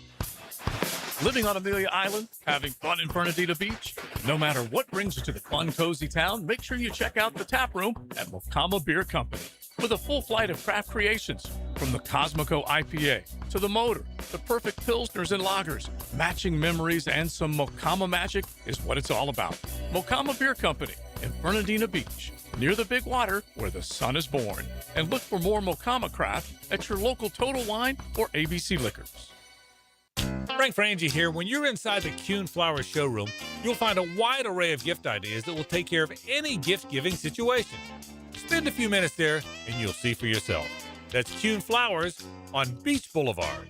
Living on Amelia Island, having fun in Fernandina Beach? No matter what brings you to the fun, cozy town, make sure you check out the tap room at Mocama Beer Company. With a full flight of craft creations, from the Cosmico IPA to the Motor, the perfect Pilsners and Lagers, matching memories and some Mocama magic is what it's all about. Mocama Beer Company in Fernandina Beach, near the big water where the sun is born. And look for more Mocama craft at your local Total Wine or ABC Liquors. Frank Frangie here. When you're inside the Kuhn Flowers showroom, you'll find a wide array of gift ideas that will take care of any gift-giving situation. Spend a few minutes there and you'll see for yourself. That's Kuhn Flowers on Beach Boulevard.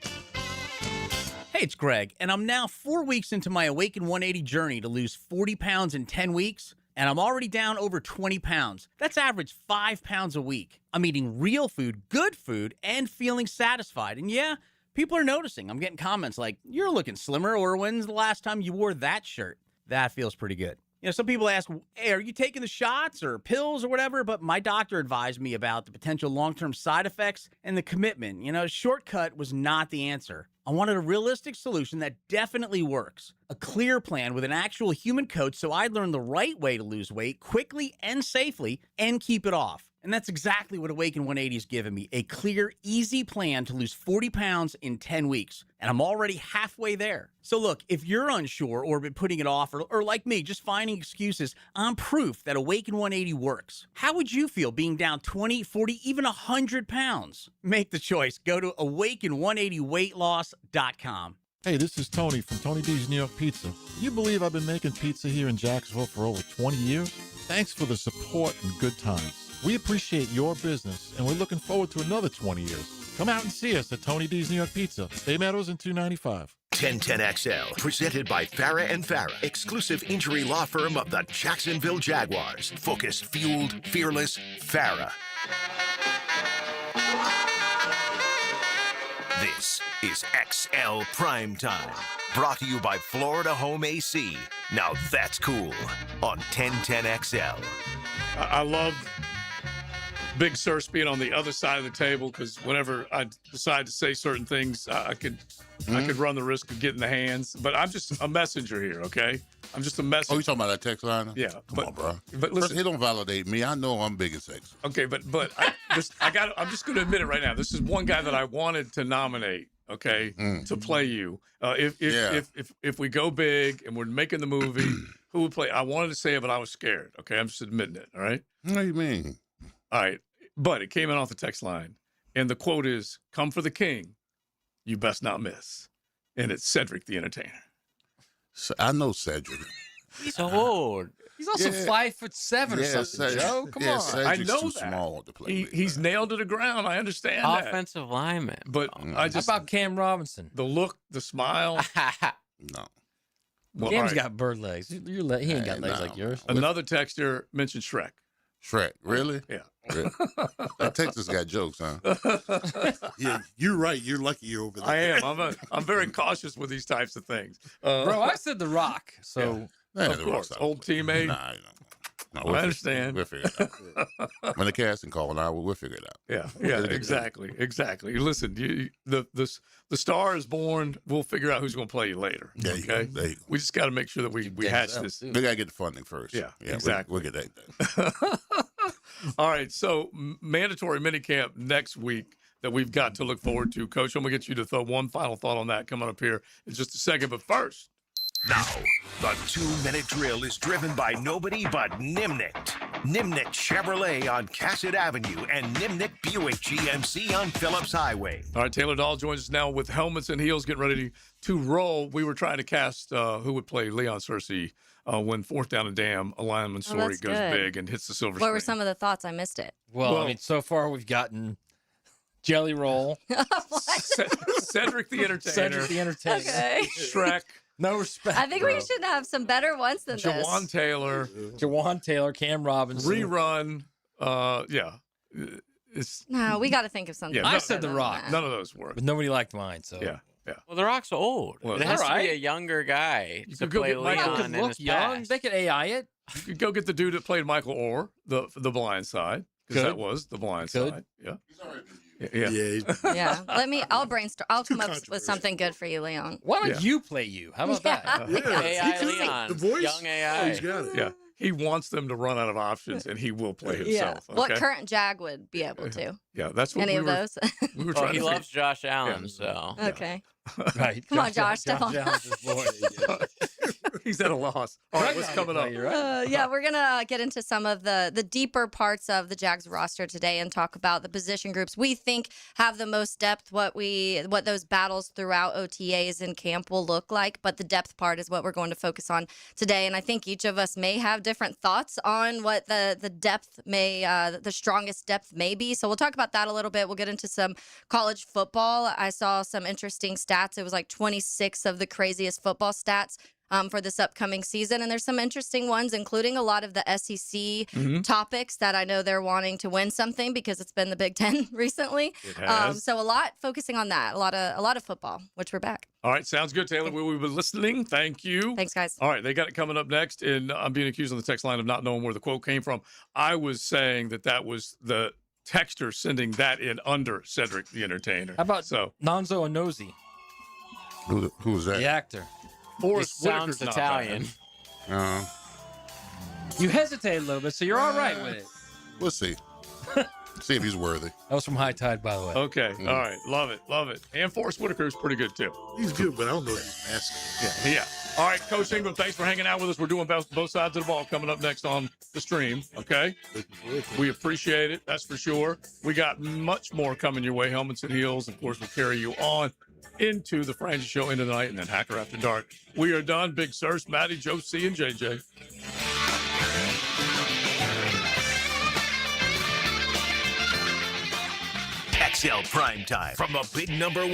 Hey, it's Greg, and I'm now 4 weeks into my Awaken 180 journey to lose 40 pounds in 10 weeks, and I'm already down over 20 pounds. That's average 5 pounds a week. I'm eating real food, good food, and feeling satisfied. And yeah, people are noticing. I'm getting comments like, you're looking slimmer, or when's the last time you wore that shirt? That feels pretty good. You know, some people ask, hey, are you taking the shots or pills or whatever? But my doctor advised me about the potential long-term side effects and the commitment. You know, shortcut was not the answer. I wanted a realistic solution that definitely works. A clear plan with an actual human coach so I'd learn the right way to lose weight quickly and safely and keep it off. And that's exactly what Awaken 180 has given me, a clear, easy plan to lose 40 pounds in 10 weeks. And I'm already halfway there. So look, if you're unsure or been putting it off or like me, just finding excuses, I'm proof that Awaken 180 works. How would you feel being down 20, 40, even 100 pounds? Make the choice. Go to awaken180weightloss.com. Hey, this is Tony from Tony D's New York Pizza. You believe I've been making pizza here in Jacksonville for over 20 years? Thanks for the support and good times. We appreciate your business, and we're looking forward to another 20 years. Come out and see us at Tony D's New York Pizza, Bay Meadows and 295. 1010XL, presented by Farah & Farah, exclusive injury law firm of the Jacksonville Jaguars. Focused, fueled, fearless, Farah. This is XL Primetime, brought to you by Florida Home AC. Now that's cool on 1010XL. I love Big Sur being on the other side of the table because whenever I decide to say certain things, I could run the risk of getting the hands. But I'm just a messenger here, okay? I'm just a messenger. Oh, you talking about that text line? Yeah. Come on, bro. But listen, he don't validate me. I know I'm big as sex. Okay, but I'm just going to admit it right now. This is one guy that I wanted to nominate, okay, to play you. If we go big and we're making the movie, who would play? I wanted to say it, but I was scared. Okay, I'm just admitting it. All right. What do you mean? All right, but it came in off the text line, and the quote is, "Come for the king, you best not miss," and it's Cedric the Entertainer. So, I know Cedric. He's so old. He's also 5'7" or something. Cedric, Joe, come on. Cedric's I know too that. small to play. He's nailed to the ground. I understand that. Offensive lineman. But I just How about Cam Robinson? the look, the smile. No. Well, Cam's all right. got bird legs. He ain't got legs like yours. Another texter mentioned Shrek. Shrek, really? Yeah. Really? That Texas got jokes, huh? Yeah, you're right. You're lucky you're over there. I am. I'm very cautious with these types of things. Bro, I said The Rock. So, of course, old teammate. No, I understand. We'll figure it out. When the casting call now, we'll figure it out. Yeah, exactly. Listen, the star is born. We'll figure out who's going to play you later. There you go. There you go. We just got to make sure that we hatch this. We got to get the funding first. Yeah, exactly. We'll get that done. All right, so mandatory minicamp next week that we've got to look forward to. Coach, I'm going to get you to throw one final thought on that coming up here in just a second. But first, now, the 2-minute drill is driven by nobody but Nimnicht. Nimnicht Chevrolet on Cassett Avenue and Nimnicht Buick GMC on Phillips Highway. all right, Taylor Dahl joins us now with helmets and heels, getting ready to roll. We were trying to cast who would play Leon Searcy when fourth down and damn, a lineman story goes good. big and hits the silver What screen. were some of the thoughts? I missed it. well, I mean, so far we've gotten Jelly Roll, Cedric the Entertainer. Cedric the Entertainer, Okay. Shrek. No respect. I think we should have some better ones than Jawan this. Taylor. Jawan Taylor, Cam Robinson. Rerun. Yeah. It's, No, we got to think of something. Yeah, I no- said The Rock, none of those work. but nobody liked mine. So Yeah. Well, The Rock's old. Well, it has to be alright. a younger guy You to could go play get Michael Leon could in look his young. past. They could AI it. You could go get the dude that played Michael Orr, the Blind Side, because Could. that was the Blind Could. Side. Yeah. Yeah. Yeah. I'll brainstorm. I'll come up with something good for you, Leon. Why don't you play you? How about that? AI Leon, The voice? young AI. He's got it. Yeah. He wants them to run out of options, and he will play himself. Yeah. What okay? current Jag would be able to? Yeah, that's what Any we of were, those? we were Well, trying he to loves Josh Allen, so. Okay. Right. Come on, Josh, step on. Allen's his boy. He's at a loss. All right, what's coming up? Yeah, we're gonna get into some of the deeper parts of the Jags roster today and talk about the position groups we think have the most depth. What those battles throughout OTAs and camp will look like. But the depth part is what we're going to focus on today. And I think each of us may have different thoughts on what the depth the strongest depth may be. So we'll talk about that a little bit. We'll get into some college football. I saw some interesting stats. It was like 26 of the craziest football stats for this upcoming season. And there's some interesting ones, including a lot of the SEC topics that I know they're wanting to win something because it's been the Big Ten recently. It has. So a lot focusing on that, a lot of football, which we're back. All right, sounds good, Taylor. We will be listening. Thank you. Thanks, guys. All right, they got it coming up next. And I'm being accused on the text line of not knowing where the quote came from. I was saying that was the texter sending that in under Cedric the Entertainer. How about so Nonzo Inozie, Who's that? the actor? Forrest sounds Whitaker's not Italian. bad. You hesitate a little bit, so you're all right with it. We'll see. See if he's worthy. That was from High Tide, by the way. Okay, all right, love it. And Forrest Whitaker is pretty good too. He's good, but I don't know if he's masculine. Yeah. All right, Coach Ingram, thanks for hanging out with us. We're doing both sides of the ball coming up next on the stream, okay? We appreciate it, that's for sure. We got much more coming your way. Helmets and Heels, of course, will carry you on into the Frangie Show into the night and then Hacker After Dark. We are done. Big Sirs, Maddie, Joe C, and JJ. XL Primetime from the big number 1.